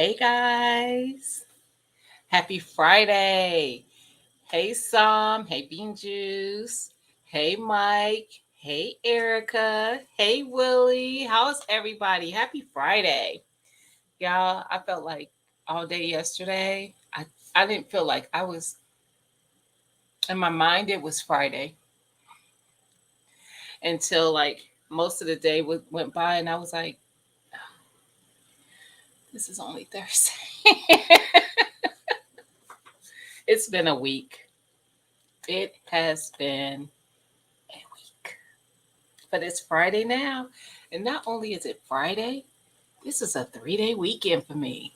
Hey guys, happy Friday. Hey Sam, hey Bean Juice, hey Mike, hey Erica, hey Willie. How's everybody? Happy Friday. Y'all, I felt like all day yesterday. I didn't feel like I was in my mind it was Friday until like most of the day went by and I was like, this is only Thursday. It's been a week. It has been a week. But it's Friday now. And not only is it Friday, this is a 3-day weekend for me.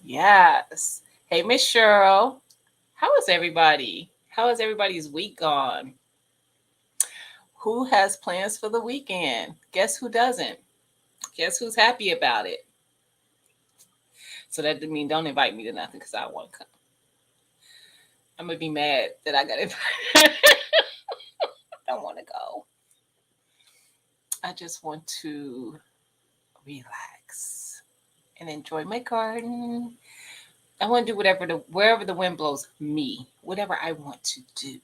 Yes. Hey, Miss Cheryl. How is everybody? How has everybody's week gone? Who has plans for the weekend? Guess who doesn't? Guess who's happy about it? So that didn't mean don't invite me to nothing because I want to come. I'm going to be mad that I got invited. I don't want to go. I just want to relax and enjoy my garden. I want to do wherever the wind blows me, whatever I want to do.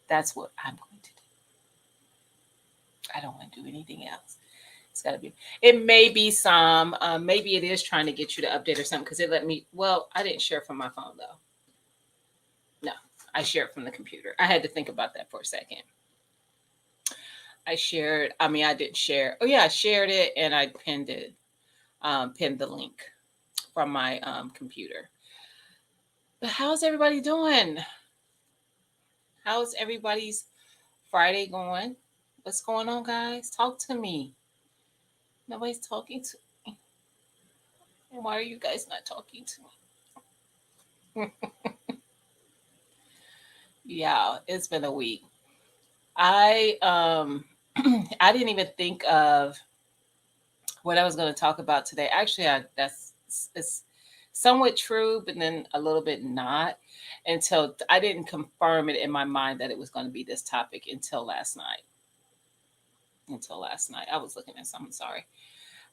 That's what I'm going to do. I don't want to do anything else. It's got to be. It may be some. Maybe it is trying to get you to update or something because it let me. Well, I didn't share from my phone though. No, I shared from the computer. I had to think about that for a second. I shared. I mean, I didn't share. Oh yeah, I shared it and I pinned it. Pinned the link from my computer. But how's everybody doing? How's everybody's Friday going? What's going on, guys? Talk to me. Nobody's talking to me. And why are you guys not talking to me? Yeah, it's been a week. I I didn't even think of what I was going to talk about today. Actually, that's it's somewhat true, but then a little bit not until I didn't confirm it in my mind that it was going to be this topic until last night. Until last night, I was looking at something. Sorry,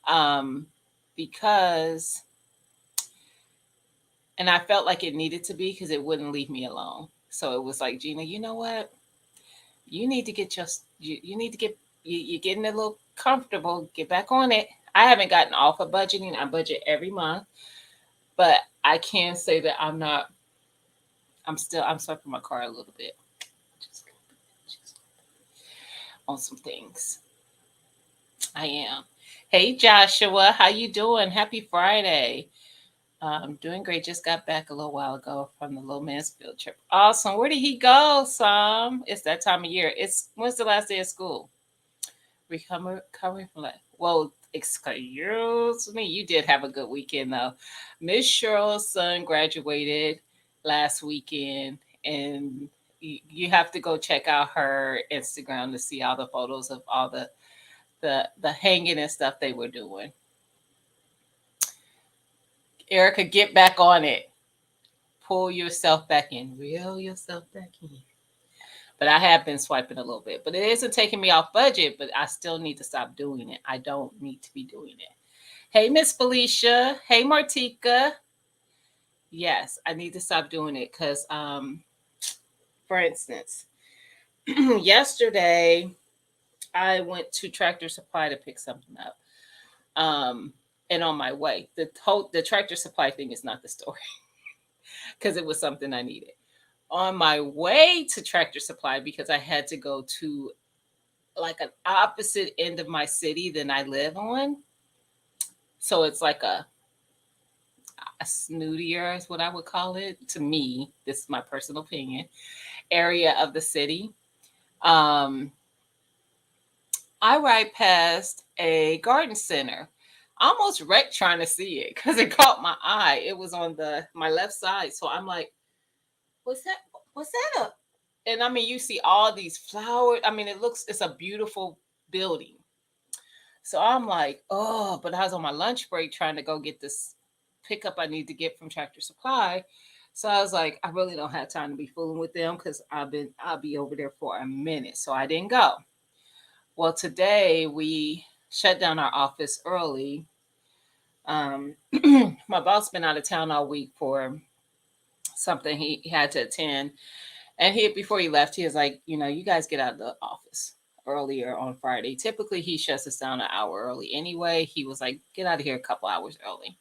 um, because and I felt like it needed to be because it wouldn't leave me alone. So it was like, Gina, you know what? You need to get you need to get you're getting a little comfortable. Get back on it. I haven't gotten off of budgeting. I budget every month, but I can say that I'm not. I'm swiping my car a little bit, just on some things. I am. Hey Joshua, how you doing? Happy Friday. Doing great. Just got back a little while ago from the Low Man's field trip. Awesome. Where did he go, Sam? It's that time of year. It's when's the last day of school? Recovering from that. Well, excuse me. You did have a good weekend though. Miss Cheryl's son graduated last weekend, and you have to go check out her Instagram to see all the photos of all the hanging and stuff they were doing. Erica, get back on it. Pull yourself back in. Reel yourself back in. But I have been swiping a little bit. But it isn't taking me off budget, but I still need to stop doing it. I don't need to be doing it. Hey, Miss Felicia. Hey, Martika. Yes, I need to stop doing it because, for instance, yesterday I went to Tractor Supply to pick something up. And on my way, the Tractor Supply thing is not the story because it was something I needed. On my way to Tractor Supply, because I had to go to like an opposite end of my city than I live on. So it's like a snootier is what I would call it to me. This is my personal opinion. Area of the city. Um, I ride past a garden center. I almost wrecked trying to see it because it caught my eye. It was on the my left side. So I'm like, what's that? What's that up? And I mean, you see all these flowers. I mean, it's a beautiful building. So I'm like, oh, but I was on my lunch break trying to go get this pickup I need to get from Tractor Supply. So I was like, I really don't have time to be fooling with them because I'll be over there for a minute. So I didn't go. Well, today we shut down our office early Um, my boss been out of town all week for something he had to attend, and he before he left, he was like, you guys get out of the office earlier on Friday. Typically, he shuts us down an hour early anyway. He was like, get out of here a couple hours early.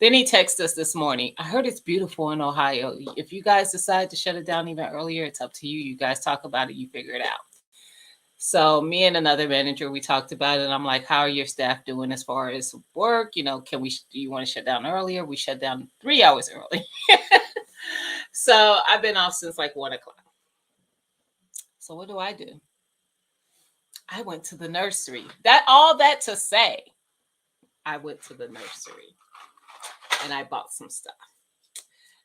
Then he texted us this morning. I heard it's beautiful in Ohio. If you guys decide to shut it down even earlier, it's up to you. You guys talk about it. You figure it out. So me and another manager, we talked about it. I'm like, how are your staff doing as far as work? Do you want to shut down earlier? We shut down 3 hours early. So I've been off since like 1 o'clock. So what do? I went to the nursery. All that to say, I went to the nursery and I bought some stuff.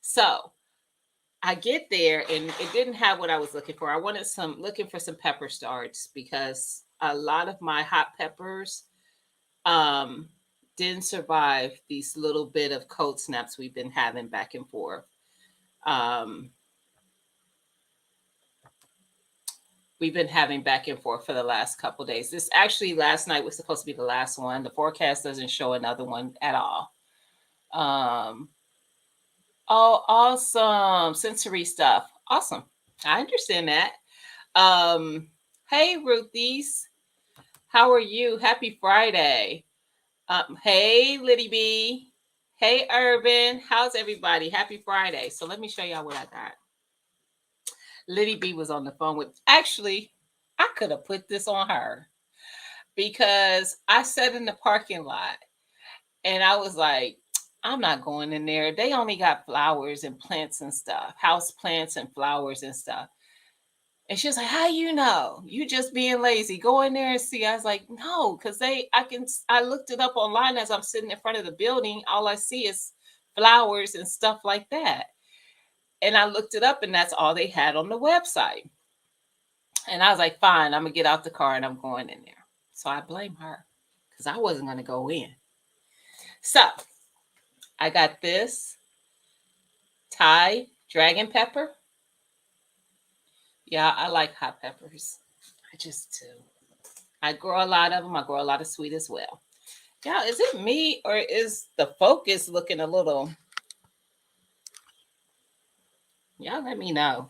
So I get there and it didn't have what I was looking for. I wanted looking for some pepper starts because a lot of my hot peppers um, didn't survive these little bit of cold snaps we've been having back and forth. Um, we've been having back and forth for the last couple days. This actually last night was supposed to be the last one. The forecast doesn't show another one at all. Oh, awesome. Sensory stuff. Awesome. I understand that. Hey, Ruthie's. How are you? Happy Friday. Hey, Liddy B. Hey, Urban. How's everybody? Happy Friday. So let me show y'all what I got. Liddy B was on the phone with, actually, I could have put this on her because I sat in the parking lot and I was like, I'm not going in there. They only got flowers and plants and stuff, house plants and flowers and stuff. And she was like, how you know? You just being lazy. Go in there and see. I was like, no, because I looked it up online as I'm sitting in front of the building. All I see is flowers and stuff like that. And I looked it up and that's all they had on the website. And I was like, fine, I'm going to get out the car and I'm going in there. So I blame her because I wasn't going to go in. So I got this Thai dragon pepper. Yeah, I like hot peppers. I just do. I grow a lot of them. I grow a lot of sweet as well. Yeah, is it me or is the focus looking a little? Y'all let me know.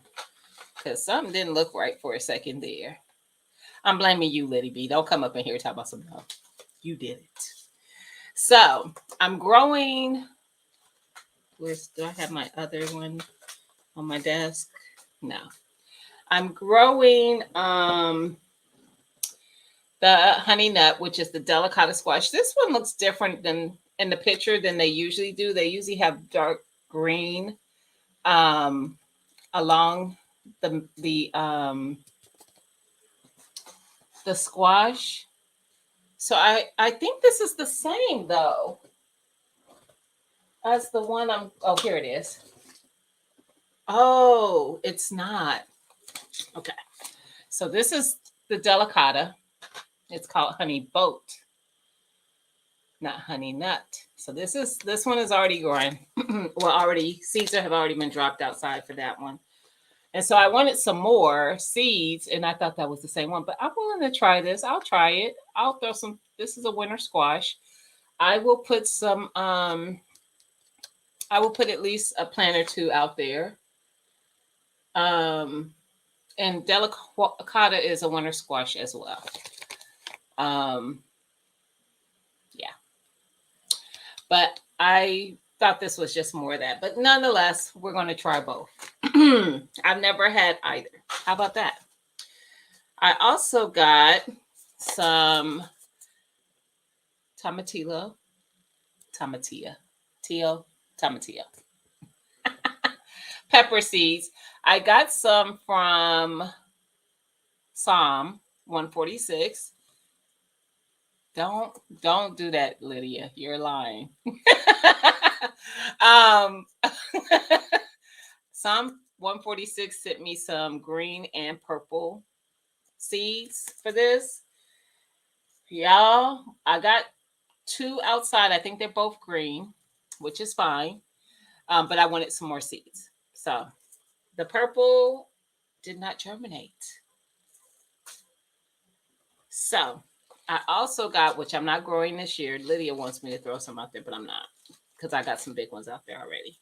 Because something didn't look right for a second there. I'm blaming you, Liddy B. Don't come up in here and talk about something else. You did it. So I'm growing. Do I have my other one on my desk? No. I'm growing the honey nut, which is the delicata squash. This one looks different than in the picture than they usually do. They usually have dark green along the squash. So I think this is the same though as the one here it is. Oh, it's not. Okay. So this is the delicata. It's called honey boat, not honey nut. So this one is already growing. Well, seeds have already been dropped outside for that one. And so I wanted some more seeds, and I thought that was the same one. But I'm willing to try this. I'll try it. I'll throw some. This is a winter squash. I will put some. I will put at least a plant or two out there. And delicata is a winter squash as well. Yeah. But I thought this was just more of that. But nonetheless, we're going to try both. I've never had either. How about that? I also got some tomatillo. Pepper seeds. I got some from Psalm 146. Don't do that, Lydia. You're lying. Psalm 146 sent me some green and purple seeds for this. Y'all, I got 2 outside. I think they're both green, which is fine. But I wanted some more seeds. So the purple did not germinate. So I also got, which I'm not growing this year. Lydia wants me to throw some out there, but I'm not because I got some big ones out there already.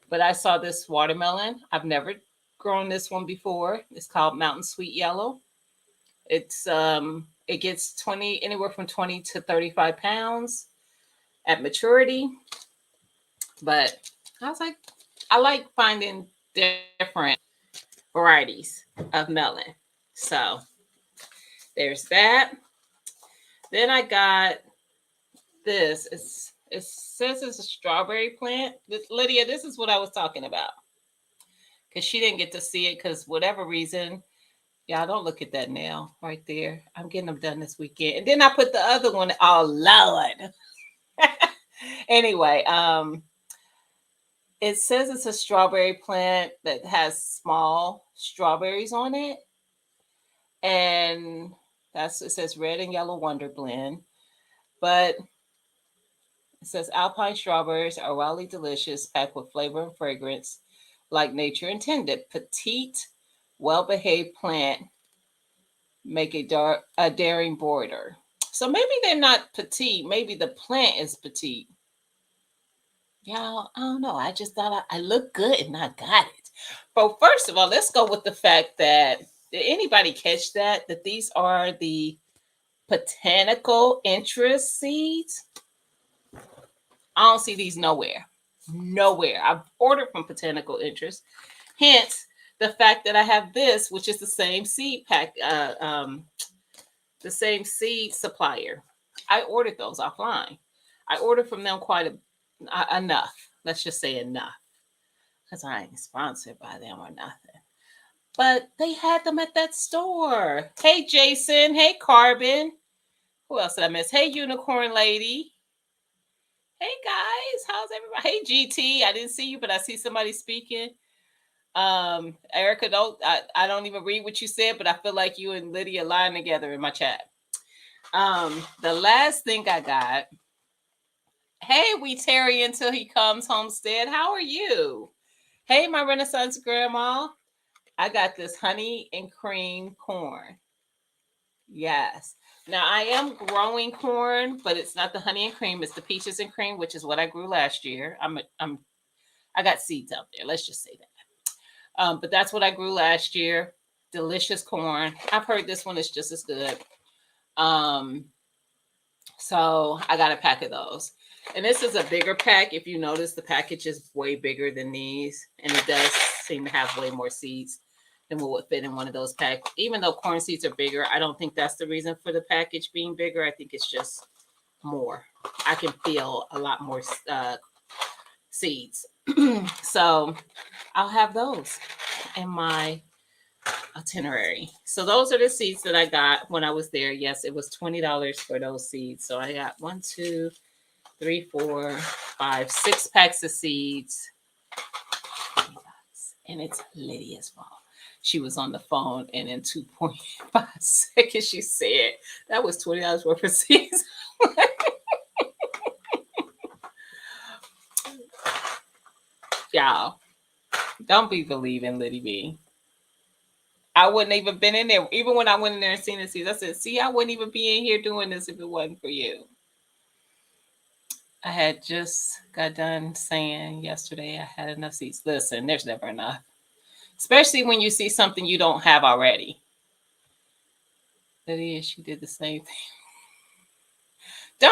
But I saw this watermelon. I've never grown this one before. It's called Mountain Sweet Yellow. It gets 20 anywhere from 20 to 35 pounds at maturity. But I was like, I like finding different varieties of melon. So there's that. Then I got this. It says it's a strawberry plant. Lydia, this is what I was talking about. Because she didn't get to see it because whatever reason, y'all don't look at that nail right there. I'm getting them done this weekend. And then I put the other one. Oh Lord. Anyway, it says it's a strawberry plant that has small strawberries on it. And that's it says red and yellow wonder blend. But it says alpine strawberries are wildly delicious, packed with flavor and fragrance like nature intended. Petite, well-behaved plant make a daring border. So maybe they're not petite. Maybe the plant is petite. Y'all, I don't know. I just thought I looked good and I got it. But first of all, let's go with the fact that did anybody catch that? That these are the botanical interest seeds? I don't see these nowhere. Nowhere. I've ordered from botanical interest. Hence, the fact that I have this, which is the same seed pack, the same seed supplier. I ordered those offline. I ordered from them enough. Let's just say enough, because I ain't sponsored by them or nothing. But they had them at that store. Hey, Jason. Hey, Carbon. Who else did I miss? Hey, Unicorn Lady. Hey, guys. How's everybody? Hey, GT. I didn't see you, but I see somebody speaking. Erica, I don't even read what you said, but I feel like you and Lydia lying together in my chat. The last thing I got. Hey, we Terry until he comes, Homestead. How are you? Hey, my Renaissance grandma. I got this honey and cream corn. Yes. Now I am growing corn, but it's not the honey and cream. It's the peaches and cream, which is what I grew last year. I got seeds out there. Let's just say that. But that's what I grew last year. Delicious corn. I've heard this one is just as good. So I got a pack of those. And this is a bigger pack. If you notice, the package is way bigger than these. And it does seem to have way more seeds than what would fit in one of those packs. Even though corn seeds are bigger, I don't think that's the reason for the package being bigger. I think it's just more. I can feel a lot more seeds. So I'll have those in my itinerary. So those are the seeds that I got when I was there. Yes, it was $20 for those seeds. So I got 1, 2, 3, 4, 5, 6 packs of seeds. And it's Lydia's fault. She was on the phone, and in 2.5 seconds, she said that was $20 worth of seeds. Y'all, don't be believing Liddy B. I wouldn't even been in there. Even when I went in there and seen the seeds, I said, see, I wouldn't even be in here doing this if it wasn't for you. I had just got done saying yesterday I had enough seeds. Listen, there's never enough. Especially when you see something you don't have already. Lydia, she did the same thing.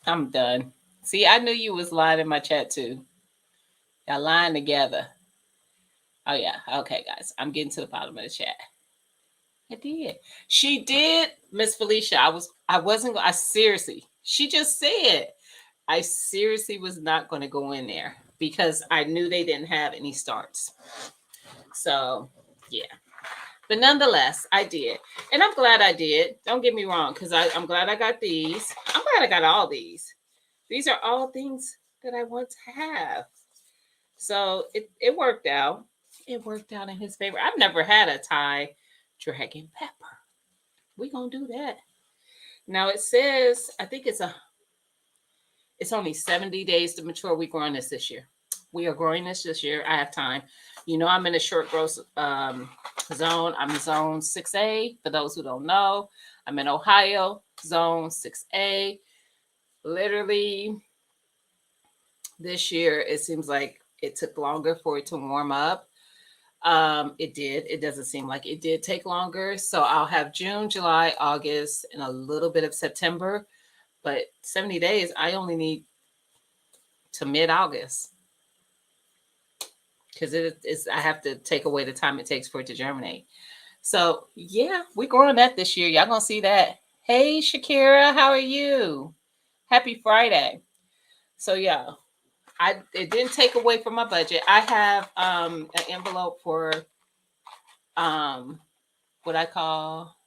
I'm done. See, I knew you was lying in my chat too. Y'all lying together. Oh yeah. Okay, guys. I'm getting to the bottom of the chat. I did. She did, Miss Felicia. I seriously, she just said, I seriously was not going to go in there because I knew they didn't have any starts. So, yeah. But nonetheless, I did. And I'm glad I did. Don't get me wrong, because I'm glad I got these. I'm glad I got all these. These are all things that I want to have. So it worked out. It worked out in his favor. I've never had a Thai dragon pepper. We're going to do that. Now it says, I think it's only 70 days to mature. We're growing this year. We are growing this year. I have time. I'm in a short growth zone. I'm zone 6A. For those who don't know, I'm in Ohio, zone 6A. Literally, this year, it seems like it took longer for it to warm up. It did. It doesn't seem like it did take longer. So I'll have June, July, August, and a little bit of September. But 70 days, I only need to mid August because I have to take away the time it takes for it to germinate. So yeah, we're growing that this year. Y'all gonna see that. Hey Shakira, how are you? Happy Friday. So yeah, it didn't take away from my budget. I have an envelope for um what I call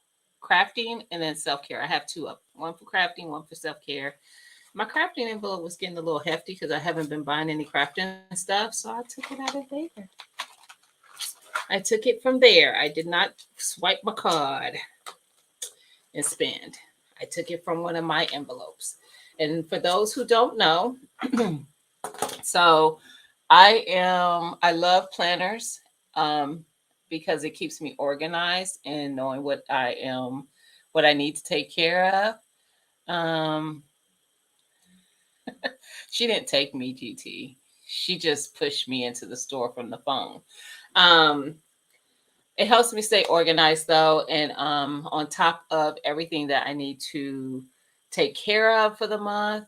crafting and then self-care. I have two of them. One for crafting, one for self-care. My crafting envelope was getting a little hefty because I haven't been buying any crafting stuff, so I took it out of there. I took it from there. I did not swipe my card and spend. I took it from one of my envelopes. And for those who don't know, so I love planners because it keeps me organized and knowing what I need to take care of. She didn't take me, GT. She just pushed me into the store from the phone. Um, it helps me stay organized though, and on top of everything that I need to take care of for the month.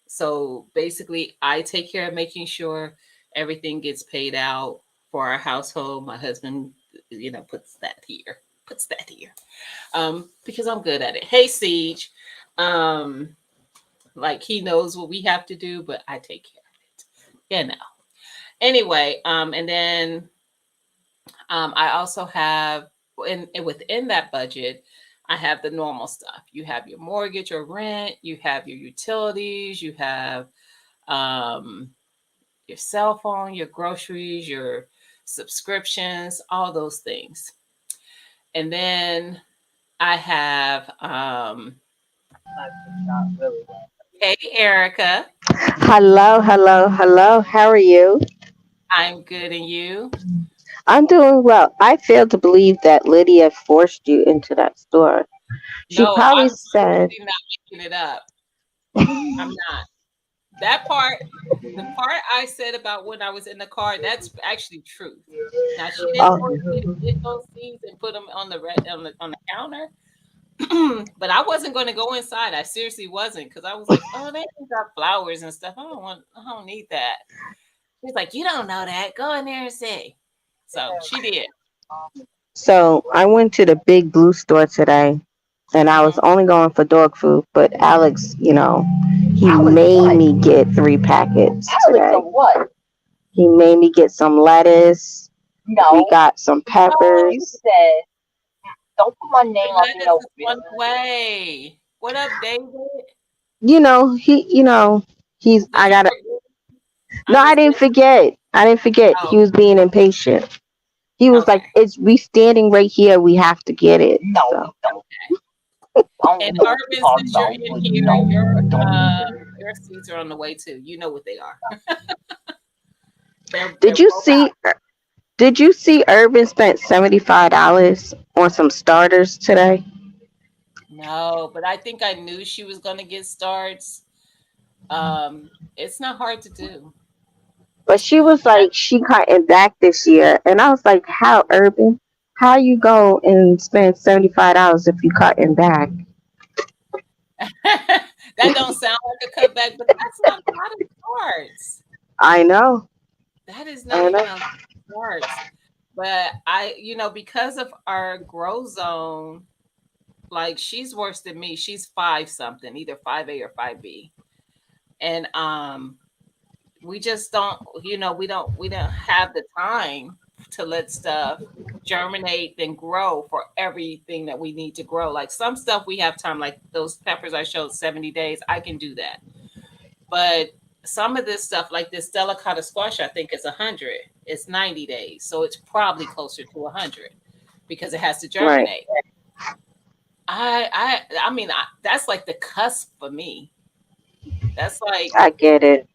So basically, I take care of making sure everything gets paid out for our household. My husband, puts that here, because I'm good at it. Hey, Siege, um, like he knows what we have to do, but I take care of it. Anyway, and then I also have within that budget, I have the normal stuff. You have your mortgage or rent, you have your utilities, you have um, your cell phone, your groceries, your subscriptions, all those things. And then I have, hey, Erica, Hello, hello, hello. How are you? I'm good, and you? I'm doing well. I fail to believe that Lydia forced you into that store. She No, probably I'm said, seriously not making it up. I'm not. That part, the part I said about when I was in the car, that's actually truth. Now she didn't "Oh, force me to get those seeds and put them on the counter, but I wasn't going to go inside. I seriously wasn't because I was like, oh, they got flowers and stuff. I don't need that. She's like, you don't know that. Go in there and see. So she did. so I went to the big blue store today, and I was Hmm. only going for dog food. But Alex, he made me get 3 packets today. What? He made me get some lettuce. No, we got some Oh, peppers. You said, "Don't put my the name up in lettuce no is on video." the way. What up, David? He's. Did I you gotta. forget? No, I didn't Understood. forget. I didn't forget. Oh, He was being impatient. He was like, okay. "It's we standing right here. We have to get it." No, so. Okay. I don't And know what you're Urban, talking since you're about, in but here, no, I don't. your seats are on the way too. You know what they are. They're Did you both out. see? Did you see? Urban spent $75 on some starters today. No, but I think I knew she was gonna get starts. It's not hard to do. But she was like, she cutting back this year, and I was like, "How, Urban? How you go and spend $75 if you cutting back?" That don't sound like a cutback, but that's not a lot of starts. I know. That is not I even know. a lot of starts. But because of our grow zone, like she's worse than me. She's five something, either 5A or 5B. And we just don't, we don't have the time to let stuff germinate and grow for everything that we need to grow. Like some stuff we have time, like those peppers I showed 70 days, I can do that. But some of this stuff, like this delicata squash, I think is 100. It's 90 days, so it's probably closer to 100 because it has to Right. germinate. I mean, that's like the cusp for me. That's like I get it.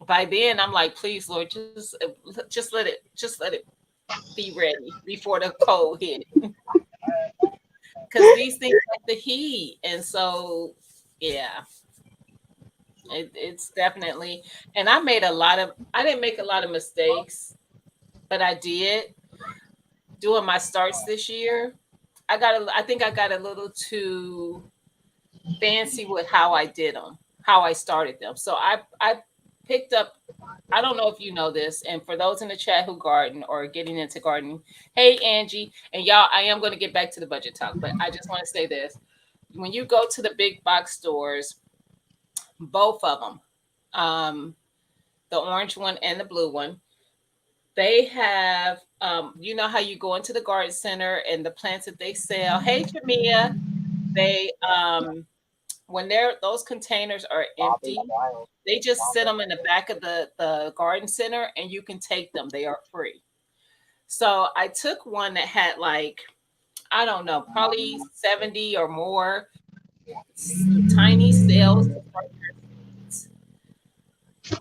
By then, I'm like, please, Lord, just let it be ready before the cold hit, because these things like the heat, and so yeah, it's definitely. And I didn't make a lot of mistakes, but I did doing my starts this year. I think I got a little too fancy with how I did them, how I started them. So I picked up. I don't know if you know this, and for those in the chat who garden or getting into gardening, hey Angie, and y'all, I am going to get back to the budget talk, but I just want to say this: when you go to the big box stores, both of them, um, the orange one and the blue one, they have, you know how you go into the garden center and the plants that they sell. Hey Jamia, they when those containers are empty, they just sit them in the back of the garden center and you can take them. They are free. So I took one that had like, I don't know, probably 70 or more tiny cells to start your seeds.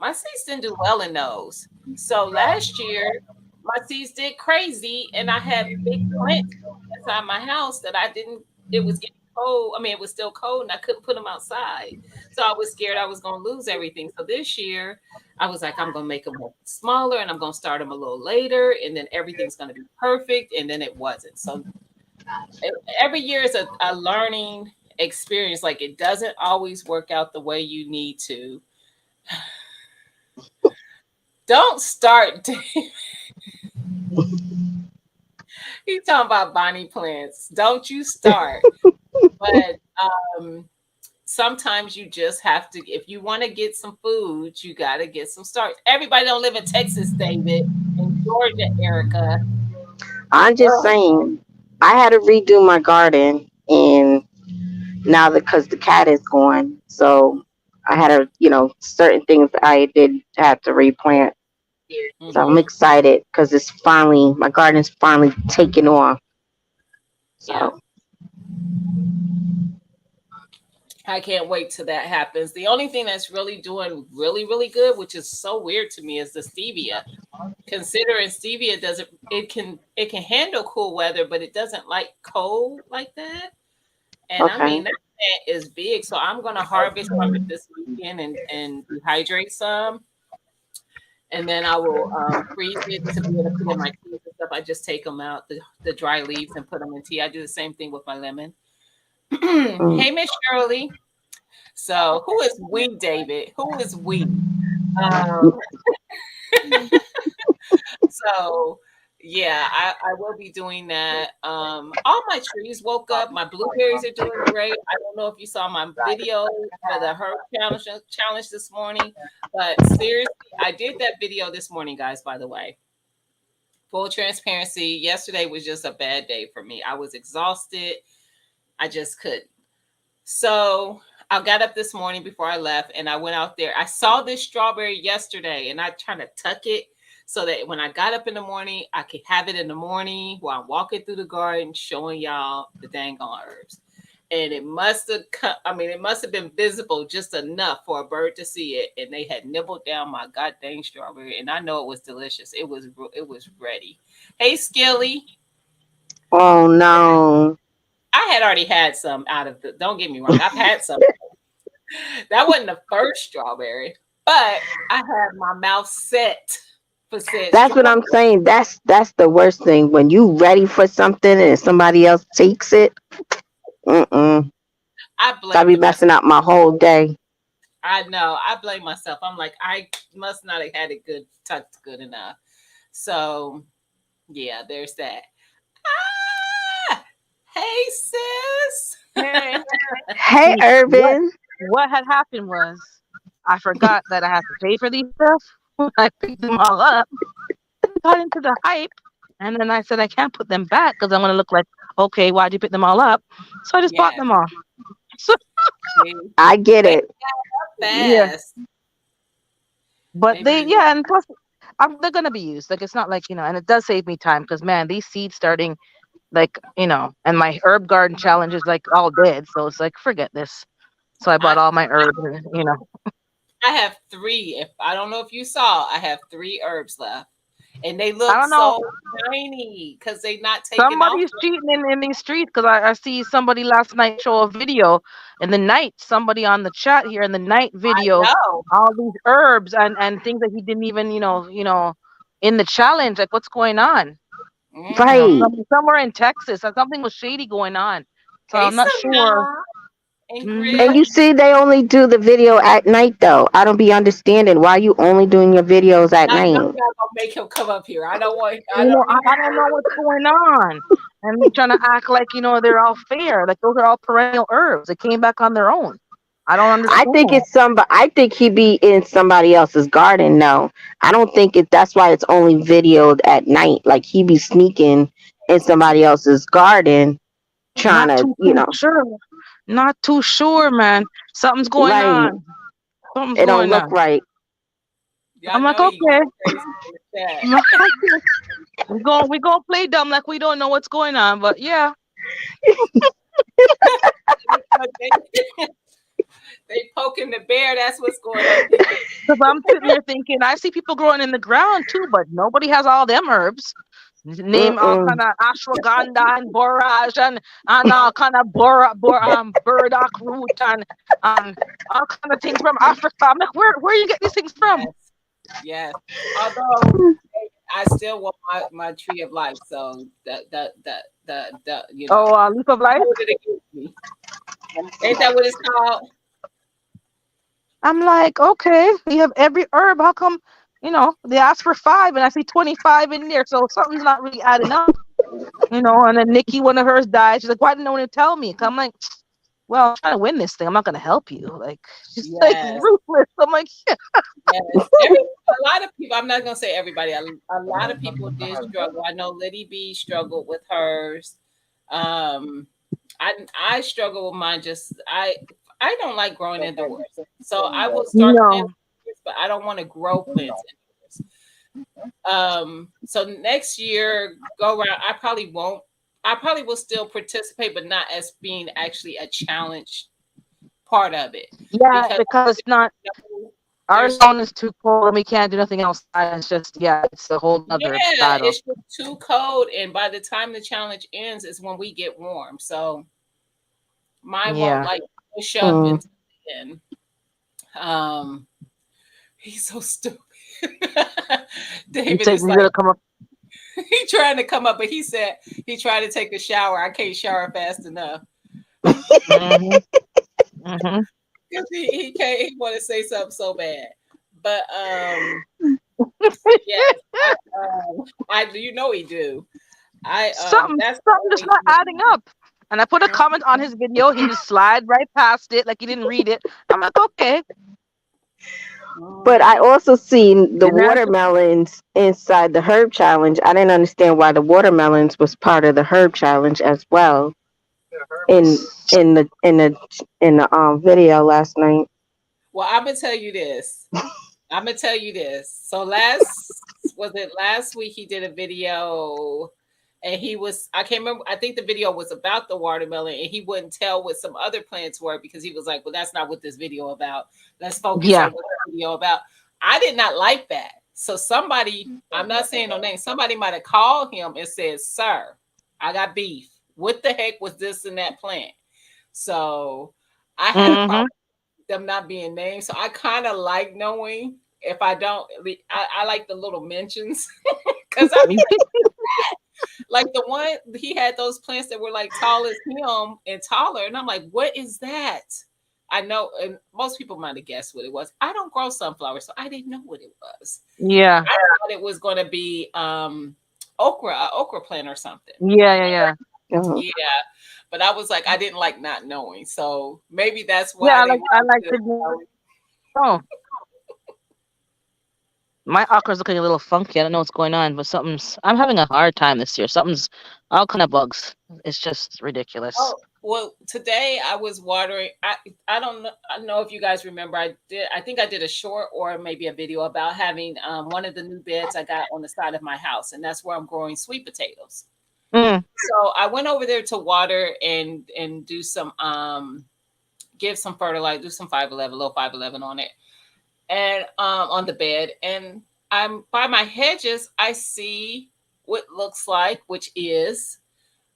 My seeds didn't do well in those. So last year, my seeds did crazy and I had big plants inside my house that I didn't, it was getting cold. I mean, it was still cold and I couldn't put them outside. So I was scared I was going to lose everything. So this year, I was like, I'm going to make them smaller and I'm going to start them a little later and then everything's going to be perfect. And then it wasn't. So every year is a learning experience. Like it doesn't always work out the way you need to. Don't start. He's talking about Bonnie plants. Don't you start. But sometimes you just have to, if you want to get some food, you got to get some starts. Everybody don't live in Texas, David, in Georgia, Erica. I'm just Ugh. saying, I had to redo my garden, and now because the cat is gone, so I had to, certain things I did have to replant. So I'm Hmm. excited because my garden is finally taking off. Yeah. So I can't wait till that happens. The only thing that's really doing really, really good, which is so weird to me, is the stevia. Considering stevia doesn't, it can handle cool weather, but it doesn't like cold like that. And I okay. mean that plant is big, so I'm gonna harvest from it this weekend and dehydrate some, and then I will freeze it to be able to put in my teas and stuff. I just take them out, the dry leaves, and put them in tea. I do the same thing with my lemon. Mm. Hey, Miss Shirley. So who is we, David? Who is we? Um, so yeah, I will be doing that. All my trees woke up. My blueberries are doing great. I don't know if you saw my video for the herb challenge this morning, but seriously, I did that video this morning, guys. By the way, full transparency. Yesterday was just a bad day for me. I was exhausted. I just couldn't. So I got up this morning before I left and I went out there. I saw this strawberry yesterday and I tried to tuck it so that when I got up in the morning, I could have it in the morning while I'm walking through the garden showing y'all the dang on herbs. And it must have come, I mean, it must have been visible just enough for a bird to see it. And they had nibbled down my god dang strawberry. And I know it was delicious. It was ready. Hey Skilly. Oh no. I had already had some out of the, don't get me wrong, I've had some. That wasn't the first strawberry, but I had my mouth set for said That's what strawberry. I'm saying. That's the worst thing when you ready for something and somebody else takes it. Mm-mm. I I be blamed myself. messing up my whole day. I know. I blame myself. I'm like, I must not have had it good tucked good enough. So yeah, there's that. Ah, hey sis. Hey, Hey, see what Urban. what had happened was I forgot that I had to pay for these stuff. I picked them all up, got into the hype, and then I said I can't put them back because I'm gonna look like, okay, why'd you pick them all up? So I just bought Yeah. them all. So See, I get they it. got yeah, fast. but They they really. yeah, and plus they're gonna be used. Like it's not like and it does save me time because man, these seeds starting like and my herb garden challenge is like all dead. So it's like forget this. So I I bought all my herbs, and. I have three. If I don't know if you saw, I have three herbs left, and they I look don't know. so tiny because they not taken off. Somebody's cheating in these streets because I see somebody last night show a video in the night. Somebody on the chat here in the night I video, know. all these herbs and things that he didn't even in the challenge. Like what's going on? Right. Somewhere in Texas, something was shady going on. So Hey, I'm not sure. Sanaa and And Hmm. you Grit. see, they only do the video at night, though. I don't be understanding why you only doing your videos at I know night. y'all gonna make him come up here. I don't want. I You know, don't. You I don't know what's going on. And they're trying to act like, they're all fair. Like those are all perennial herbs. They came back on their own. I don't I think understand. it's somebody. I think he be in somebody else's garden. No, I don't think it. That's why it's only videoed at night. Like he be sneaking in somebody else's garden, trying Not to, too sure. Not too sure, man. Something's going right. on. Something's It don't going look on. right. I'm y'all like, know he gonna okay. go crazy in the chat. I'm like, okay. We gonna play dumb like we don't know what's going on. But yeah. they, they poking the bear. That's what's going on, people. Because I'm sitting here thinking, I see people growing in the ground too, but nobody has all them herbs. Name all Mm-mm. kind of ashwagandha and borage and all kind of burdock root and all kind of things from Africa. I'm like, where you get these things from? Yes, yes. Although I still want my tree of life. So the Oh, leaf of life. hold it against me. Ain't that what it's called? I'm like, okay, we have every herb. How come, they asked for 5 and I see 25 in there? So something's not really adding up, And then Nikki, one of hers died. She's like, why didn't no one tell me? I'm like, well, I'm trying to win this thing. I'm not going to help you. Like, she's like Yes, ruthless. I'm like, yeah. yes. A lot of people. I'm not gonna say everybody. A lot of people did struggle. I know Liddy B struggled with hers. Um, I struggle with mine. I don't like growing indoors, so I will start plants, No. but I don't want to grow plants indoors. So next year go around, I probably will still participate, but not as being actually a challenge part of it Yeah, because because it's not, our there's zone is too cold and we can't do nothing else. It's just, yeah, it's a whole other yeah, battle. it's just too cold, and by the time the challenge ends is when we get warm. So mine won't Yeah. like push up Mm. until then. Um, he's so stupid. You David take, is you like gotta come up. he trying to come up, but he said he tried to take a shower. I can't shower fast enough. Hmm. Hmm. He can't. He want to say something so bad, but yes, I he do. That's the Something just only not thing. adding up. And I put a comment on his video. He just slide right past it like he didn't read it. I'm like, okay. But I Mhm. also seen the Didn't answer. watermelons inside the herb challenge. I didn't understand why the watermelons was part of the herb challenge as well in the video last night. Well, I'm gonna tell you this. I'm gonna tell you this. So last week he did a video and he was I can't remember. I think the video was about the watermelon and he wouldn't tell what some other plants were because he was like, well, that's not what this video about. Let's focus Yeah. on what the video about. I did not like that. So somebody, I'm not saying no name, somebody might have called him and said, sir, I got beef. What the heck was this in that plant? So I had a problem Hmm. them not being named. So I kind of like knowing if I don't, I like the little mentions because I be like the one he had those plants that were like tall as him and taller, and I'm like, what is that? I know, and most people might have guessed what it was. I don't grow sunflowers, so I didn't know what it was. Yeah. I thought it was going to be okra, a okra plant or something. Yeah. Yeah. Yeah. Uh, Yeah, but I was like, I didn't like not knowing, so maybe that's Yeah. why they I like wanted to to. know. My okra's looking a little funky. I don't know what's going on, but something's. I'm having a hard time this year. Something's all kind of bugs. It's just ridiculous. Oh, well, today I was watering. I don't know. I don't know if you guys remember. I think I did a short or maybe a video about having one of the new beds I got on the side of my house, and that's where I'm growing sweet potatoes. Mm. So I went over there to water and do some give some fertilizer, do some 511, low 511 on it. and on the bed, and I'm by my hedges. I see what looks like, which is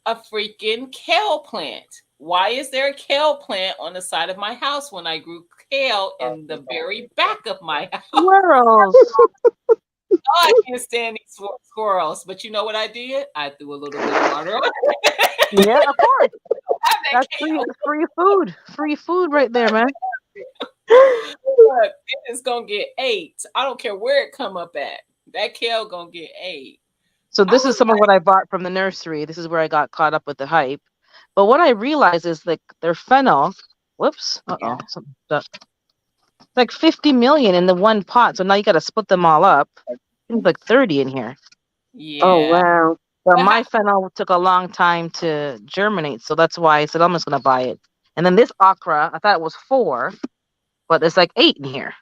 a freaking kale plant. Why is there a kale plant on the side of my house when I grew kale in the very back of my house? Squirrels. Oh, I can't stand these squirrels. But you know what I did? I threw a little bit of water on Yeah, of course. that That's kale. free food. Free food right there, man. Look, it is gonna get ate. I don't care where it come up at. That kale gonna get ate. So I this is was some of what I bought from the nursery. This is where I got caught up with the hype. But what I realized is like their fennel. Whoops. Uh yeah, oh. Like 50 million in the one pot. So now you got to split them all up. It's like 30 in here. Oh yeah. wow. But But my fennel took a long time to germinate. So that's why I said I'm just going to buy it. And then this okra, I thought it was 4, but there's like 8 in here.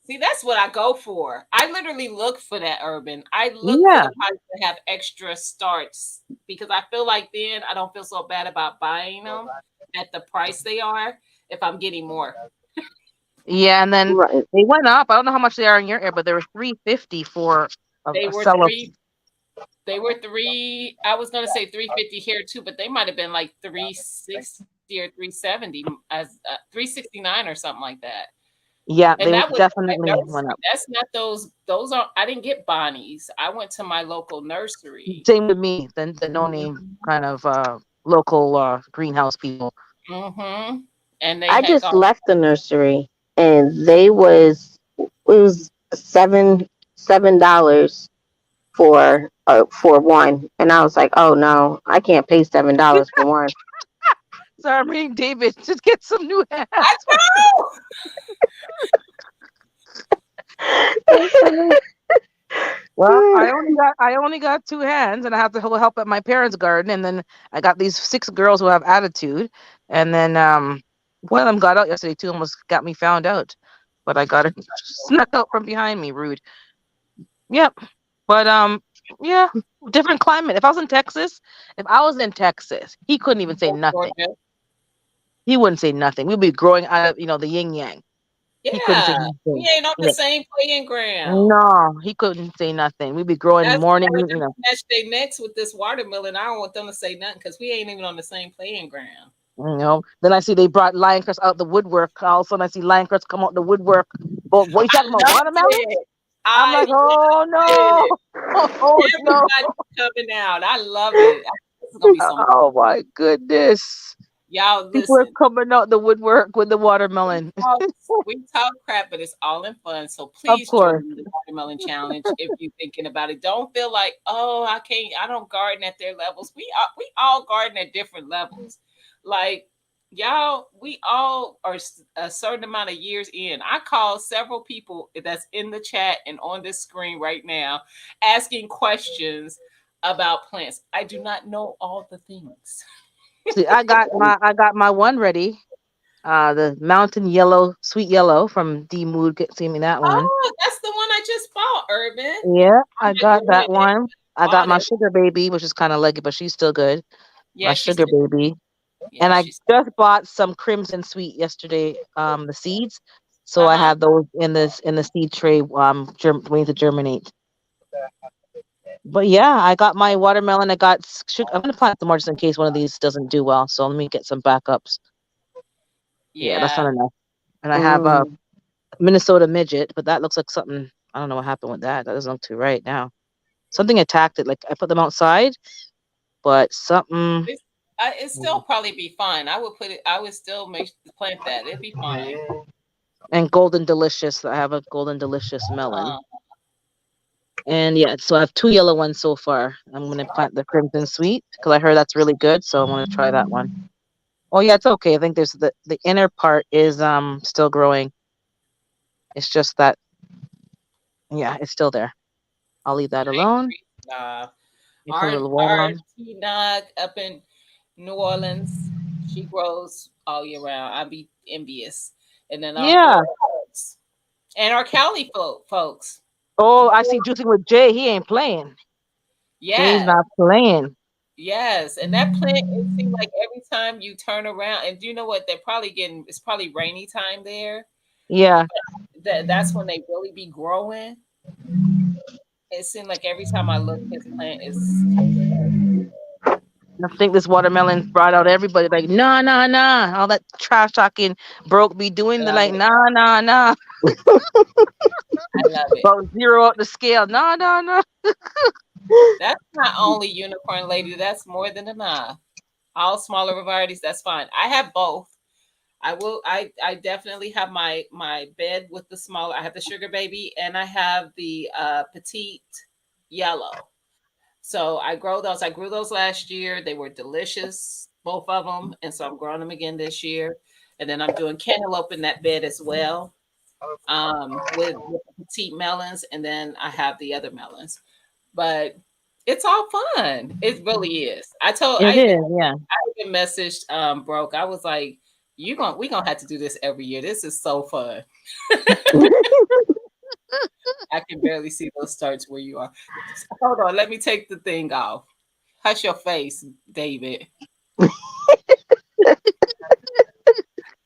see, that's what I go for. I literally look for that urban. I look for Yeah. the pipes that have extra starts because I feel like then I don't feel so bad about buying them at the price they are if I'm getting more. Yeah. And then Right. they went up. I don't know how much they are in your area, but they were 350 for They a were cell of. three. They were three. I was gonna say 350 here too, but they might have been like 360 or 370 as 369 or something like that. Yeah, And they that was my definitely went nursery. up. That's not those. Those are. I didn't get Bonnie's. I went to my local nursery. Same with me, the no name kind of local greenhouse people. Mm-hmm. And they I had just gone. left the nursery and they was it was $7 for one, and I was like, oh no, I can't pay $7 for one. So I'm reading David, just get some new I hats. know. Well, I only got 2 hands, and I have to help at my parents' garden, and then I got these 6 girls who have attitude, and then one of them got out yesterday too, almost got me found out, but I got it snuck out from behind me, rude. Yep, but yeah, different climate. If I was in Texas, he couldn't even say nothing. Georgia. He wouldn't say nothing. We'd be growing out of the yin yang. He couldn't say Yeah, nothing. we ain't on the Yeah. same playing ground. No, he couldn't say nothing. We'd be growing That's why morning, I just match their necks with this watermelon. I don't want them to say nothing because we ain't even on the same playing ground. Then I see they brought lion crust out the woodwork. All of a sudden I see lion crust come out the woodwork. But what you I talking about? love Watermelons? it. I'm I like, love oh it. no. Oh no. Everybody's coming out. I love it. This is gonna be so much. Oh my goodness. Y'all People are listen. coming out the woodwork with the We watermelon. talk, we talk crap, but it's all in fun. So Of please join course. the watermelon challenge if you're thinking about it. Don't feel like, oh, I can't. I don't garden at their levels. We all garden at different levels. Like y'all, we all are a certain amount of years in. I call several people that's in the chat and on this screen right now asking questions about plants. I do not know all the things. See, I got my one ready. The mountain yellow, sweet yellow from D Mood. See me that one. Oh, that's the one I just bought, Urban. Yeah, I'm I not got doing that it. one. I got Bought my it. sugar baby, which is kind of leggy, but she's still good. My Yeah, she's sugar baby. yeah, And I she's just bought some crimson sweet yesterday, the seeds. So I uh-huh. have those in the seed tray, waiting to germinate. But yeah, I got my watermelon. I got sugar. I'm gonna plant some more just in case one of these doesn't do well. So let me get some backups. Yeah, that's not Yeah. enough. And I have a Mm. Minnesota midget, but that looks like something. I don't know what happened with that. That doesn't look too right now. Something attacked it. Like I put them outside, but something. It still probably be fine. I would still make plant that. It'd be fine. And golden delicious. I have a golden delicious melon. Uh, And yeah, so I have 2 yellow ones so far. I'm gonna plant the crimson sweet because I heard that's really good. So I'm gonna try that one. Oh yeah, it's okay. I think there's the inner part is still growing. It's just that yeah, it's still there. I'll leave that yeah, I alone. agree. You put a little water Our on. T Nog up in New Orleans, she grows all year round. I'd be envious. And then our Yeah. Florida folks and our Cali folks. Oh, I see juicing with Jay. He ain't playing. Jay's Yeah. not playing. Yes, and that plant, it seems like every time you turn around, and do you know what? They're probably getting, it's probably rainy time there. Yeah. that's when they really be growing. It seemed like every time I look, his plant is I think this watermelon brought out everybody like, nah, nah, nah. All that trash talking broke be doing the love like, it. nah, nah, nah. I love it. About zero up the scale. Nah, nah, nah. That's not only unicorn lady. That's more than enough. All smaller varieties. That's fine. I have both. I will. I definitely have my bed with the smaller. I have the sugar baby, and I have the petite yellow. So I grow those. I grew those last year. They were delicious, both of them, and so I'm growing them again this year. And then I'm doing cantaloupe in that bed as well, with the petite melons, and then I have the other melons. But it's all fun. It really is. It is, yeah. I even messaged Broke. I was like, we gonna have to do this every year. This is so fun. I can barely see those starts where you are. Hold on, let me take the thing off. Hush your face, David.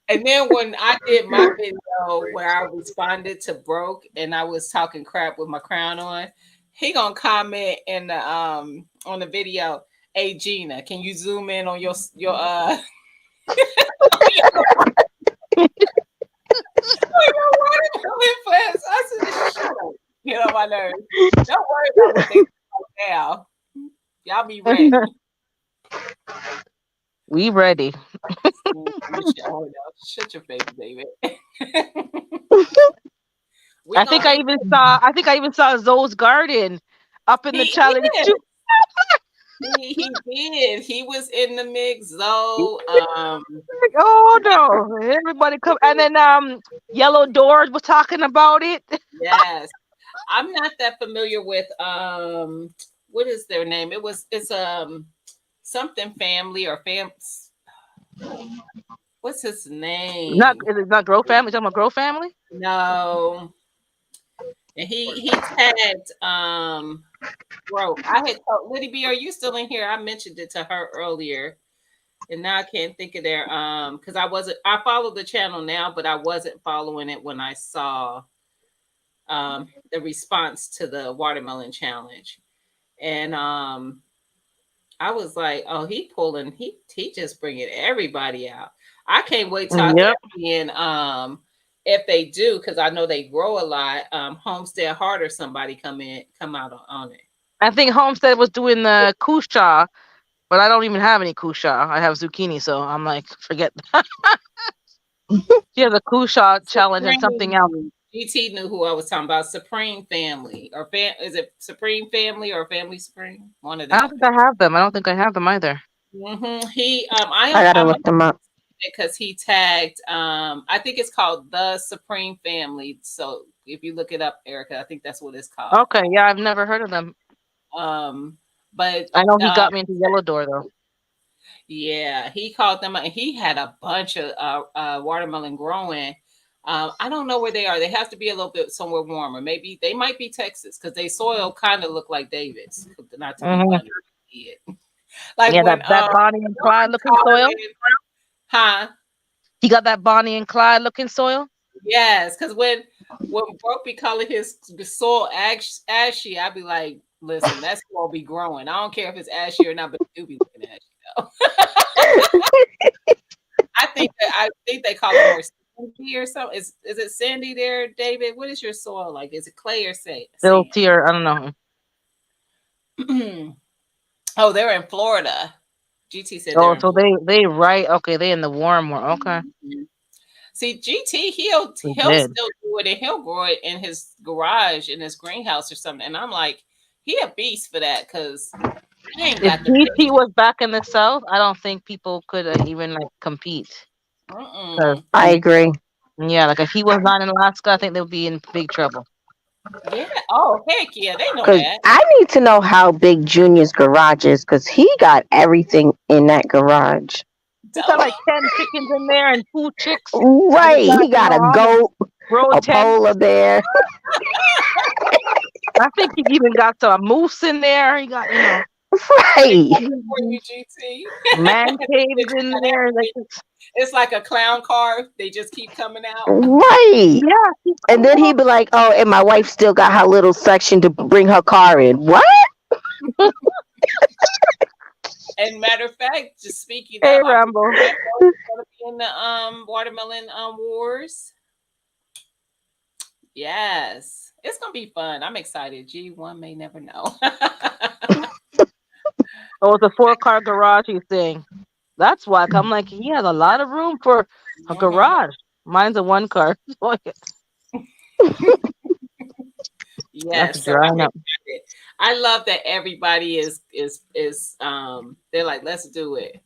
And then when I did my video where I responded to Broke and I was talking crap with my crown on, he gonna comment in the on the video. Hey Gina, can you zoom in on your watermelon plants? I said, shut up. Get on my nerves. Don't worry about what they do now. Y'all be ready. We ready. Shut your face, David. we I gonna think I hang. even saw. I think I even saw Zoe's garden up in the He challenge is. too. He did. He was in the mix, though. Like, oh no! Everybody come, and then Yellow Doors was talking about it. Yes. I'm not that familiar with what is their name? It's something family or fam what's his Not name? it's not Grow Family. Talking about Grow Family. No. And he tagged bro. I had told Liddy B, are you still in here? I mentioned it to her earlier. And now I can't think of their because I followed the channel now, but I wasn't following it when I saw the response to the watermelon challenge. And I was like, oh, he just bringing everybody out. I can't wait till I Yep. start seeing if they do, because I know they grow a lot. Homestead Heart or somebody come out on it. I think Homestead was doing the kusha, but I don't even have any kusha. I have zucchini, so I'm like, forget that. She has a kusha challenge and something else. Supreme. GT knew who I was talking about. Supreme Family or is it Supreme Family or Family Supreme? One of I don't them. think I have them. I don't think I have them either. He I gotta I look them up. because he tagged I think it's called the Supreme Family. So if you look it up, Erica, I think that's what it's called. Okay, yeah, I've never heard of them. But I know he got me into Yellow Door though. yeah, he called them and he had a bunch of watermelon growing. I don't know where they are. They have to be a little bit somewhere warmer. Maybe they might be Texas because they soil kind of look like David's. Not to be Hmm. funny. Like Yeah, when that Bonnie and Clyde looking soil. huh? He got that Bonnie and Clyde looking soil. Yes, because when Broke be calling his soil ashy, I'd be like, listen, that soil be growing. I don't care if it's ashy or not, but it do be looking ashy though. I think they call it more sandy or something. Is it sandy there, David? What is your soil like? Is it clay or Still sand? tier. I don't know. Oh, they're in Florida. GT said they're Oh, in so Florida. they right. Okay, they in the warm one. Okay, Mhm. See, GT, he'll we he'll did. still do it and he'll grow it in his garage in his greenhouse or something. And I'm like, he a beast for that because I ain't If got the GT patience. was back in the South, I don't think people could even like compete. 'Cause, Mm-mm. I agree. yeah, like if he was not in Alaska, I think they would be in big trouble. Yeah. Oh, heck yeah. They know Cause that. I need to know how big Junior's garage is, cause he got everything in that garage. He's got Oh, like 10 chickens in there and 2 chicks, and he Right. got He got a all the goat, grow a tent. polar bear. I think he even got some moose in there. He got. They Right. coming for you, GT. Man caves in there. Like, It's like a clown car. They just keep coming out. Right. yeah, keep And coming then up. he'd be like, "Oh, and my wife still got her little section to bring her car in." What? And matter of fact, just speaking Hey, of, I think Rambo. Rambo's gonna be in the watermelon wars. Yes, it's gonna be fun. I'm excited. G1 may never know. Oh, it's a 4-car garage he's saying. That's why I'm like, he has a lot of room for a Mhm. garage. Mine's a 1-car. That's Yes, so I'm drying up. excited. I love that everybody is they're like, let's do it.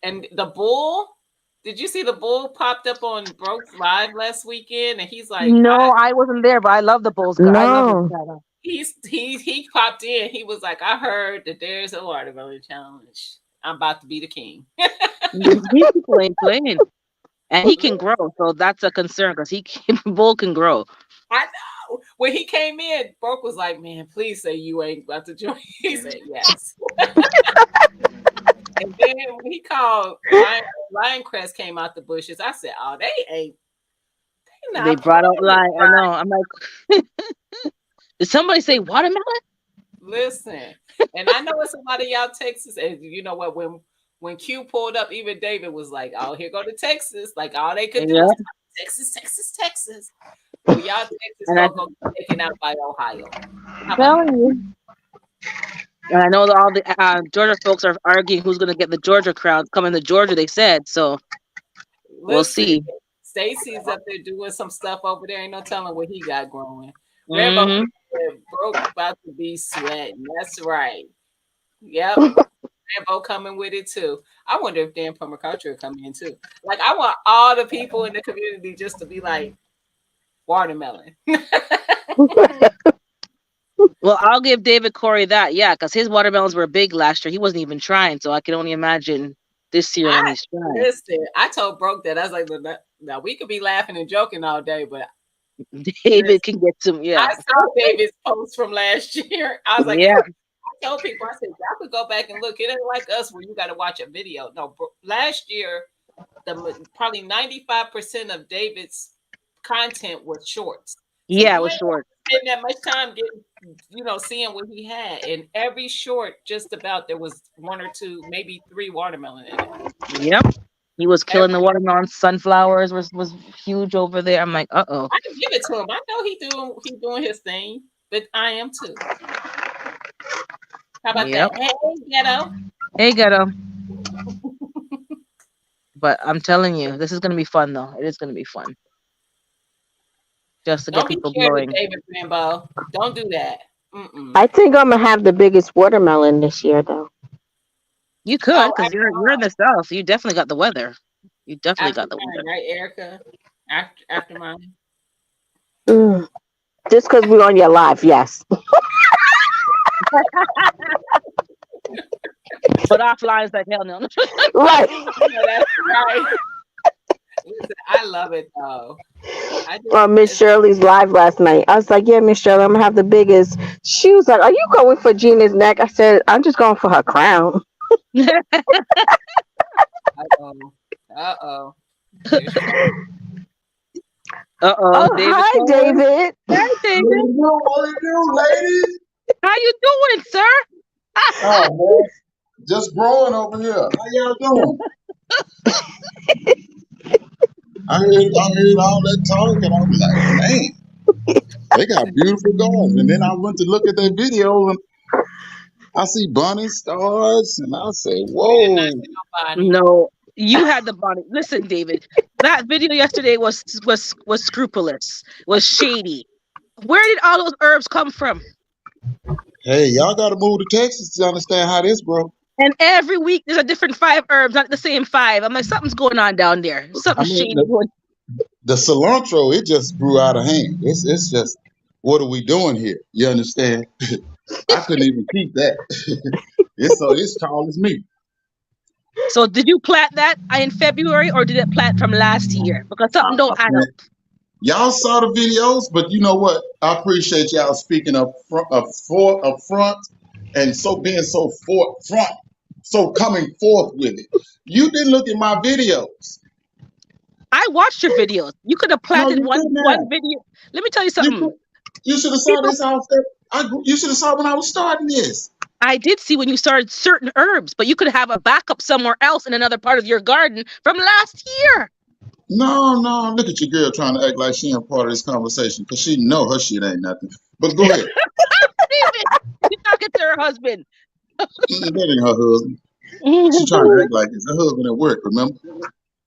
And the bull, did you see the bull popped up on Broke's live last weekend? And he's like, No, I wasn't there, but I love the Bulls. I love his No. channel. he popped in. He was like, I heard that there's a watermelon challenge. I'm about to be the king. These people ain't playing, and he can grow, so that's a concern because Bull can grow. I know. When he came in, Broke was like, man, please say you ain't about to join. He said yes. And then when he called Lion Crest came out the bushes, I said, oh, they They not brought out playing. lie. I know. I'm like, did somebody say watermelon? Listen, and I know it's a lot of y'all Texas, and you know what? When Q pulled up, even David was like, "Oh, here go to Texas!" Like all they could do Yeah, was talk Texas, Texas, Texas. Well, y'all Texas and I folk gonna be taken out by Ohio. How about telling that? you, and I know that all the Georgia folks are arguing who's going to get the Georgia crowd coming to Georgia. They said so. We'll Listen, see. Stacy's up there doing some stuff over there. Ain't no telling what he got growing. Rambo Hmm. said, Broke about to be sweating. That's right. Yep. Rambo coming with it too. I wonder if Dan Permaculture will come in too. Like I want all the people in the community just to be like watermelon. Well, I'll give David Corey that, yeah, because his watermelons were big last year. He wasn't even trying, so I can only imagine this year when I he's trying. listen. I told Broke that I was like, "Look, now we could be laughing and joking all day, but David listen, can get some, I yeah, saw David's post from last year. I was like, yeah, I told people, I said, y'all could go back and look. It ain't like us where you got to watch a video. No, last year, probably 95% of David's content was shorts. So yeah. It you was ain't short. spend that much time getting, seeing what he had. And every short, just about there was one or two, maybe three watermelon in it. Yep, he was killing the Every watermelon. Sunflowers was huge over there. I'm like, uh-oh. I can give it to him. I know he doing his thing, but I am too. How about Yep. that? Hey, ghetto. Hey, ghetto. But I'm telling you, this is gonna be fun though. It is gonna be fun just to get Don't be people scared of blowing. David Rambo. Don't do that. Mm-mm. I think I'm gonna have the biggest watermelon this year, though. You could, Oh, because you're in the south. You definitely got the weather. You definitely after got the mine, weather. right, Erica? After mine. Mm. Just because we're on your live, yes. But offline is like hell no. Right. No, that's right. Listen, I love it though. I just Miss it's, Shirley's live last night. I was like, "Yeah, Miss Shirley, I'm gonna have the biggest." She was like, "Are you going for Gina's neck?" I said, "I'm just going for her crown." uh-oh. Uh-oh. There's trouble. Uh-oh, Oh, David hi, Cohen. David. Hey, What David. it do? What it do, ladies? How you doing, sir? Oh man, just growing over here. How y'all doing? I heard all that talk, and I was like, man, they got beautiful gardens. And then I went to look at their video, and I see bunny stars, and I say, We did not whoa. see nobody. No, you had the body. Listen, David, that video yesterday was scrupulous, was shady. Where did all those herbs come from? Hey, y'all got to move to Texas to understand how this grow. And every week there's a different 5 herbs, not the same five. I'm like, something's going on down there. I Something mean, shady going. the cilantro, it just grew out of hand. It's just, what are we doing here? You understand? I couldn't even keep that. It's tall as me. So did you plant that in February or did it plant from last year? Because something don't add Man, up. y'all saw the videos, but you know what? I appreciate y'all speaking up front. and so being so forefront, so coming forth with it. You didn't look at my videos. I watched your videos. You could have No, planted you couldn't one have. video. Let me tell you You something. could. You should have saw People, this outfit. You should have saw when I was starting this. I did see when you started certain herbs, but you could have a backup somewhere else in another part of your garden from last year. No, no, look at your girl trying to act like she ain't part of this conversation because she know her shit ain't nothing. But go ahead. David, you talking to her husband. That ain't her husband. She trying to act like it's her husband at work, remember?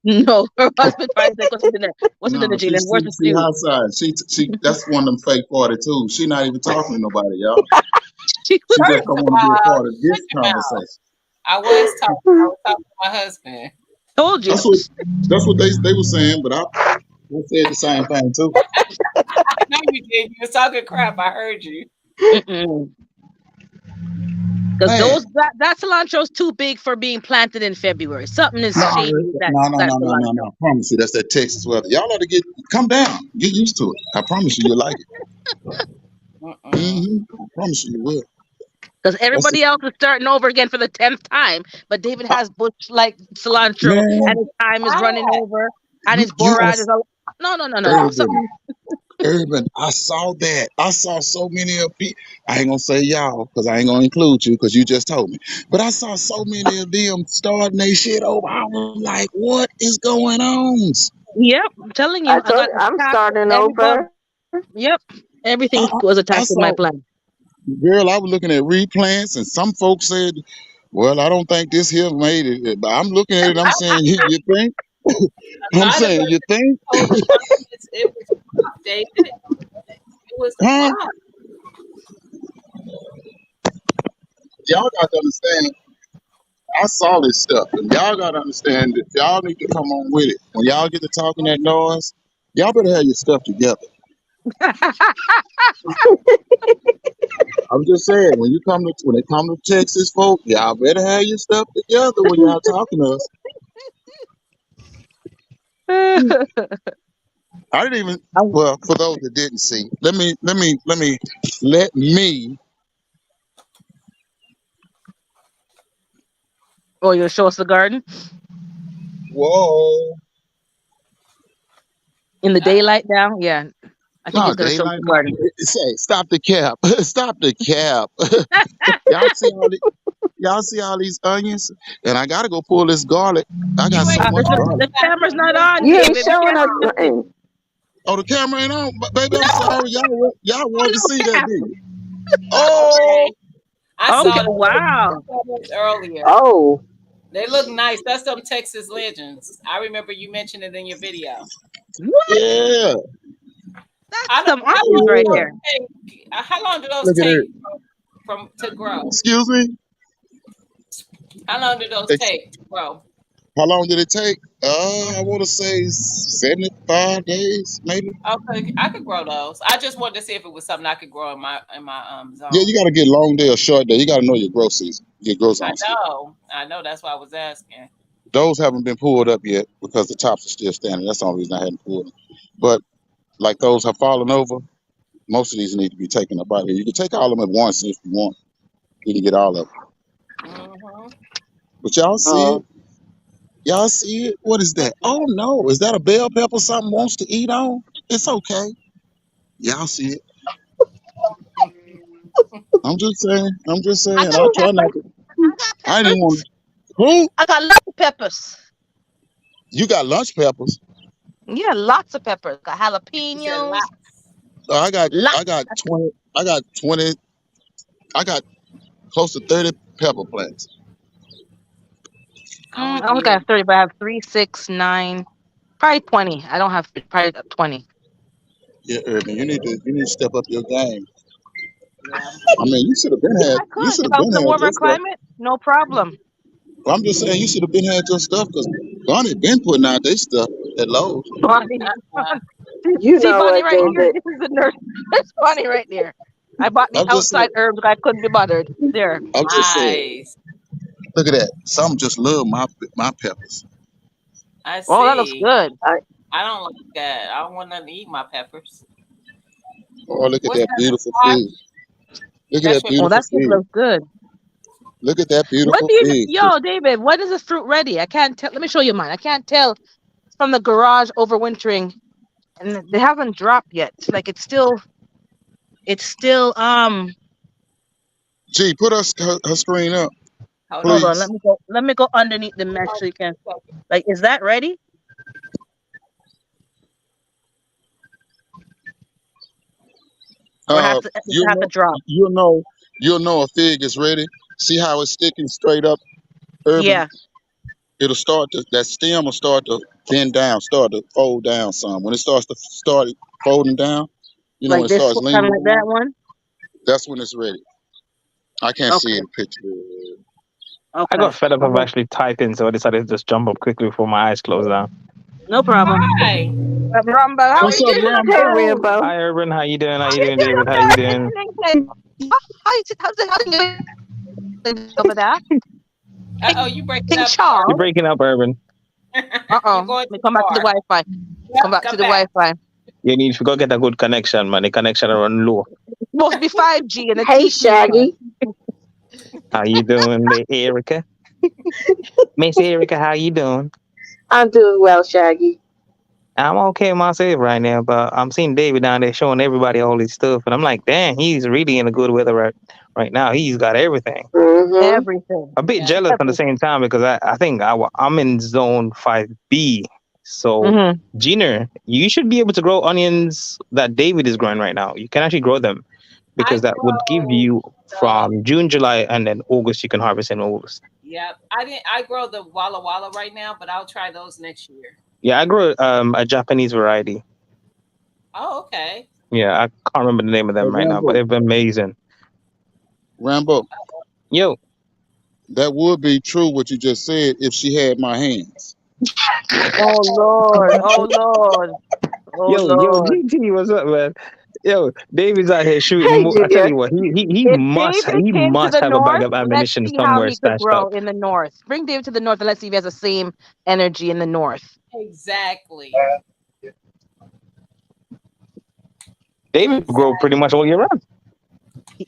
No, her husband probably said, "What's for dinner? What's for No, dinner, Jalen? Where's the she stew?" outside. She that's one of them fake 42. She not even talking to nobody, y'all. She was She just First don't of want to be a all, part of shut this your mouth. conversation. I was talking. I was talking to my husband. told you. That's what they were saying, but I said the same thing too. No, you did. You was talking crap. I heard you. Because Man, that cilantro's too big for being planted in February. Something is no, shady with that cilantro. I promise you, that's that Texas weather. Y'all ought to come down, get used to it. I promise you, you'll like it. Mm-mm. I promise you, you will. Because That's the everybody else is starting over again for the 10th time, but David uh, has bush like cilantro, and man. his time is running Why? over, and his You borage are is a no. urban. Something. Urban, I saw that. I saw so many of people. I ain't gonna say y'all because I ain't gonna include you because you just told me. But I saw so many of them starting their shit over. I was like, what is going on? Yep, I'm telling I you, I told got you I'm attacked starting every bug. over. Yep, I, everything I, was I attacked in my saw, plan. girl, I was looking at replants, and some folks said, well, I don't think this here made it. But I'm looking at it, I'm saying, you think? A I'm lot of saying, us you think? told the comments it was rough, David. It was Huh? rough. Y'all got to understand. I saw this stuff, and y'all gotta understand that y'all need to come on with it. When y'all get to talking that noise, y'all better have your stuff together. I'm just saying, when it come to Texas folk, y'all better have your stuff together when y'all talking to us. I didn't even. Well, for those that didn't see, let me. Oh, you'll show us the garden Whoa! in the Uh, daylight now? Yeah, I think No he's gonna show us daylight. the No, garden. say stop the cap. Stop the cap. y'all see all the, Y'all see all these onions, and I gotta go pull this garlic. I got you so ain't much showing garlic. The us camera's nothing. not You ain't on, You showing ain't David. We us showing can't us see nothing. nothing. nothing. Oh, the camera ain't on, baby. I'm sorry, y'all Oh wanted to see no, that, cap. didn't you? Oh, Okay. I Okay, saw wow. those earlier. Oh, They look nice. That's some Texas legends. I remember you mentioned it in your video. What? yeah, That's I don't. some How onions long do right yeah. there. those take? How long do those Look at her. take from to grow? Excuse me. How long do those Ex- take to grow? How long did it take? I want to say 75 days, maybe. Okay, I could grow those. I just wanted to see if it was something I could grow in my Yeah, zone. you got to get long day or short day. You got to know your growth season, your growth I zone season. know. I know. That's why I was asking. Those haven't been pulled up yet because the tops are still standing. That's the only reason I hadn't pulled them. But like those have fallen over, most of these need to be taken up out here. You can take all of them at once if you want. You can get all of them. Hmm. But y'all see it? oh, Y'all see it? What is that? Oh no, is that a bell pepper something wants to eat on? It's okay. Y'all see it? I'm just saying. I'm just I saying. got I try not peppers. to. I got I didn't even peppers. want to. Who? I got lots of peppers. You got lunch peppers? Yeah, lots of peppers. Got You said jalapenos. lots. Oh, I got. Lots. I got 20. I got 20. I got close to 30 pepper plants. I'm I with don't think I you. have 30, but I have 3, 6, 9, probably 20. I don't have probably 20. Yeah, Urban. You need to step up your game. Yeah. I mean, Yeah, I you could. should If have I was been in a had warmer your stuff. climate, no problem. I'm just saying you should have been had your stuff because Bonnie been putting out their stuff at Lowe's. Bonnie. Uh-uh. you See know Bonnie what, right here? David? This is the nurse. There's Bonnie right there. I bought me I'm just saying. outside herbs. I couldn't be bothered. There. I'm just saying. Nice. Look at that. Some just love my peppers. I Oh, that looks see. good. I, I don't like that. I don't want nothing to eat my peppers. Oh, look at What's that that? beautiful food. Squash? Look at That's that your Oh, beautiful that shit food. looks good. Look at that What beautiful do you, fig tree. yo, David? When is this fruit ready? I can't tell. Let me show you mine. I can't tell. It's from the garage overwintering, and they haven't dropped yet. Like it's still. Gee, put her screen up, Hold Hold on. on. please. Let me go underneath the mesh so you can. Like, is that ready? Or Uh, does it have to drop? you'll know, you'll know a fig is ready. See how it's sticking straight up, urban. Yeah. It'll start to that stem will start to bend down, start to fold down some. When it starts to start folding down, you know, when Like it this, starts kind leaning of like that down, one. that's when it's ready. I can't see Okay. it in the picture. I got Okay. fed up of actually typing, so I decided to just jump up quickly before my eyes closed down. No problem. Hi. Rumba, how are What's you up, doing up Hey, there? Rambo? Rambo. Hi, Urban. How you doing? How How you you doing, doing David? up How you there? doing? How's it over there? Oh, you breaking King up, You're Charles. Urban. breaking up, Urban. Uh-oh. You're Let going me too come back to the far. Wi-Fi. Come Yep, back to come the back. Wi-Fi. You need to go get a good connection, man. The connection run low. It's supposed to be 5G and the Hey, TP line. Shaggy. How you doing, Erica? Miss Erica, how you doing? I'm doing well, Shaggy. I'm okay myself right now, but I'm seeing David down there showing everybody all his stuff, and I'm like, damn, he's really in a good weather right now. He's got everything. Mm-hmm. Everything. A bit Yeah. jealous at the Everything. same time because I think I'm in zone 5B. So, Mm-hmm. Gina, you should be able to grow onions that David is growing right now. You can actually grow them I because that would give grow you the from June, July, and then August, you can harvest in August. yep. I grow the Walla Walla right now, but I'll try those next year. Yeah, I grow a Japanese variety. Oh, okay. Yeah, I can't remember the name of Hey, them right now, but Rambo. they're amazing. Rambo, Yo, that would be true what you just said if she had my hands. Oh Lord. Oh Lord. Oh yo, Lord. GT, what's up, man? Yo, David's out here shooting. Hey, I tell Junior. you what, If David he came to must the have a bag north, of let's ammunition see how somewhere he could stashed grow up. in the north. Bring David to the north and let's see if he has the same energy in the north. Exactly. David grow pretty Exactly. much all year round.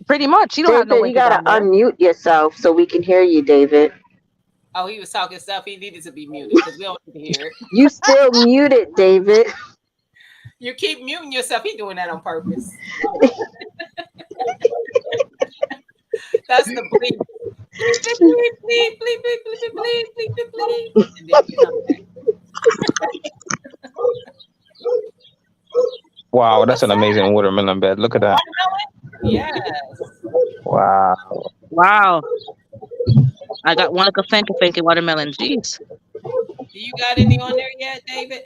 Pretty much. He don't have no David, you winter gotta down there. unmute yourself so we can hear you, David. Oh, he was talking stuff. He needed to be muted because we don't need to hear it. You still muted, David. You keep muting yourself. He doing that on purpose. That's the bleep. Bleep, bleep, bleep, bleep, bleep, bleep, bleep, bleep, bleep, bleep, bleep. And then you come back. Wow, that's What's an that? amazing watermelon bed. Look at that. Watermelon? Yes. Wow. Wow. I got one fanky watermelon. Jeez. Do you got any on there yet, David?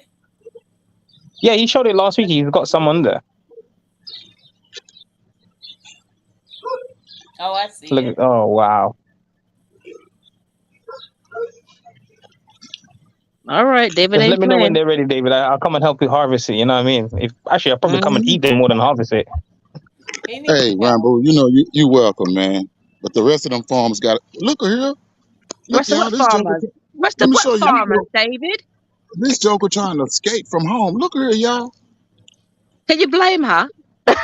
Yeah, he showed it last week. He's got some on there. Oh, I see Look. it. Oh, wow. All right. David Just let ain't me know when playing. they're ready, David. I'll come and help you harvest it. You know what I mean? If actually, I'll probably come and Hmm. eat them more than harvest it. He needs Hey, help. Rambo, you know you welcome, man. But the rest of them farms got look here. Look, Where's the y'all, what this joker. farmers? Where's the Let me what show you farmers, David? this joker trying to escape from home. Look here, y'all. Can you blame her? Oh,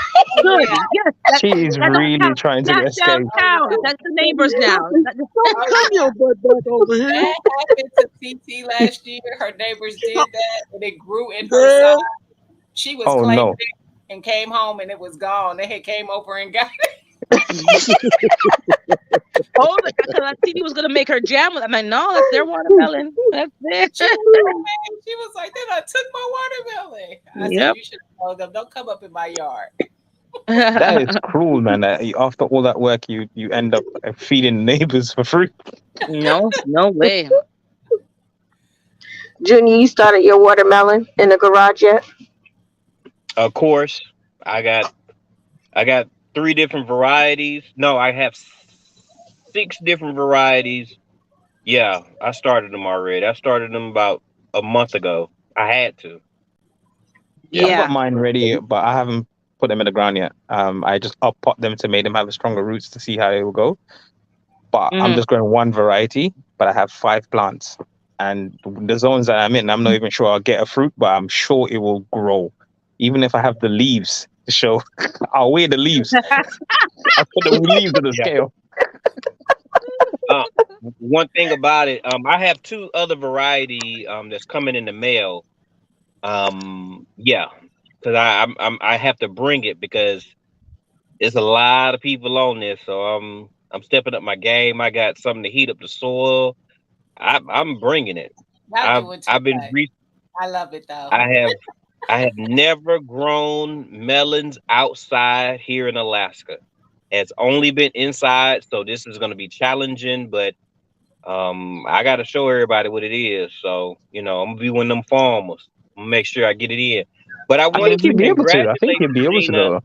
Good. yeah. Yes. She is That don't really count. trying to That escape. don't Oh, count. yeah. That's the neighbors now. Don't Oh, come yeah. your butt back over here, That happened to TT last year. Her neighbors did that, and it grew in her side. girl. She was Oh claiming no. it and came home, and it was gone. They had came over and got it. Oh, because I see he was gonna make her jam. I'm like, no, that's their watermelon. That's She their. was so mad. She was like, "Then I took my watermelon." I said, Yep. "You should have told them. Don't come up in my yard." That is cruel, man. That after all that work, you end up feeding neighbors for free. No, no way. Junior, you started your watermelon in the garage yet? Of course, I got I got three different varieties. No, I have six different varieties. Yeah, I started them already. I started them about a month ago. I had to. I've Yeah. got Yeah. mine ready, but I haven't put them in the ground yet. I just up pot them to make them have stronger roots to see how they will go. But I'm Hmm. just growing one variety, but I have 5 plants. And the zones that I'm in, I'm not even sure I'll get a fruit, but I'm sure it will grow. Even if I have the leaves to show, I'll weigh the leaves. I'll put the leaves on the Yeah. scale. Um, one thing about it, I have two other variety that's coming in the mail. Yeah, because I have to bring it because there's a lot of people on this, so I'm stepping up my game. I got something to heat up the soil. I'm bringing it. Y'all doing too I've been much. re- I love it though. I have I have never grown melons outside here in Alaska. It's only been inside, so this is going to be challenging, but I got to show everybody what it is. So, I'm going to be one of them farmers. I'm going to make sure I get it in. But I I mean, wanted to you'd be able to. I think congratulate you'd be able to Gina. though.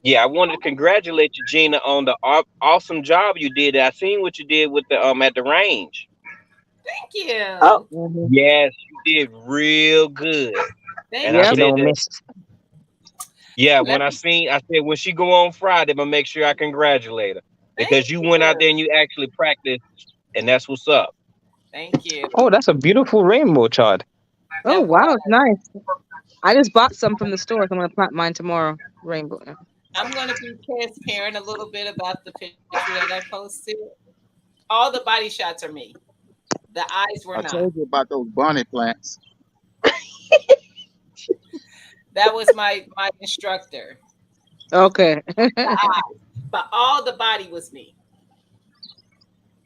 Yeah, I wanted to congratulate you, Gina, on the awesome job you did. I seen what you did with the at the range. Thank Oh, you. Mhm. Yes, you did real good. And Thank I Yep. You you. said don't that. miss. Yeah, Let me I said when she go on Friday, I'm gonna make sure I congratulate her thank because you went out you. there and you actually practiced, and that's what's up. Thank you. Oh, that's a beautiful rainbow chard. Oh That wow, was. it's nice. I just bought some from the store, so I'm gonna plant mine tomorrow. Rainbow. I'm gonna be transparent a little bit about the picture that I posted. All the body shots are me. The eyes were I not. told you about those bunny plants. That was my instructor. Okay. The eye, but all the body was me.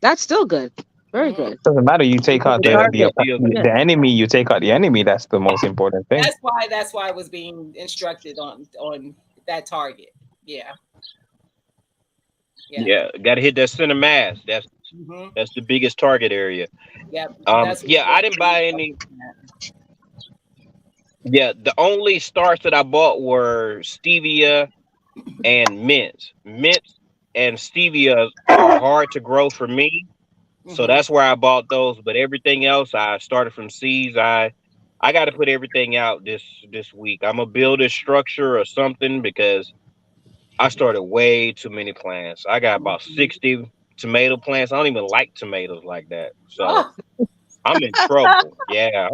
That's still good. Very Mhm. good. Doesn't matter. You You take hit out the Yeah, target. still good. Yeah. the enemy. You take out the enemy. That's the most important thing. That's why I was being instructed on that target. Yeah, yeah. Yeah, got to hit that center mass. Hmm. That's the biggest target area. Yeah, that's what Yeah, I I was didn't really buy any. focusing at. Yeah, the only starts that I bought were stevia and mints. Mints and stevia are hard to grow for me, so Hmm. that's where I bought those. But everything else, I started from seeds. I got to put everything out this week. I'm gonna build a structure or something because I started way too many plants. I got about Hmm. 60 tomato plants. I don't even like tomatoes like that, so Oh, I'm in trouble. Yeah,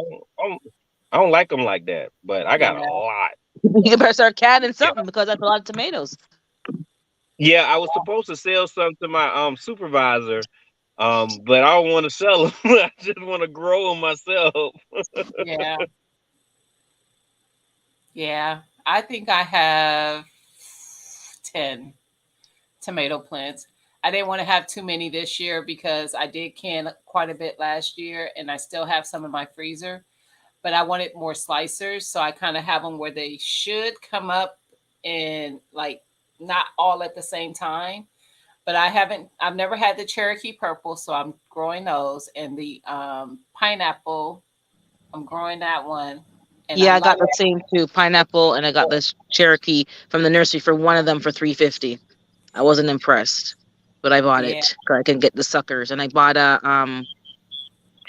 I don't like them like that, but I got a yeah. lot. You better start canning Yeah. something because that's a lot of tomatoes. Yeah, I was supposed to sell some to my supervisor, but I don't want to sell them. I just want to grow them myself. Yeah, yeah. I think I have 10 tomato plants. I didn't want to have too many this year because I did can quite a bit last year and I still have some in my freezer. But I wanted more slicers, so I kind of have them where they should come up and like not all at the same time. But I've never had the Cherokee purple, so I'm growing those. And the pineapple, I'm growing that one. And I Yeah, I like got the same too. Pineapple, and I got this Cherokee from the nursery for one of them for 350. I wasn't impressed, but I bought yeah, it. 'Cause I can get the suckers, and I bought a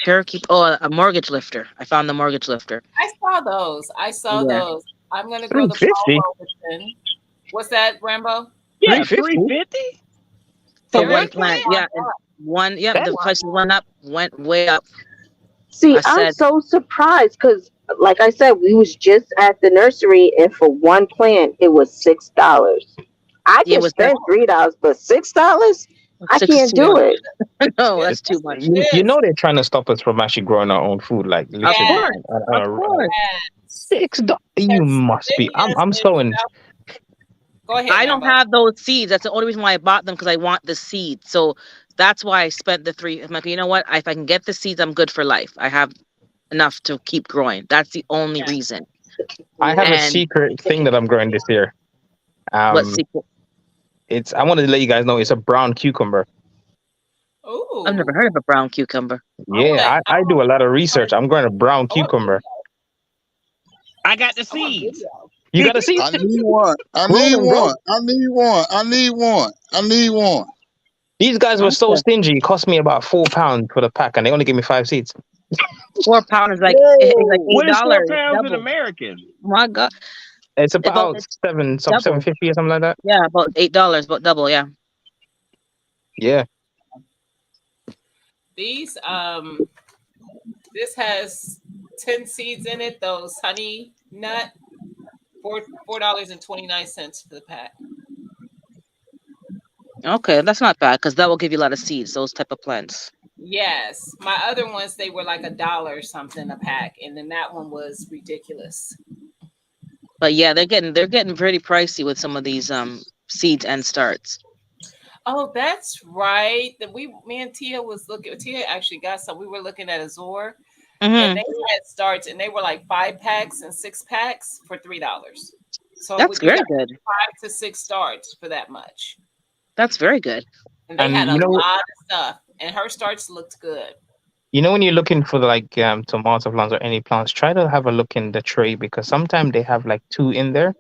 Cherokee. Oh, a mortgage lifter. I found the mortgage lifter. I saw those. I saw Yeah, those. I'm gonna grow the 350. Paul Robeson. What's that, Rambo? Yeah, 350. 350. for one Seriously? plant. Oh Yeah, and one. Yep, That the prices went up, went way up. see, I I'm said so surprised because, like I said, we was just at the nursery, and for one plant, it was $6. I it can was that spend $3, but $6, I six can't two do it. dollars. No, yeah, that's too much. you it know is. they're trying to stop us from actually growing our own food, like Of Yeah, literally. course, of course. yes. $6. You Because must be. I'm Sylvia's I'm in so in. South. Go ahead, I don't Rambo. have those seeds. That's the only reason why I bought them because I want the seeds. So that's why I spent the three. I'm like, you know what? If I can get the seeds, I'm good for life. I have enough to keep growing. That's the only Yeah. reason. I have a And secret thing that I'm growing this year. what's Um, secret? it's I wanted to let you guys know it's a brown cucumber. I've never Ooh. heard of a brown cucumber. Yeah, I I do a lot of research. want I'm growing a brown I want cucumber. video. I got the I want seeds. video. You got to see I need one. I grow need them, bro. one. I need one. I need one. I need one. These guys were so Okay. stingy. It cost me about £4 for the pack, and they only gave me 5 seeds. 4 pounds is like Whoa. What is four $8. pounds in Double. American? My God. It's about It's seven double. 50 or something like that. Yeah, about $8, about double, yeah. Yeah. These this has 10 seeds in it, those honey nut, $4.29 for the pack. Okay, that's not bad because that will give you a lot of seeds. Those type of plants. Yes, my other ones they were like $1 or something a pack, and then that one was ridiculous. But yeah, they're getting pretty pricey with some of these seeds and starts. Oh, that's right. That me and Tia was looking. Tia actually got some. We were looking at Azor, and they Hmm. had starts, and they were like 5 packs and 6 packs for $3. So That's would you very got good. 5 to 6 starts for that much, That's very good. and they And had a lot of stuff, and her starts looked good. when you're looking for like tomato plants or any plants, try to have a look in the tray because sometimes they have like two in there.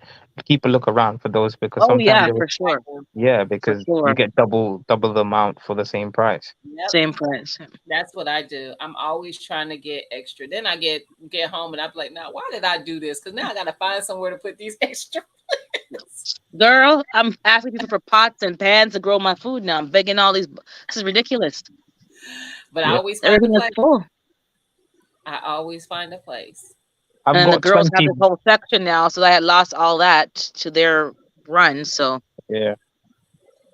Keep a look around for those because Oh sometimes yeah, they for sure, yeah, for because you sure. get double the amount for the same price. Yep, Same price. that's what I do. I'm always trying to get extra. Then I get home and I'm like, now why did I do this? Because now I gotta find somewhere to put these extra plants. Girl, I'm asking people for pots and pans to grow my food now. I'm begging all these. This is ridiculous. But I Yeah, always find a Everything is place. full. I always find a place. I've And the got girls have 20. this whole section now, so I had lost all that to their run. So Yeah,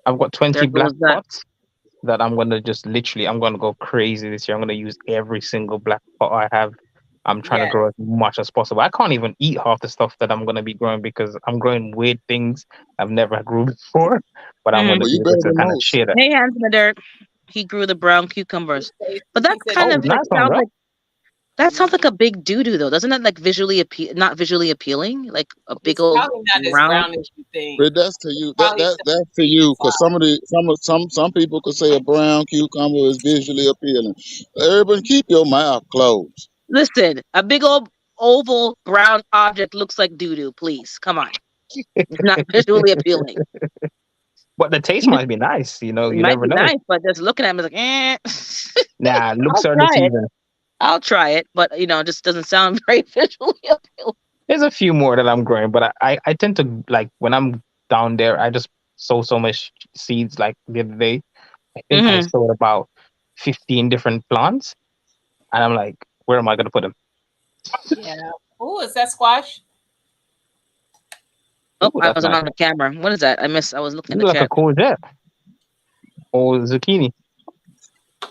I've got there 20 black goes that. pots that I'm gonna just literally I'm gonna go crazy this year. I'm gonna use every single black pot I have. I'm trying to Yes, grow as much as possible. I can't even eat half the stuff that I'm gonna be growing because I'm growing weird things I've never grew before. But I'm Hmm. gonna Well, be you able better to than kind of most. share that. Hey, hands in the dirt. He grew the brown cucumbers, but he that's said kind Oh, of he like nice one, sounds bro. like that sounds like Mhm. a big doo doo though. Doesn't that like not visually appealing? Like a big It's old probably not as round. brown as you think. But that's to you. That Probably that some that's to big you. Cause flowers. some people could say a brown cucumber is visually appealing. Urban, keep your mouth closed. Listen, a big old oval brown object looks like doo doo. Please, come on. It's not visually appealing. But the taste You just might be nice. it You might never be know. nice, but just looking at me like, eh. Nah, I'll looks are try it. deceiving. I'll try it, but it just doesn't sound very visually appealing. There's a few more that I'm growing, but I tend to like when I'm down there, I just sow so much seeds. Like the other day, I think I Hmm. sowed about 15 different plants, and I'm like, where am I gonna put them? Yeah. Oh, is that squash? Oh, Ooh, I that's wasn't nice. on the camera. What is that? I missed. I was looking at You the look like a chat. courgette or zucchini.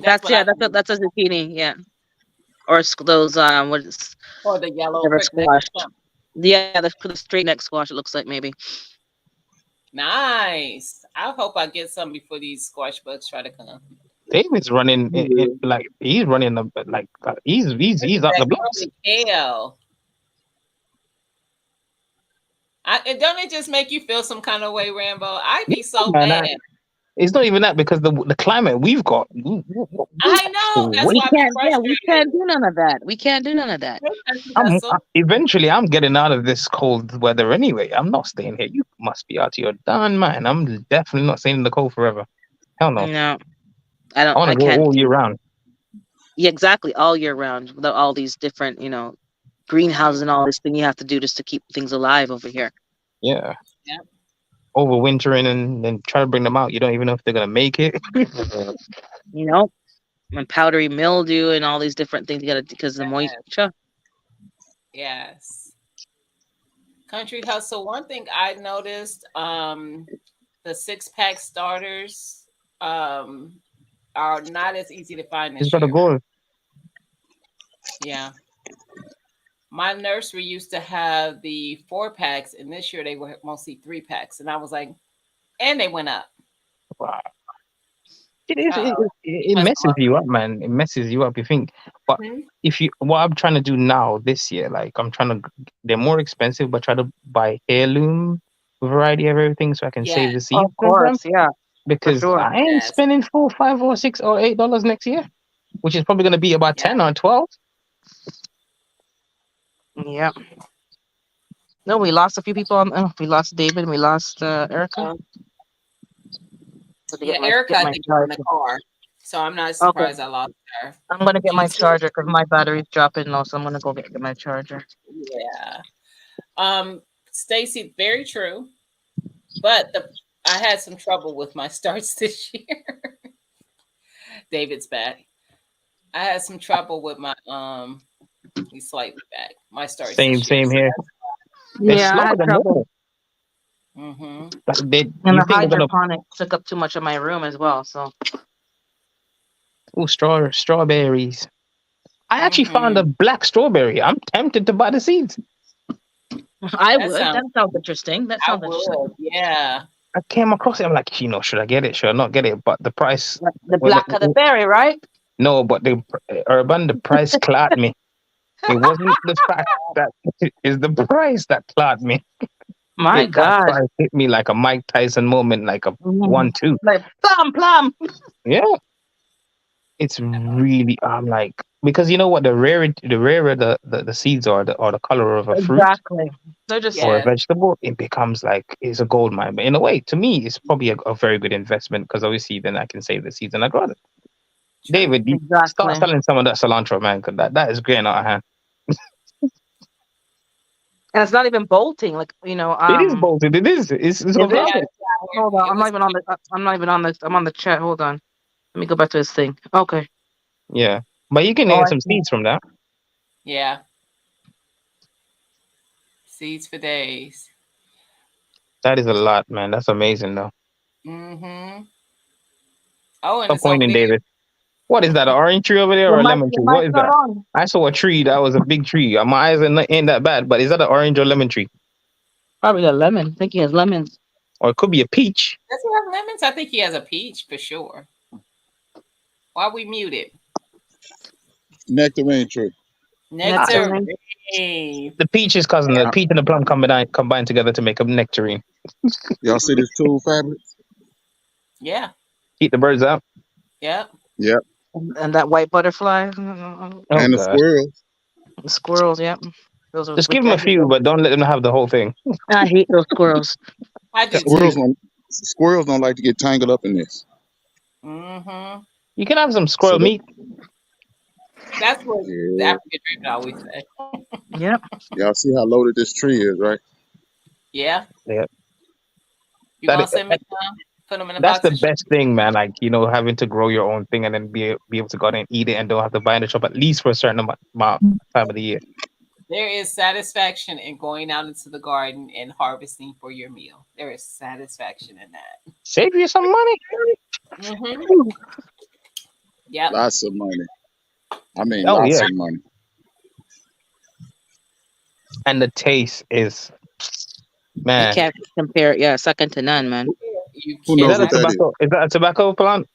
That's what I think. That's a zucchini. Yeah, or those what is Or the yellow whatever crickets squash. or something. Yeah, the straight neck squash. It looks like maybe. Nice. I hope I get some before these squash bugs try to come. David's running You will. like he's running the like Look he's at up that the blocks. curly kale. And don't it just make you feel some kind of way, Rambo? I'd Yeah, be so man. mad. It's not even that because the climate we've got, I know. That's We why I be can't. Yeah, we frustrated. can't do none of that. We can't do none of that. Hey, Country Hustle. eventually I'm getting out of this cold weather anyway. I'm not staying here. You must be out here done, man. I'm definitely not staying in the cold forever. Hell no. No, I I don't. want to I go can't. all year round. Yeah, exactly. All year round, without all these different, greenhouses and all this thing you have to do just to keep things alive over here. Yeah. Yep. Overwintering and then try to bring them out. You don't even know if they're gonna make it. You know, and powdery mildew and all these different things you got to because of the moisture. Yes. Country Hustle. One thing I noticed, the 6 pack starters um are not as easy to find It's this gotta year. go. Yeah. My nursery used to have the 4 packs, and this year they were mostly 3 packs. And I was like, and they went up. Wow. It is. Uh oh. He It must messes you up, man. It messes you up. You think, but have. if you, what I'm trying to do now this year, like I'm trying to, they're more expensive, but try to buy heirloom variety of everything so I can Yes. save the seeds Of from them course, yeah, for because sure. I ain't Yes. spending 4, 5, or 6 or $8 next year, which is probably gonna be about Yeah. 10 or 12. Yeah. No, we lost a few people. We lost David and we lost Erica. Um, Let me yeah. get Erica, I my think, is in the charger. car. So I'm not Okay, surprised I lost her. I'm gonna get my She's charger because my battery's dropping low. So I'm gonna go get my charger. yeah. Stacy, very true. But I had some trouble with my starts this year. David's back. I had some trouble with my he's slightly back. My starts Same, this year. same So here. that's They're Yeah, I slower had than trouble. normal. Mm-hmm. Like And you the think they're gonna hydroponic took up too much of my room as well. So strawberries? I actually found Mm-hmm. a black strawberry. I'm tempted to buy the seeds. I That would. sounds. That sounds interesting. That I sounds interesting. would. Yeah. I came across it. I'm like, should I get it? Should I not get it? But the price, The when black of the berry, right? no, but the urban the price clocked me. It wasn't the fact that is the price that clocked me. My That God. price hit me like a Mike Tyson moment, like a Mhm. 1-2. Like plum, plum. Yeah, it's really. I'm like, because you know what, the rarer the seeds are, the color of a fruit Exactly. They're just or a Yes. vegetable, it becomes like it's a gold mine. But in a way, to me, it's probably a very good investment because obviously then I can save the seeds and I grow them. True. David, you start exactly. selling some of that cilantro, man, because that is getting out of hand. And it's not even bolting. Like It is bolted. It is. It's is got it? Yeah. plastic. Hold on. It I'm not was. even on the. I'm not even on this. I'm on the chat. Hold on. Let me go back to this thing. Okay. Yeah, but you can Oh, get I some see. seeds from that. Yeah. Seeds for days. That is a lot, man. That's amazing, though. Mm-hmm. Oh, and Stop it's over pointing, there. David. What is that? An orange tree over there or a lemon Your tree? What mic's is not that? on. I saw a tree that was a big tree. My eyes ain't that bad, but is that an orange or lemon tree? Probably the lemon. I think he has lemons. Or it could be a peach. Does he have lemons? I think he has a peach for sure. Why we muted? Nectarine tree. Ah, Nectarine. Nectarine. the peach is cousin. The Uh, peach and the plum combined together to make a nectarine. Y'all see this tool fabric? Yeah. Keep the birds out. Yep. Yep. And that white butterfly. Oh And the gosh. squirrels. The squirrels. Yep. Those are. Just give them a few, but don't let them have the whole thing. I hate those squirrels. I do Squirrels too. don't. Squirrels don't like to get tangled up in this. Mm-hmm. You can have some So squirrel that meat. That's what the yeah, African Draven always say. Yep. y'all see how loaded this tree is, right? Yeah. Yeah. You That gonna send me some? Put them in a that's box the and ship? best thing, man. Like having to grow your own thing and then be able to go out and eat it and don't have to buy in the shop at least for a certain amount time of the year. There is satisfaction in going out into the garden and harvesting for your meal. There is satisfaction in that. Save you some money. Mm-hmm. Yep. Lots of money. I mean, Oh lots yeah, of money. and the taste is, You man. can't compare it. Yeah, second to none, man. You Who Is knows that a what cannot. that is? tobacco? Is that a tobacco plant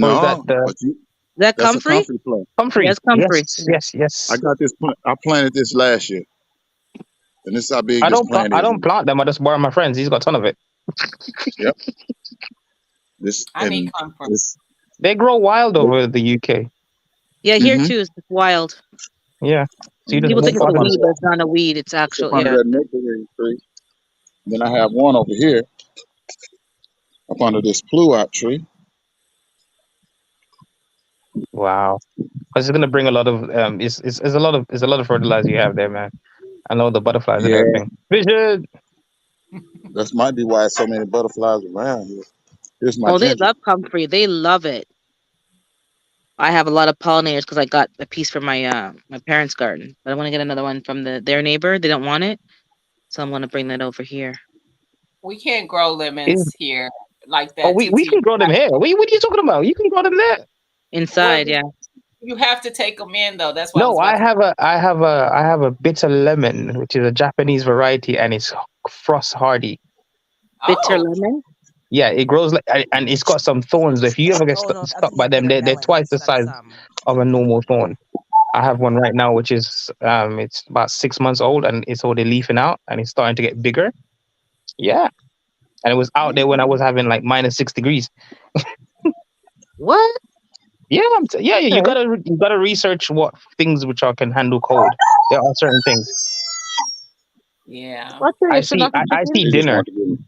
or is that No, the but you. Is that That's a comfrey? comfrey plant. comfrey? Yes, comfrey. Yes, Yeah. yes, I yes. got this plant. I planted this last year, and this is how big I this don't plant. plant I is don't now. plant them. I just borrow my friends. He's got a ton of it. Yep. This I need and comfort. this. They grow wild over the UK. Yeah, here Mm-hmm. too is wild. Yeah. So you just People That's think walk it's up a past them. under weed, but that. it's not a weed. It's It's up actual. under Yeah. that nectarine tree. Then I have one over here up under this pluout tree. Wow. Because it's gonna bring a lot of it's a lot of fertilizer you have there, man. I know the butterflies and Yeah, everything. Vision. that might be why so many butterflies around here. Here's my Oh, they ginger. love comfrey. They love it. I have a lot of pollinators because I got a piece from my parents' garden, but I want to get another one from their neighbor. They don't want it, so I'm gonna bring that over here We can't grow Is lemons here like oh that, we TT. can grow them here. What are you talking about? You can grow them there. Well, inside. Yeah. you have to take them in though. That's what I was No, about to. I have a bitter lemon, which is a Japanese variety, and it's frost hardy. Bitter Oh, lemon. Yeah, it grows like, and it's got some thorns. If you ever get Oh no, stuck that's by the them, bitter they're melon. twice the That's size of a normal thorn. I have one right now, which is it's about 6 months old, and it's already leafing out, and it's starting to get bigger. Yeah, and it was out there when I was having like -6 degrees. What? Yeah, yeah, yeah. Okay. You gotta research what things which are can handle cold. There are certain things. yeah. What's your Shinnoko I chicken? see They just dinner. want to get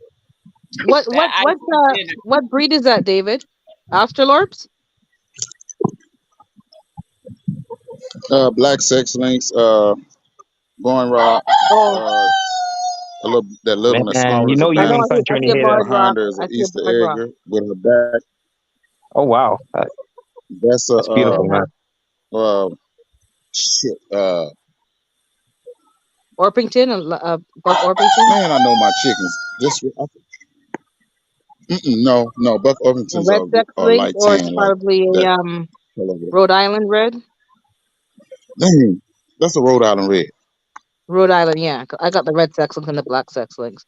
What That what ice what is uh dinner. what breed is that, David? Australorps? black sex links, barn rock, Oh, a little that little one as Man, small you as a know I you're know. in bounce, country I when see you a hear and that. barred behind rock. her is I an see a Easter barred rock. egger with her back. Oh wow, That's a that's beautiful, man. shit. Orpington, Buck Orpington. Man, I know my chickens. No, Buck A Ovingtons red sex are links, light or it's tan, like probably that a color. Rhode Island red. Dang, that's a Rhode Island red. Rhode Island, yeah. 'Cause I got the red sex links and the black sex links.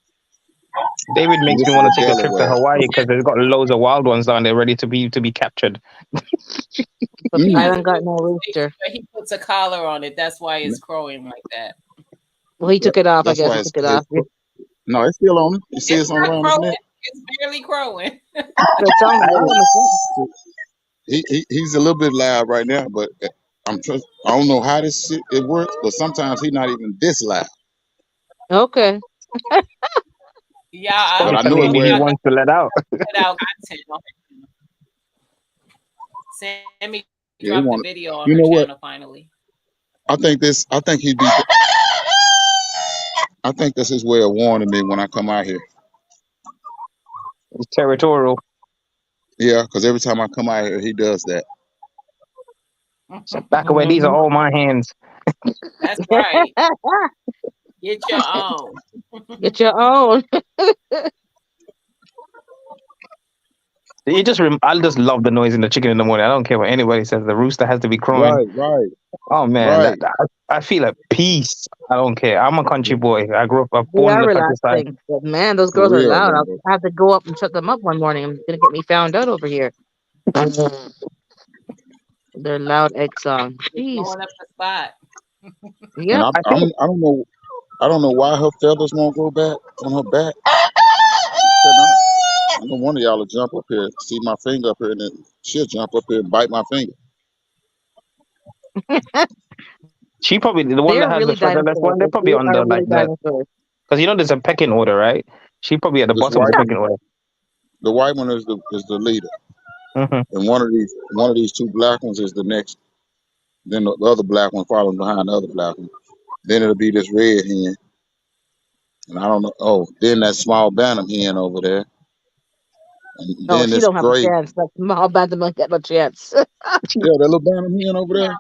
David And makes this me is want to a take a trip to Delaware. Hawaii because they've got loads of wild ones down there ready to be captured. But He Mm. has I a don't got good no rooster. situation where he puts a collar on it. That's why it's crowing like that. Well, he took it off. I That's guess why he took it off. no, it's still on it. You see It's it's on not around his crowing. neck. It's barely crowing. It sounds I, loud. He's a little bit loud right now, but I don't know how this shit it works, but sometimes he's not even this loud. Okay. Yeah, it's But probably I I because know it told him he wears. I got wants to let out. to put out content on his channel. Sammy Yeah, he dropped the want. video on You her know what? channel finally. I think he'd be. I think that's his way of warning me when I come out here. He's territorial. Yeah, because every time I come out here, he does that. So back away. These are Mhm. all my hands. That's right. Get your own. Get your own. I just love the noise in the chicken in the morning. I don't care what anybody says. The rooster has to be crowing. Right, right, Oh man, right. I feel at peace. I don't care. I'm a country boy. I grew up. I was They born in are the countryside. relaxing. But man, those For girls are real, loud. man. I'll have to go up and shut them up one morning. I'm gonna get me found out over here. Their loud egg song. Just Jeez. blowing up the spot. And Yep. I think I don't know why her feathers won't grow back on her back. Cannot. I know one of y'all will jump up here, see my finger up here, and then she'll jump up here and bite my finger. she probably the one They're that has the really featherless dinosaurs. one. They're Like, probably they on are the like really the dinosaurs. because there's a pecking order, right? She probably at the This bottom of the white one, pecking order. the white one is the leader, Hmm. and one of these two black ones is the next. Then the other black one follows behind the other black one. Then it'll be this red hen, and I don't know. Oh, then that small bantam hen over there, and Oh, then she this don't have a gray. chance. That's small bad don't get no chance. Yeah, that little bantam hen over there.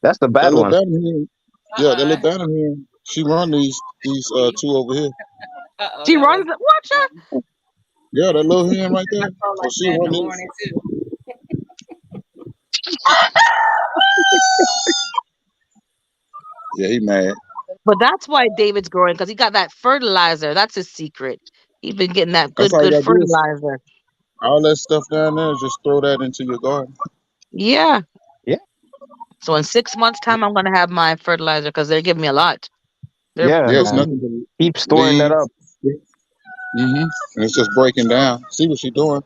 That's the That bad little one. bantam hen. Yeah, that little Uh-uh. bantam hen. She run these two over here. Uh-oh. She That runs. was Watch her. Yeah, that little hen right there. go So like she that in run the these. morning too. Yeah, he mad. But that's why David's growing because he got that fertilizer. That's his secret. He's been getting that That's good, all you good gotta do is fertilizer. all that stuff down there. Just throw that into your garden. Yeah. Yeah, So in 6 months' time, I'm gonna have my fertilizer because they're giving me a lot. They're yeah, Yeah, it's man. nothing Keep but storing that leaves. up. Mm-hmm. And it's just breaking down. See what she doing?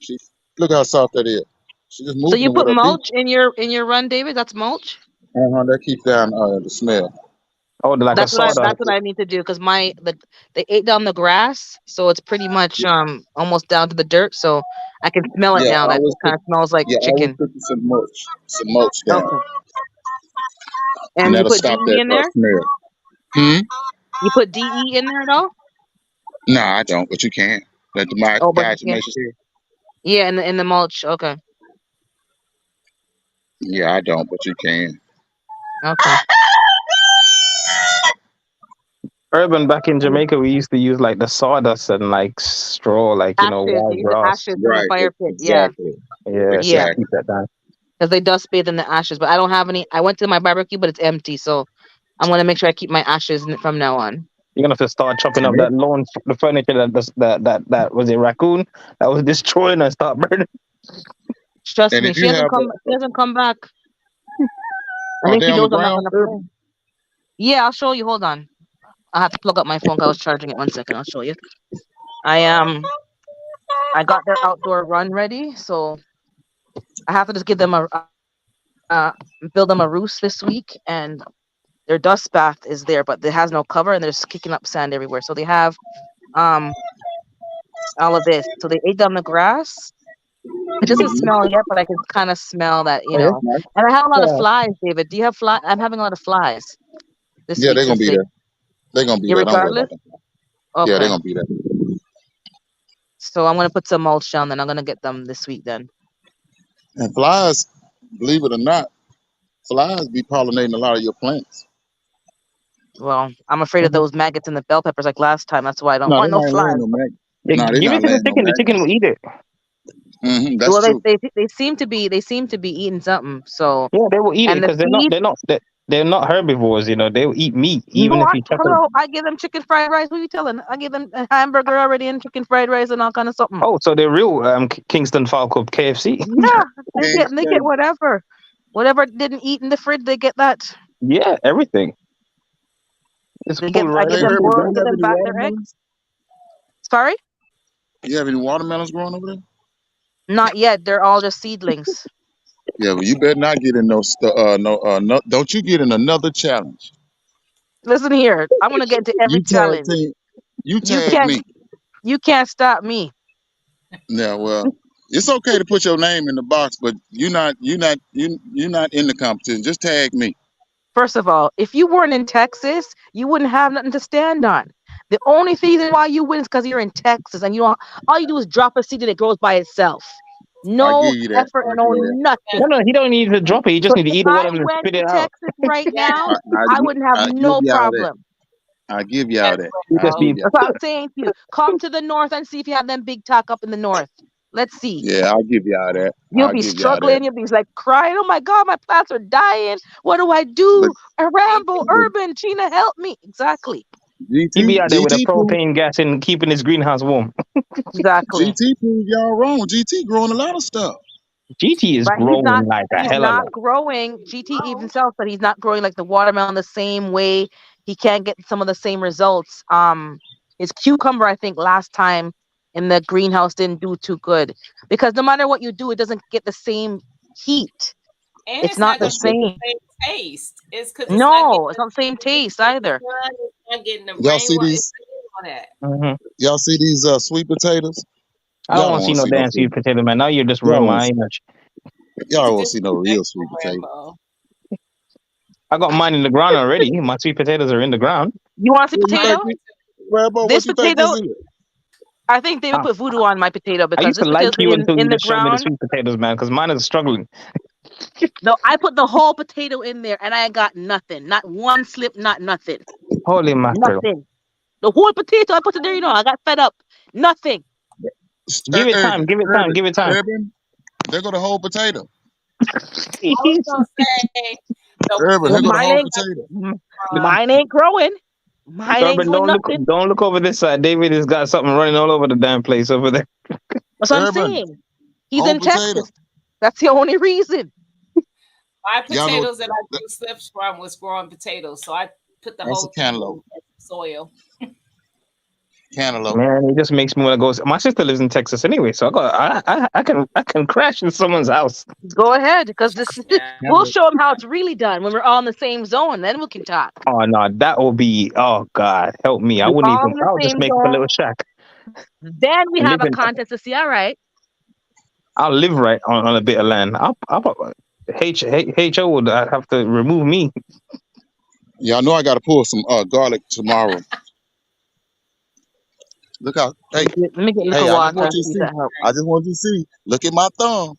She look how soft that is. She just so moving you it with put her feet. mulch in your run, David. That's mulch. That keeps down the smell. Oh, like a sawdust. That's what I need to do because they ate down the grass, so it's pretty much almost down to the dirt. So I can smell it Yeah, now. That it kind of smells like always chicken. put some mulch down, Okay. and And you that'll put stop DE that in there. smell. Hmm. You put DE in there at all? No, I don't, but you can. Let the Oh, but guide you yeah, make sure. yeah, in the mulch. Okay, Yeah, I don't, but you can. okay. Urban back in Jamaica, we used to use like the sawdust and like straw, like Ashes. They wild use the grass. ashes from the Right, fire pit. Yeah, exactly, Yeah, yeah. just exactly. keep that down. Because they dust bathe in the ashes. But I don't have any. I went to my barbecue, but it's empty. So I'm gonna make sure I keep my ashes from now on. You're gonna have to start chopping up Yep. that the furniture that was a raccoon that was destroying and start burning. Trust And me, if you have She hasn't come back. I are think they she on the knows I'm not ground, gonna play. Urban? Yeah, I'll show you. Hold on. I have to plug up my phone 'cause I was charging it. 1 second. I'll show you. I I got their outdoor run ready, so I have to just give them build them a roost this week, and their dust bath is there, but it has no cover, and they're just kicking up sand everywhere. So they have um all of this. So they ate down the grass. It doesn't smell yet, but I can kind of smell that, Oh, that's nice. And I have a lot of Yeah. flies, David. Do you have fly? I'm having a lot of flies this Yeah, week they're gonna since be they. there. They're gonna be there. Don't worry Irregardless. about that. Yeah, they're Okay. gonna be there. So I'm gonna put some mulch down. Then I'm gonna get them this week. Then. And flies, believe it or not, flies be pollinating a lot of your plants. Well, I'm afraid of those maggots in the bell peppers like last time. That's why I don't No, want they no ain't laying flies. no maggot. Yeah, No, they give not it to the laying no chicken. The maggot. chicken will eat it. That's Well, true. they seem to be eating something. So, Yeah, they will eat it and the because they're not seeds. they're not they're not herbivores. You know, they will eat meat even No, if you chuck them. hello. I give them chicken fried rice. Who you telling? I give them a hamburger already and chicken fried rice and all kind of something. Oh, so they're real Kingston Fowl Club KFC. Yeah, they get Kingston. whatever didn't eat in the fridge. They get that. Yeah, everything. It's They get. pulled I right give Hey, out. them Herbert, do boiled. you Get have them any back their eggs. watermelons? Sorry, You have any watermelons growing over there? not yet. They're all just seedlings. Yeah, but you better not get in no. Don't you get in another challenge? Listen here. I'm gonna get into every You tag challenge. team. You You tag can't. me. You can't stop me. Yeah, well, it's okay to put your name in the box, but you're not in the competition. Just tag me. First of all, if you weren't in Texas, you wouldn't have nothing to stand on. The only reason why you win is because you're in Texas and you don't. All you do is drop a seed and it grows by itself. I No give you that. effort I and give no you Yeah. No, nothing. no, he don't need to drop it. He just So need to if eat the I watermelon and went spit to it out. Texas right Yeah. now, I wouldn't have I give no y'all that. problem. I give y'all That's that. He I just give what. need. y'all. That's what I'm saying to you. Come to the north and see if you have them big talk up in the north. Let's see. Yeah, I'll give y'all that. You'll I'll be give y'all that. struggling. You'll be like crying. Oh my God, my plants are dying. What do I But do? A They Rambo, but Urban, Gina, help me. Exactly. He be out there with a GT proved propane gas and keeping his greenhouse warm. Exactly. GT proved y'all wrong. GT growing a lot of stuff. GT is But growing like a he's hell of a not lot. growing. GT even self said he's not growing like the watermelon the same way. He can't get some of the same results. His cucumber, I think, last time in the greenhouse didn't do too good because no matter what you do, it doesn't get the same heat. and It's it's not not the going That's to get true. the same. same taste. It's because it's not getting No, it's not the same the taste either. sun, it's not getting the Y'all rain. see It's these? not getting all that. Hmm. Y'all see these sweet potatoes? I don't Y'all want don't to see want to no see no damn sweet. sweet potato, man. Now you're just Y'all ruining want. my image. Y'all It's don't want to see no real disrespectful, sweet potato. Rambo. I got mine in the ground already. My sweet potatoes are in the ground. You want to see What you Mine think? potato? Rambo, what This you think this potato, is? I think they would I, put voodoo on my potato I because used to this like potato you until in you the just showed me the ground. sweet potatoes, man, because mine is struggling. No, I put the whole potato in there and I got nothing. Not one slip, not nothing. Holy mackerel. Nothing. The whole potato I put it there, I got fed up. Nothing. Give it time. Urban, Give it time. Give it time. Urban. There go the whole potato. I was gonna say the Urban, Well, here go the mine whole ain't potato. mine ain't growing. Mine ain't Urban, doing nothing. don't look over this side. David has got something running all over the damn place over there. That's what I'm Urban, saying. He's whole in potato. Texas. That's the only reason. my Y'all know potatoes that I that, grew slips from was growing potatoes, so I put the that's a whole thing cantaloupe. in soil. Cantaloupe. Man, it just makes me want to go. My sister lives in Texas anyway, so I can crash in someone's house. Go ahead, because this Yeah. we'll Cantaloupe. show him how it's really done when we're all in the same zone. Then we can talk. Oh no, that will be. Oh God, help me! I We wouldn't all even. in the I'll just same make up a zone. little shack. Then we have Live a in. contest to see. All right. I'll live right on a bit of land. HO would have to remove me. Y'all know I got to pull some garlic tomorrow. Look out. Let Hey, me get a Yeah, little hey, I just water want and you to see if see. that helps. I just want you to see. Look at my thumb.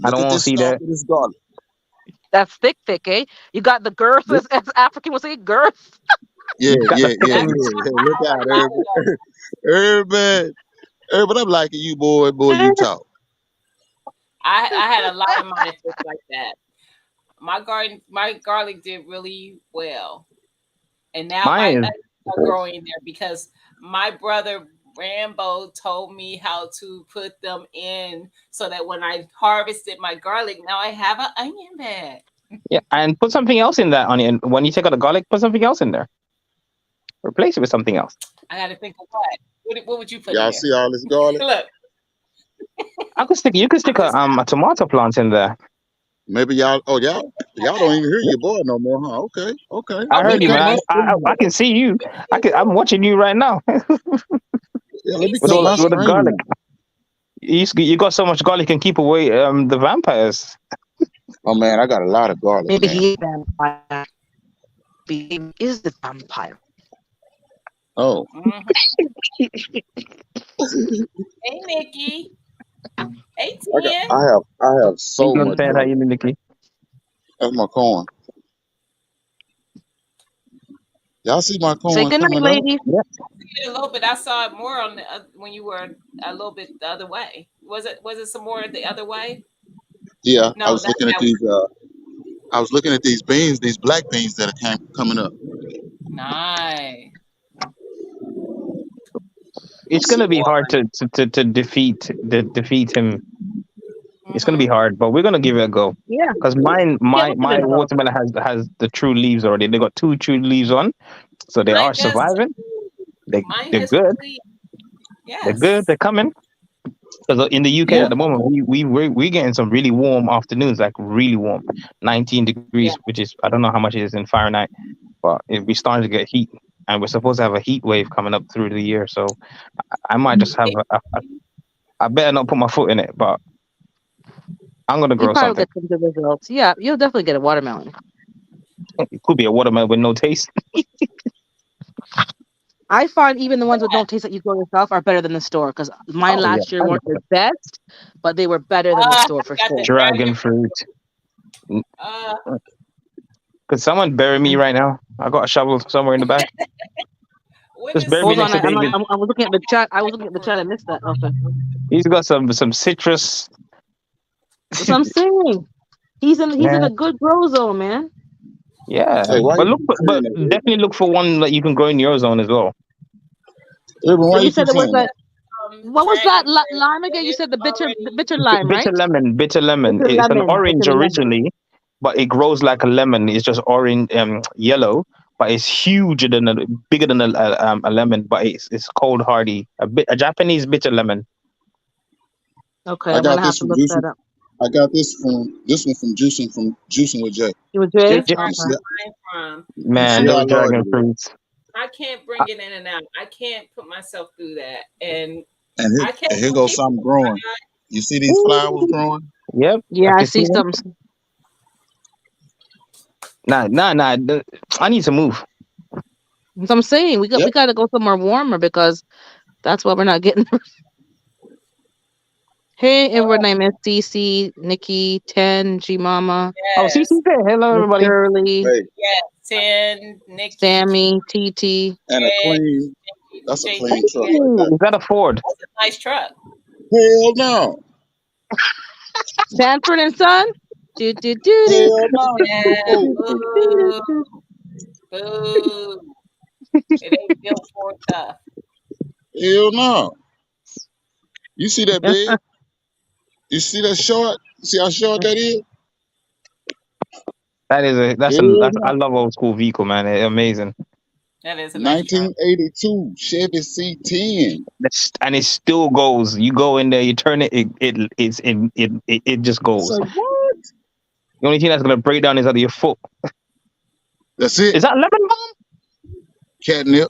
I Look don't at want to this see stalk that. of this garlic. That's thick, eh? You got the girth, Look, as African would say, girth. yeah, Got the yeah, yeah, that's thickness. yeah. Hey, look a out, lot Urban. Urban. Urban, I'm liking you, boy. Boy, you talk. I had a lot of mine just like that. My garlic did really well, and now Mine I is. are growing there because my brother Rambo told me how to put them in so that when I harvested my garlic, now I have an onion bag. Yeah, and put something else in that onion. When you take out the garlic, put something else in there. Replace it with something else. I got to think of what. What would you put in Y'all there? see all this garlic? Look, I could stick. You could I'm stick just a tomato plant in there. Maybe y'all. Oh, y'all don't even hear your boy no more, huh? Okay, okay. I oh, we heard Let you, hear me cut man. my you. I screen. can see you. I'm watching you right now Yeah, let We me with cut see all my with the you. garlic. screen. You got so much garlic can keep away the vampires. Oh man, I got a lot of garlic, Maybe man. he is a vampire. He is the vampire. Oh, Mhm. Hey, Nikki. Hey, Ten. I have You so gonna much say how garlic. you Nikki? That's my corn. Y'all see my Say corn good night, coming up? ladies. Yeah. A little bit. I saw it more on the, when you were a little bit the other way. Was it some more the other way? Yeah, I No, was that looking at that these. I was looking at these beans, these black beans that are coming up. nice. I It's see gonna be hard one. to defeat him. It's gonna be Mm-hmm. hard, but we're gonna give it a go. Yeah. Cause Yeah, my we'll give it a go. watermelon has the true leaves already. They got two true leaves on, so they are Mine does surviving. too. They Mine they're has good. really They're good. yes. They're coming. Because in the UK Yeah. at the moment, we're getting some really warm afternoons, like really warm, 19 degrees, Yeah. which is I don't know how much it is in Fahrenheit, but we're starting to get heat, and we're supposed to have a heat wave coming up through the year. So I might just have It, I better not put my foot in it, but I'm gonna You grow probably will something. get some good results. Yeah, you'll definitely get a watermelon. It could be a watermelon with no taste. I find even the ones with no taste that you grow yourself are better than the store because mine Oh yeah, last year weren't the best, but they were better than the store for got the sure. dragon dragon. fruit. Uh, Could someone bury me right now? I got a shovel somewhere in the back. when Just is bury me Hold next on, to sale? David. I was looking at the chat. I was looking at the chat. I missed that. Okay, He's got some citrus. that's what I'm saying. He's in Yeah, a good grow zone, man. yeah. Hey, why But you look, keep saying but that, Urban? definitely look for one that you can grow in your zone as well. Urban, So why you you said keep it was saying that. that? What was Dragon that fruit. lime again? It You is said the already bitter lime, right? Bitter lemon. Bitter It's an lemon. orange Bitter lemon. originally, but it grows like a lemon. It's just orange, yellow, but it's huger than bigger than a lemon. But it's cold hardy. A Japanese bitter lemon. Okay, I I'm got gonna have this to from look juicing. that up. I got this one from juicing with Jay. You were J- Jay? j- where I You see, Okay. get mine from. you Man, see those how large dragon it is, fruits. I can't bring it in and out. I can't put myself through that, and and I can't here tell goes people. something growing. You see these flowers Ooh. growing? Yep, I Yeah, I can see see them. something. Nah. I need to move. So I'm saying we Yep. got to go somewhere warmer because that's what we're not getting. Hey, everyone, Oh I miss CC, Nikki, Ten, G Mama, Oh, see, yes, there. Hello, Miss everybody. Shirley, Hey, yes. Tin, Nikki, Sammy, TT, and a Greg, clean. That's a clean JT. truck Yeah, right Ooh, there. is that a Ford? that's a nice truck. Hell no. Sanford and Son. Do do do do Hell no. Yeah, do do do boo, do. boo. It ain't built for tough. Hell no. You see that big? You see that short? You see how short that is? Hell I no. love old school vehicle, man. They're amazing. That is a nice truck. 1982 Chevy C10. And it still goes. You go in there, you turn it, it just Say goes. what? The only thing that's gonna break down is under your foot. That's it. Is that lemon balm? Catnip.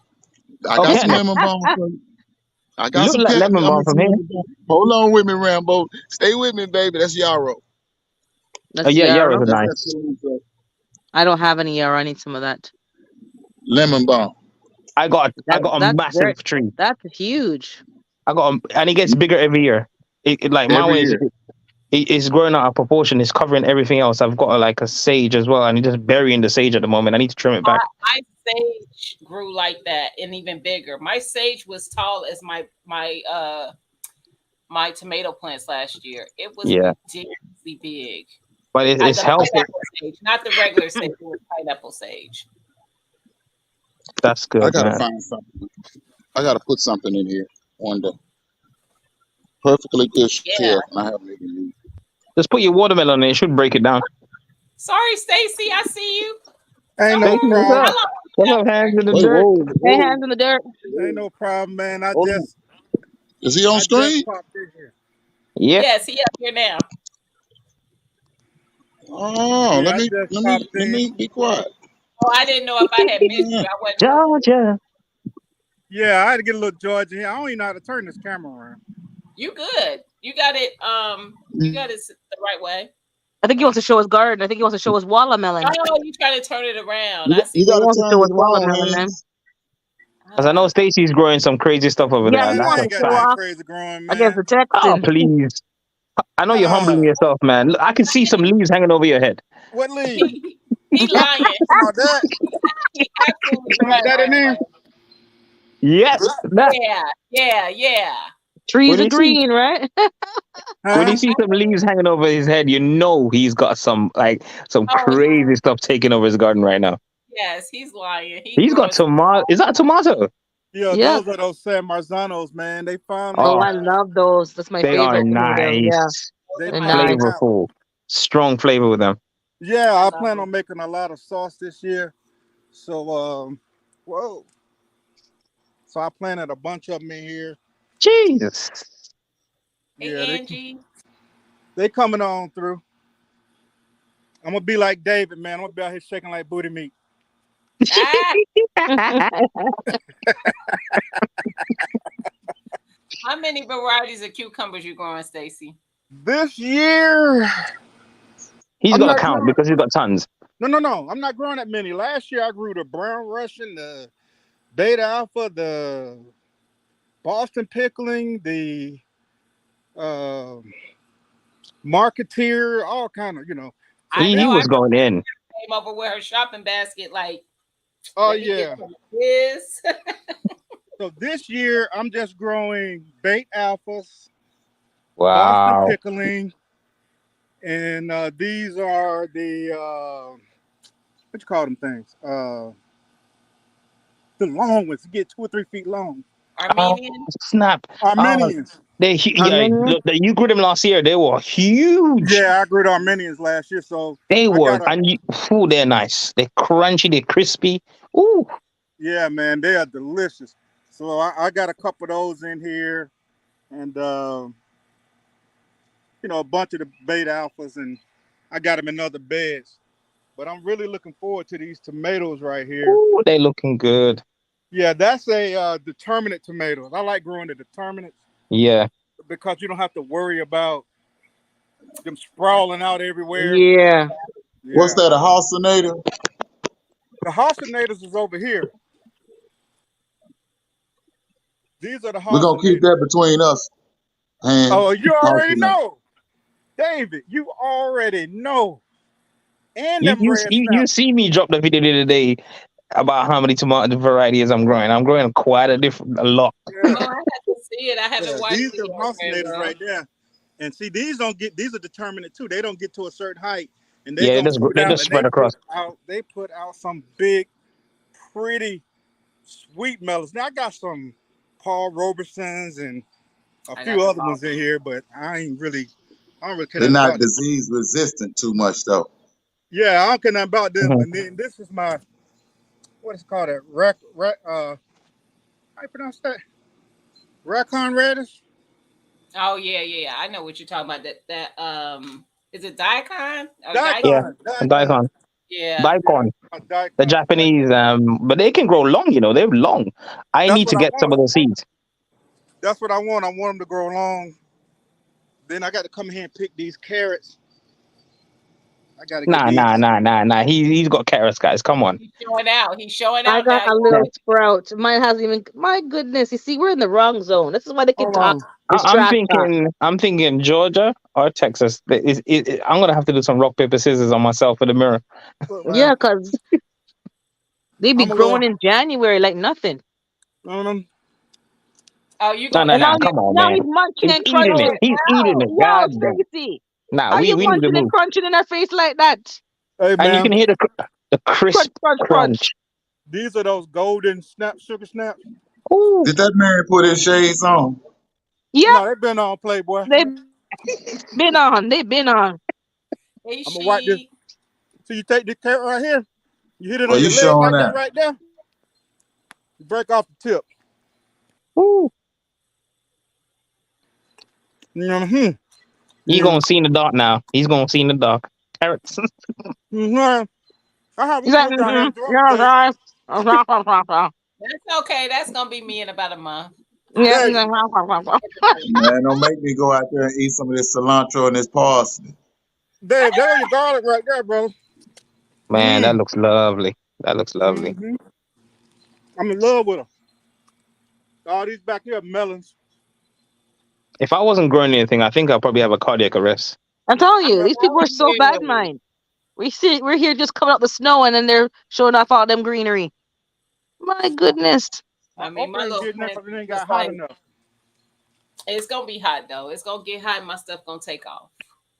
I Oh, got some catnip. lemon balm for you. I It got looked some like catnip. lemon I mean balm from some here. lemon balm. Hold on with me, Rambo. Stay with me, baby. That's Yarrow. Oh That's yeah, yarrow. Yarrows are That's that nice. clean truck. I don't have any yarrow. I need some of that. Lemon balm. I got a That's massive very tree. that's huge. And it gets bigger every year. Like my Every one year. it's growing out of proportion. It's covering everything else. I've got like a sage as well, and it's just burying the sage at the moment. I need to trim it back. My sage grew like that and even bigger. My sage was tall as my tomato plants last year. It was Yeah, ridiculously big. but it's The healthy. pineapple sage, not the regular sage. It was pineapple sage. That's I good, gotta man. find something. I gotta put something in here on the perfectly good Yeah. shelf, and I haven't even used it. Just put your watermelon in. It should break it down. Sorry, Stacy. I see you. Ain't Come no Thank on. you. What's How problem. up? long have you What's been up, up hands here? in the Wait, dirt? Hey, whoa. hands in the dirt. Ain't no problem, man. Hold on. Is he on I just screen? popped in here. Yep. Yes, he up here now. Oh, Yeah, I just popped let in. me be quiet. Oh, I didn't know if I had missed Yeah. you. I wasn't looking. Georgia. Yeah, I had to get a little Georgia here. I don't even know how to turn this camera around. You good. You got it. You got it the right way. I think he wants to show his garden. I think he wants to show his watermelon. Oh, you trying to turn it around. You I got, see you what He got to wants to turn show your his phone watermelon, man. hands. As I know, ah. Stacy's growing some crazy stuff over there. Yeah, I he Man, like I her wants ain't to got show style. nothing off crazy growing, against man. the Oh, Texans. please. I know you're humbling Uh-uh. yourself, man. Look, I can see some leaves hanging over your head. What leave? he lying. Talking about that? Absolutely You like right, that in by the there? way. Yes, that. Yeah. Trees When are you see green, right? when you Huh? see some leaves hanging over his head, you know he's got some Oh, crazy stuff taking over his garden right now. yes, he's lying. He He's got growing some tomato. Is that a tomato? Yeah, Yeah. those are those San Marzanos, man. They finally Oh, Oh, I yeah. love those. That's my they are favorite tomato. Yeah, nice, Those they are they're my finally nice. favorite. out. flavorful, strong flavor with them. Yeah, I I love plan them. on making a lot of sauce this year. So whoa. So I planted a bunch of them in here. Jesus. Hey Yeah, Angie. they coming on through. I'm gonna be like David, man. I'm gonna be out here shaking like booty meat. Ah, how many varieties of cucumbers you growing, Stacy? This year, He's I'm got to not count growing. because he's got tons. No. I'm not growing that many. Last year I grew the brown Russian, the Beta Alpha, the Boston pickling, the uh, Marketeer, all kind of, So I He know. this, I was going in. came over with her shopping basket. Like, oh let me get yeah. some of this. So this year I'm just growing Bait Alphas, Boston Wow. pickling, and these are the what you call them things? The long ones, get 2 or 3 feet long. Oh, Armenian. snap. Oh, Armenians. How yeah. many? Look, you grew them last year. They were huge. Yeah, I grew the Armenians last year, so They I were, got a and they're nice. They're crunchy. They're crispy. Ooh. yeah, man, they are delicious. So I got a couple of those in here, and a bunch of the beta alphas, and I got them in other beds. But I'm really looking forward to these tomatoes right here. Ooh, they looking good. Yeah, that's a determinate tomatoes. I like growing the determinates Yeah. because you don't have to worry about them sprawling out everywhere. Yeah. What's Yeah, that? A halcinator? the halcinators is over here. These are the We're gonna keep halcinators. that between us. And Oh, you already halcinator. know, David. You already know. And You them you red you you snap. see me drop the video the other day about how many tomato varieties I'm growing. I'm growing a lot. Yeah, Oh, I have to see it. I haven't yeah. watched These it are yet, very halcinators well. right there. And see, these are determinate too. They don't get to a certain height, and they Yeah, gonna shoot they out, just and they spread across. put out some big, pretty, sweet melons. Now I got some Paul Robersons and a I few got the other ball. ones in here, but I don't really care They're nothing not about them. disease resistant too much though. Yeah, I don't care nothing about them. Mhm. And then this is my what is it called, a how you pronounce that? Raccoon radish. Oh yeah. I know what you're talking about. That is it daikon or Yeah, daikon? Daikon, daikon. daikon, Yeah. Yeah, daikon. a The daikon, Japanese, daikon. but they can grow long. They're long. I That's need what to I get some want. of those seeds. That's what I want. I want them to grow long. Then I got to come here and pick these carrots. I got to get Nah, nah, these. nah, nah, nah. He's got carrots, guys. Come on. He's showing out. He's showing I out got now, a Yeah. little y'all. sprout. Mine hasn't even. My goodness, you see, we're in the wrong zone. This is why they can Hold talk. on. It's I'm trash talk. thinking. I'm thinking Georgia or Texas. I'm gonna have to do some rock paper scissors on myself for the mirror. Look, Yeah, man. because they be I'm a little. growing in January like nothing. Um, Oh, you No, gonna no, And you no. now gonna you get Come on, now man. he's munching He's and eating it. crunching. yours He's eating now? it. Yo, God damn. Stacy, Nah, are we you we need to munching and move. crunching in our face like that? hey, And you man. can hear the Crunch, crisp crunch, crunch. crunch. These are those golden sugar snaps. Ooh. Did that man put his shades on? Yep, No, they've been on Playboy. they've been on. They've been on. Hey, I'm gonna wipe this. she. So you take this carrot right here. You hit it Well, on you your leg showing like that that? right there. You break off the tip. Ooh. Mm-hmm. He Then, gonna see in the dark now. He's gonna see in the dark. Carrots. mm-hmm. He's We like, was down here mm-hmm. enjoying Yeah, today. sorry. That's okay. That's gonna be me in about a month. I'll Yeah. be Dave, Man, don't make me go out there and eat some of this cilantro and this parsley. Dave, there's your garlic right there, bro. Man, that Mm. looks lovely. That looks lovely. Mm-hmm. I'm in love with them. All these back here are melons. If I wasn't growing anything, I think I'd probably have a cardiac arrest. I'm telling I'm you, these people are telling so bad you. mind. We're here just coming out the snow, and then they're showing off all them greenery. My goodness. My I mean, okra my ain't little getting that plant because it ain't was got hot like, enough. it's gonna be hot though. It's gonna get hot. And my stuff gonna take off.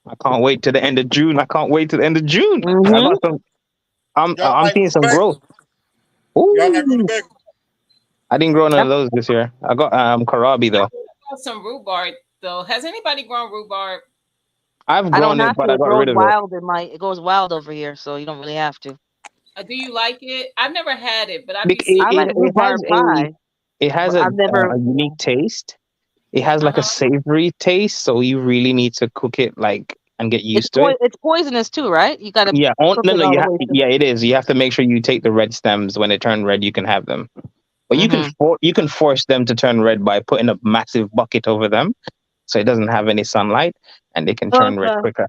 I can't wait to the end of June. I can't wait to the end of June. I Mm-hmm. got some. Y'all I'm like seeing some rutabaga? growth. Y'all like Ooh, rutabaga? I didn't grow none of those this year. I got karabi I though. got some rhubarb though. Has anybody grown rhubarb? I've I don't grown have it, but to. I It got grows rid of it. wild in my. It goes wild over here, so you don't really have to. Do you like it? I've never had it, but I be Bec- It, seeing I people. like it, it has rhubarb pie, it has but I've never. a unique taste. It has Uh like a huh. savory taste, so you really need to cook it like and get used to it. It's poisonous too, right? You got to Yeah, cook no, it no, all the way to. yeah, it is. You have to make sure you take the red stems. When they turn red, you can have them. But Mm-hmm. you can force them to turn red by putting a massive bucket over them, so it doesn't have any sunlight, and they can turn red Okay. quicker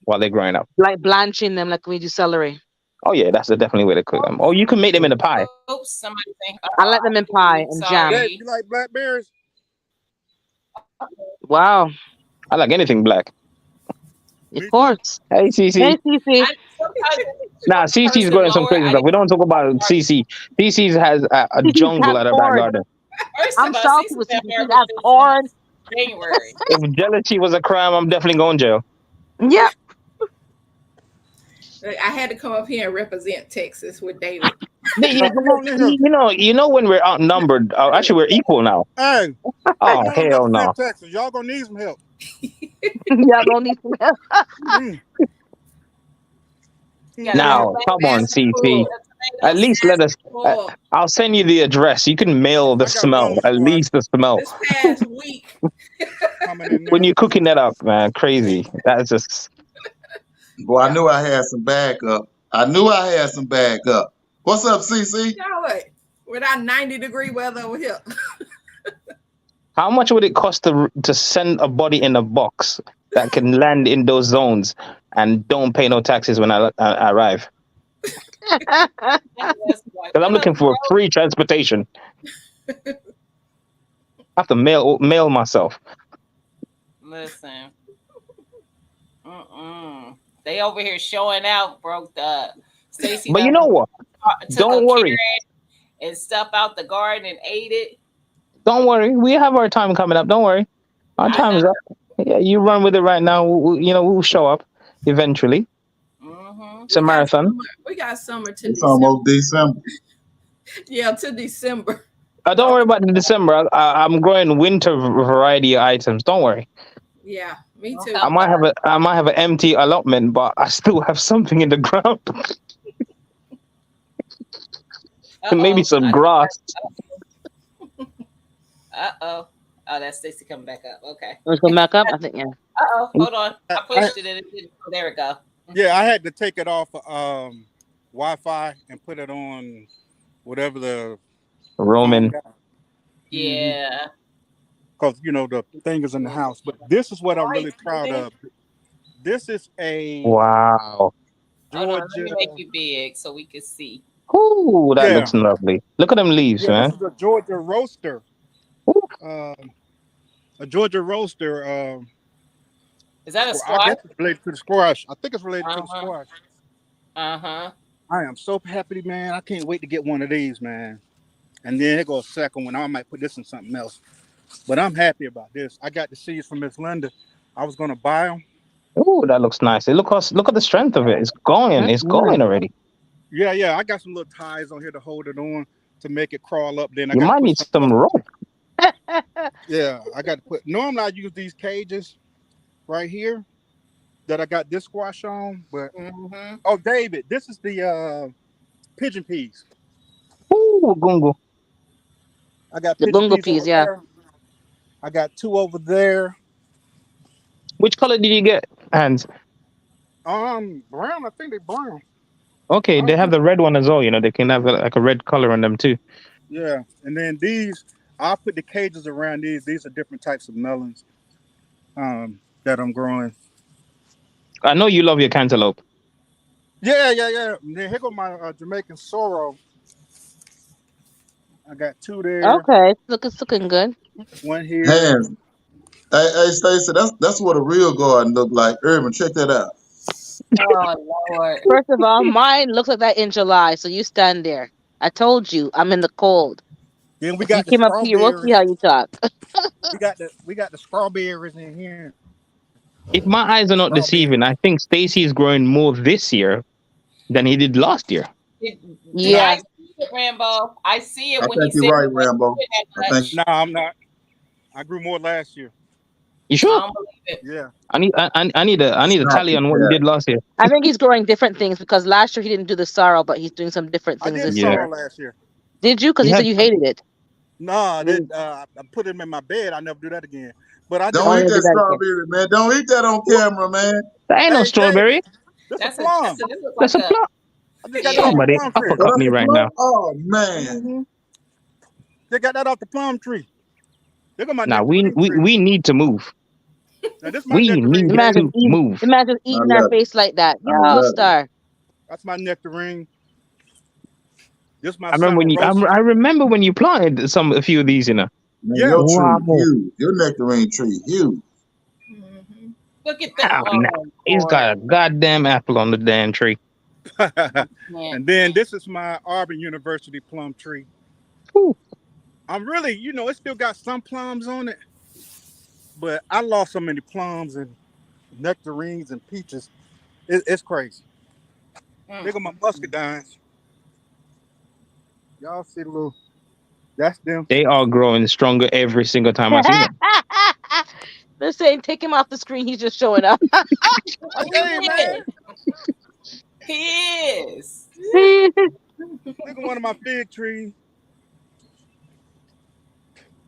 while they're growing up. Like blanching them, like we do celery. Oh yeah, that's the definitely way to cook them. Or you can make them in a pie. Oops, somebody saying, I like them in pie and jam. Dave, sorry. you like blackberries? Wow. I like anything black. Of Me too. course. Hey, Hey, CC. Cece. I sometimes if it's Nah, short CC's person growing some lower, crazy I stuff. didn't We don't talk about start. CC. CC's has a Cece's jungle has at her back corn. garden. First of I'm all, salty Cece's with been Cece. She has harvesting corn. since January. If jealousy was a crime, I'm definitely going jail. Yep. I had to come up here and represent Texas with David. Now come on in here. You know when we're outnumbered. Actually, we're equal now. Hey, Oh come on and hell no! represent Texas. Y'all gonna need some help. Y'all gonna need some help. Mm, You got a mm. little Now, bag come on, That's CC. full. of At tomatoes. least let us. That's Uh, full. I'll send you the address. You can mail the I got one smell. more At squad least the smell This past week, coming in when there. you're cooking that up, man. Crazy. That's just. Boy, I yeah. knew I had some backup. I knew I had some backup. What's up, CC? Y'all what? With our 90-degree weather over here. How much would it cost to send a body in a box that can land in those zones and don't pay no taxes when I arrive? That's like, Because I'm what up, looking for bro? free transportation. I have to mail myself. Listen, they over here showing out, broke the Stacy But you done know what? took a Don't worry. carrot and stuff out the garden and ate it. Don't worry. We have our time coming up. Don't worry. Our I time know. is up. Yeah, you run with it right now. We'll show up eventually. Mm-hmm. It's a We got marathon. summer. We got summer to It's December. almost December. Yeah, to December. Don't worry Okay. about the December. I'm growing winter variety items. Don't worry. Yeah, me Don't too. help her. I might have an empty allotment, but I still have something in the ground. Uh Maybe oh. some grass. Uh oh. Oh, that's Stacy coming back up. Okay. Let's go back up. I think yeah. Uh oh. Hold on. I I, pushed it and it didn't. There we go. yeah, I had to take it off Wi-Fi and put it on whatever the phone Roman. got. Yeah. Because the thing is in the house. But this is what I'm Right. really proud of. This is a Wow. Hold on. Let Georgia. me make you big so we can see. Ooh, that Yeah, looks lovely. Look at them leaves, yeah. This man. is a Georgia roaster. Ooh, Um, a Georgia roaster. Is that a I squash? guess it's related to the squash. I think it's related to Uh the huh. squash. Uh huh. I am so happy, man. I can't wait to get one of these, man. And then here goes a second one. I might put this in something else. But I'm happy about this. I got the seeds from Miss Linda. I was gonna buy them. ooh, that looks nice. Look at the strength of it. It's going. It's Mm-mm. going already. Yeah, yeah. I got some little ties on here to hold it on to make it crawl up. Then I You got to might put need some. some rope. Yeah, I got to put. Normally I use these cages right here that I got this squash on. But Mm-hmm. oh, David, this is the pigeon peas. Ooh, gungo. I got The pigeon bungo peas over peas, yeah. there. I got two over there. Which color did you get? And Brown. I think they brown. okay, I they don't have think. the red one as well. They can have like a red color on them too. Yeah, and then these, I'll put the cages around these. These are different types of melons that I'm growing. I know you love your cantaloupe. Yeah, yeah, yeah. And then here go my Jamaican sorrel. I got two there, Okay. It's looking good. one here. Hands. Hey, Stacy, that's what a real garden look like. Urban, check that out. Oh Lord. First of all, mine looks like that in July, so you stand there. I told you, I'm in the cold. Then we If you got the came up here, we'll see strawberries. how you talk. We got the strawberries in here. If my eyes are not Strawberries. deceiving, I think Stacy is growing more this year than he did last year. It, Yeah. I Yeah. see it, Rambo. I see I it when he think you're said he right, wasn't Rambo. doing that I think much. No, I'm not. I grew more last year. You I sure? don't believe it. Yeah. I need a stop tally the on what you cat. did last year. I think he's growing different things because last year he didn't do the sorrow, but he's doing some different I things did this Yeah. sorrow year. last year. Did you? Because He you said had you hated it. No, that Mm. I put him in my bed. I never do that again. But I I just Don't want eat to do that that again. strawberry, man. Don't eat that on camera, man. that ain't no hey David, strawberry. this a That's a plum. this looks That's like a a plot. I just got that off yeah. the Somebody plum tree. Oh, uppercut that's me a right plum? now. Oh, man. Mm-hmm. They got that off the plum tree. Look at my Now we nectarine we tree. we need to move. Now this is my We nectarine, need David. to move. Imagine I eating that love it. face like that. I Yo, love it. star. That's my nectarine. This is my I remember summer when roses. I remember when you planted a few of these, you know. Man, Yeah. your tree Wow. huge. Your nectarine tree huge. Mhm. Look at that. Wow, nah. Oh He's Lord. got a goddamn apple on the damn tree. Man. And then this is my Auburn University plum tree. Whew. I'm really, it still got some plums on it, but I lost so many plums and nectarines and peaches. It's crazy. Mm. Look at my muscadines. Y'all see the little, that's them. They are growing stronger every single time I see them. They're saying take him off the screen. He's just showing up. Hey, He man, is. He is. look at one of my fig trees,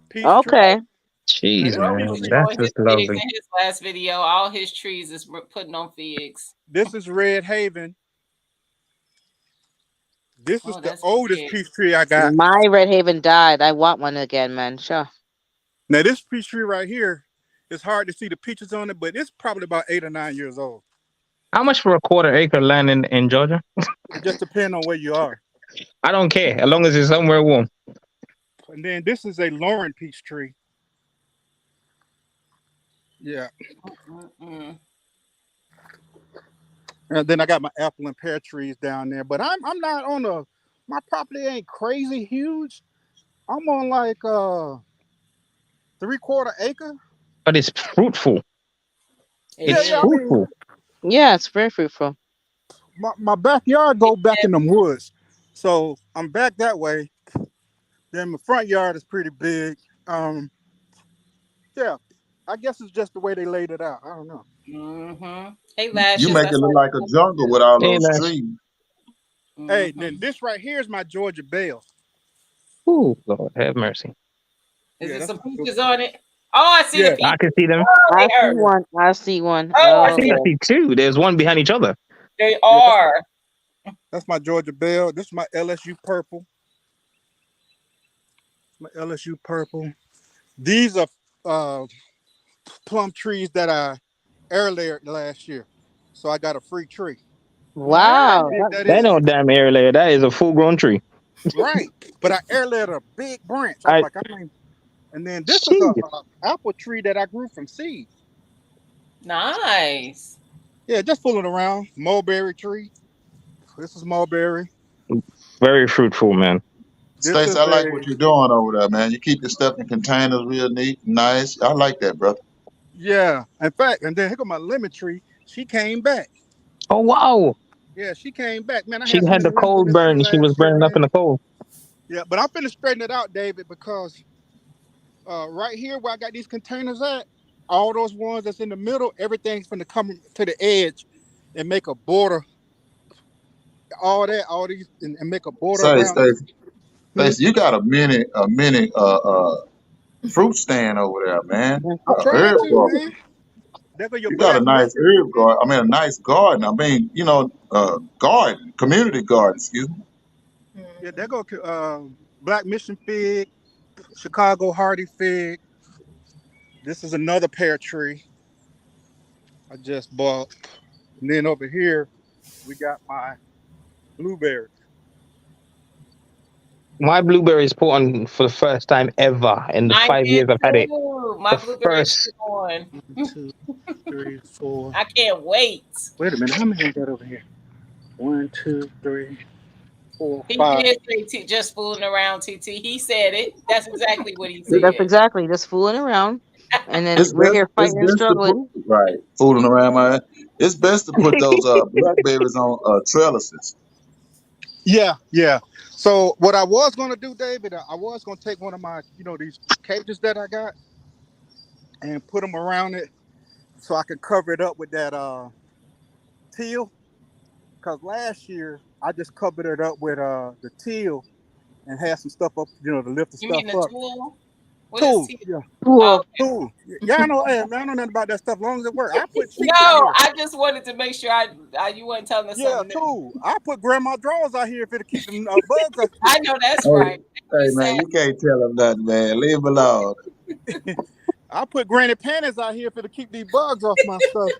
peach tree. Okay. Now, Jeez, this Bro peach was man, tree, that's showing his just figs lovely. in his last video. All his trees is putting on figs. this is Red Haven. This is Oh, the that's oldest big. peach tree I got. My Red Haven died. I want one again, man. Sure. Now, this peach tree right here, it's hard to see the peaches on it, but it's probably about 8 or 9 years old. How much for a quarter acre land in Georgia? It just depends on where you are. I don't care, as long as it's somewhere warm. And then this is a Lauren peach tree. Yeah. Mm-mm. And then I got my apple and pear trees down there. But I'm not on my property ain't crazy huge. I'm on like 3/4 acre. But it's fruitful. It Yeah, It's yeah. is. I mean, fruitful. Yeah, it's very fruitful. my backyard go back in them woods. So I'm back that way. Then my front yard is pretty big. Yeah. I guess it's just the way they laid it out. I don't know. Mm-hmm. Hey, You lashes. make it That's look all. like a jungle with all Hey, those Lash. trees. Hey, Mm-hmm. then this right here is my Georgia Belle. Ooh, Lord have mercy. Is Yeah, there that's some my peaches on it? Oh, I see the yeah. I peaches. can see them. Oh, I they see are. one. I see one. Oh, I I Oh see think I the boy. see two. There's one behind each other. They Yeah, are. that's my Georgia Belle. This is my LSU purple. My LSU purple. These are uh, plum trees that I air layered last year. So I got a free tree. See how Wow. Nice. big that That is? no damn air layer. That is a full grown tree. Right. But I air layered a big branch. I was I like, and then this is see. a apple tree that I grew from seed. Nice. Yeah, just fooling around. Mulberry tree. This is mulberry. Very fruitful, man. This Stacey, is I like a what you're doing over there, man. You keep your stuff in containers real neat, nice. I like that, brother. yeah. In fact, and then here go my lemon tree. She came back. Oh wow. Yeah, she came back. Man, I She had so had many the lemons on cold this tree burn. She was last year, burning up in man. the cold. Yeah, but I'm finna straighten it out, David, because right here where I got these containers at, all those ones that's in the middle, everything's finna come to the edge and make a border. All these, and make a border Say, around this. Stacey, Hmm? You got a mini fruit stand over there, man. I'm trying Herb to, garden. man. There go your You got a black nice mission herb fig. garden. I mean, a nice garden. I mean, garden, community garden. Excuse me. Yeah, there go black mission fig, Chicago hardy fig. This is another pear tree I just bought. And then over here, we got my blueberries. My blueberries put on for the first time ever in the I 5 years did I've had it. Ooh, my blueberries First, on. 1, 2, 3, 4. I can't wait. Wait a minute. How many I got over here? 1, 2, 3, 4, He 5. did say just fooling around, TT. He said it. That's exactly what he That's said. exactly just fooling around, and then It's we're best. here It's fighting and best to put struggling. right fooling around my. It's best to put those blackberries on trellises. Yeah, yeah. So what I was gonna do, David, I was gonna take one of my, these cages that I got and put them around it so I could cover it up with that teal. Cause last year I just covered it up with the teal and had some stuff up, to lift the You mean stuff the up. tool? What is Tool, T? yeah, Oh, Cool. tool. Yeah, I know. Hey, man, I know nothing about that stuff. As long as it works, I put no, sheets out here. I just wanted to make sure you weren't telling us Yeah, something new. tool. I put grandma drawers out here if it'll keep them bugs out. I know that's Hey, right. hey You man, said you can't tell them nothing, man. Leave 'em alone. I put granny panties out here if it'll keep these bugs off my stuff.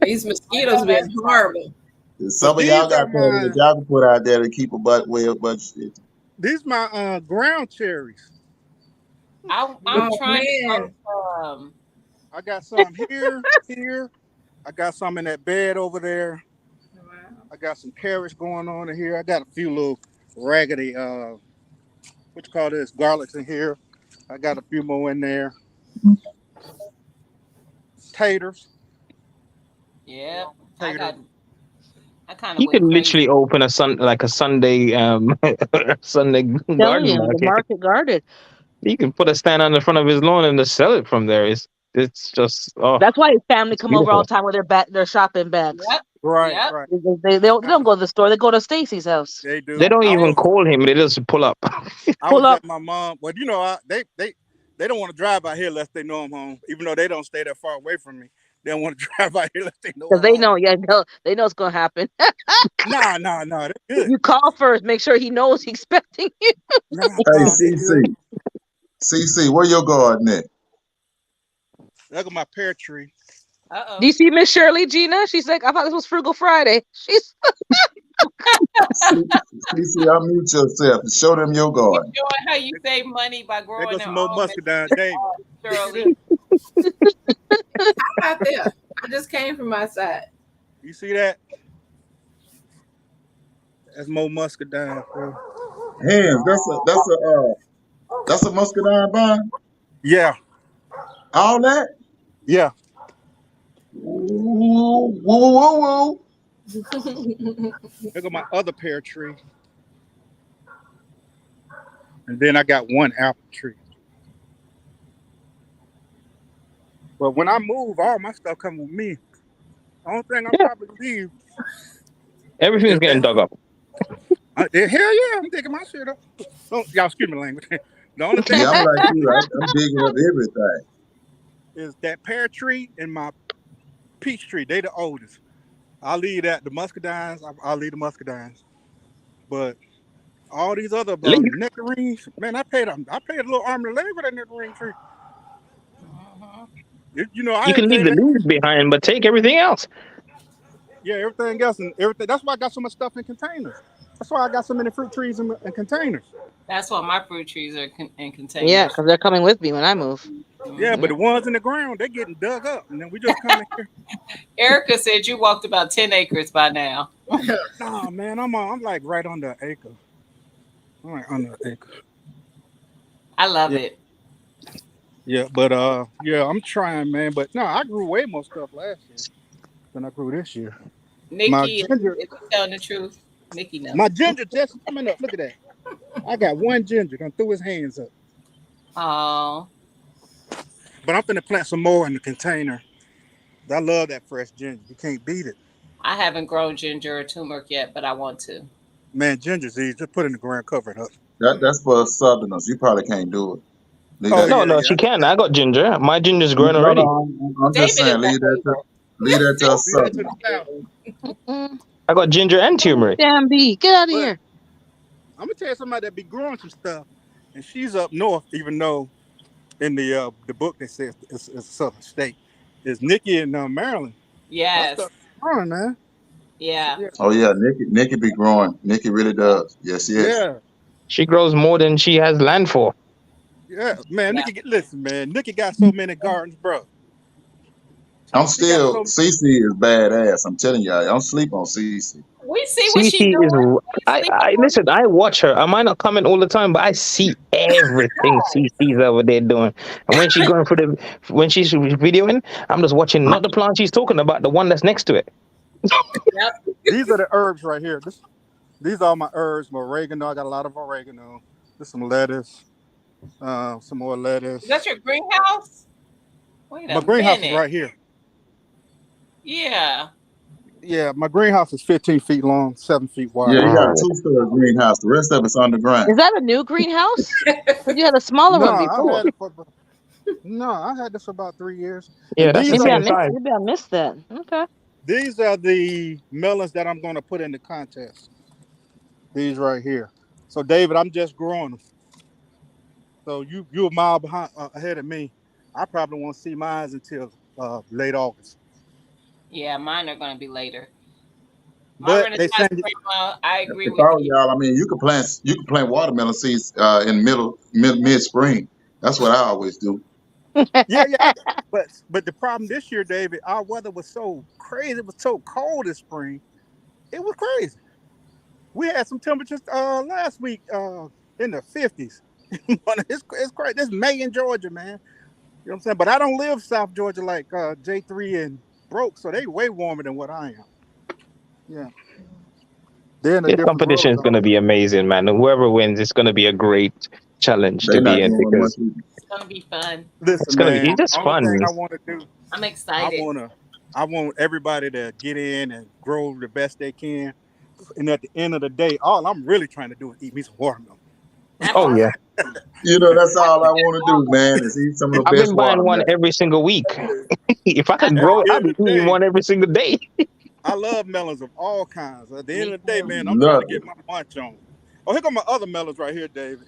These I know mosquitoes being that's right. horrible. But Some of these y'all are got things that my y'all can put out there to keep a but shit. these my ground cherries. I'm Oh trying to man. grow I got some here, here. I got some in that bed over there. Wow. I got some carrots going on in here. I got a few little raggedy what you call this, garlics in here. I got a few more in there. Taters. Yeah, I Taters. got. I kind of you went can crazy. literally open a Sunday Sunday Telling garden you, the market. market guarded. You can put a stand on the front of his lawn and just sell it from there. It's just That's why his family it's come over all beautiful. the time with their shopping bags. Yep. Right, Yep. right. They don't go to the store. They go to Stacy's house. They do. They don't I even was. call him; they just pull up. I Pull was up at my mom. Well, they don't want to drive out here unless they know I'm home. Even though they don't stay that far away from me, they don't want to drive out here unless they know because I'm they home. know. Yeah, they know it's gonna happen. Nah, nah, nah. They good. You call first, make sure he knows he's expecting you. Nah, Hey, nah. They good. CC, where your garden at? Look at my pear tree. Uh Do oh. you see Miss Shirley, Gina? She's like, I thought this was Frugal Friday. She's CC, unmute yourself and show them your You garden. showing how you save money by There growing goes their some more own, muscadine, David. You see Shirley. that? How about there? I just came from outside. You see that? That's more muscadine, bro. Hands, that's a muscadine vine. Yeah, All that. yeah. Woo, woo, woo, woo. Look at my other pear tree, and then I got one apple tree. But when I move, all my stuff come with me. The only thing I Yeah, probably leave everything's is getting that. dug up. Hell yeah, I'm taking my shit up. Don't, y'all excuse me language. The only thing Yeah, I'm I like leave you. I'm digging up everything. is that pear tree and my peach tree. They the oldest. I'll leave that. The muscadines, I'll leave the muscadines. But all these other Leave. nectarines, man, I paid a little arm and a leg for that nectarine tree. Mhm. I You can didn't leave pay the that. leaves behind, but take everything else. Yeah, everything else and everything. That's why I got so much stuff in containers. That's why I got so many fruit trees in containers. That's why my fruit trees are in yeah, containers. because they're coming with me when I move. Yeah, Hmm. but the ones in the ground, they're getting dug up, and then we just come in here. Erica said you walked about 10 acres by now. Nah, man, I'm like right under an acre. I'm like under an acre. I love Yeah, it. yeah, but yeah, I'm trying, man. But no, I grew way more stuff last year than I grew this year. My Nikki, ginger, is he telling the truth? Nikki knows. my ginger just coming up. Look at that. I got one ginger. Done threw his hands up. Oh, But I'm finna plant some more in the container. I love that fresh ginger. You can't beat it. I haven't grown ginger or turmeric yet, but I want to. Man, ginger's easy. Just put it in the ground, cover it up. That's for southerners. You probably can't do it. Leave Oh that. No, yeah, no, yeah. she can. I got ginger. My ginger's growing No, already. no. I'm just David is saying. my favorite. Leave that to us Leave that to southerners. the south. Mm-mm. I got ginger and turmeric. Damn B, get out of But here. I'm gonna tell you somebody that be growing some stuff, and she's up north, even though in the book they say it's a southern state. Is Nikki in Maryland? Her Yes. stuff growing, man. Yeah. Yeah, Oh yeah, Nikki be growing. Nikki really does. Yes, yes. yeah. She grows more than she has land for. Yeah, man. Yeah. Listen, man. Nikki got so many gardens, bro. I'm She got still so. CC is badass. I'm telling y'all, don't sleep on CC. We see what she CC is. doing. We ain't sleeping I on listen. I watch her. I might not comment all the time, but I see everything it. CC's over there doing. And when she's going for when she's videoing, I'm just watching not the plant she's talking about, the one that's next to it. Yep. These are the herbs right here. These are my herbs. My oregano. I got a lot of oregano. There's some lettuce. Some more Is that lettuce. your greenhouse? Wait a My greenhouse is minute. right here. Yeah. Yeah, my greenhouse is 15 feet long, 7 feet Yeah, wide. you got a Oh, two-story greenhouse. The rest of it's underground. Is that a new greenhouse? Because you had a smaller No, one I before. had it for. No, I had this for about 3 years. yeah, And that's the these are same size. Maybe I missed that. Okay. the melons that I'm going to put in the contest. These right here. So David, I'm just growing them. So you a mile behind ahead of me. I probably won't see mine until late August. Yeah, mine are going to be later. My But they Renaissance saying grandma, I agree If with I were you. y'all, I mean, you can plant watermelon seeds in mid spring. That's what I always do. yeah, yeah. But the problem this year, David, our weather was so crazy. It was so cold this spring. It was crazy. We had some temperatures last week in the 50s. It's crazy. This May in Georgia, man. You know what I'm saying? But I don't live South Georgia like J3 and Broke, so they way warmer than what I am. Yeah. They're in a This different competition growth is going to zone. be amazing, man. And whoever wins, it's going to be a great challenge They to be not in doing much. because It's going to be fun. it's Listen, going to be man. it's just Only thing fun. I want to do, I'm I excited. wanna I want everybody to get in and grow the best they can. And at the end of the day, all I'm really trying to do is eat me some watermelon. Oh Absolutely. yeah, That's all I want to do, man, is eat some of the I've best been buying one watermelon. every single week. If I I could At grow it, the I'd end be of the eating day, one every single day. I love melons of all kinds. At the end Me of the day, too. man, I'm trying Love to it. get my munch on. Oh, here come my other melons right here, David.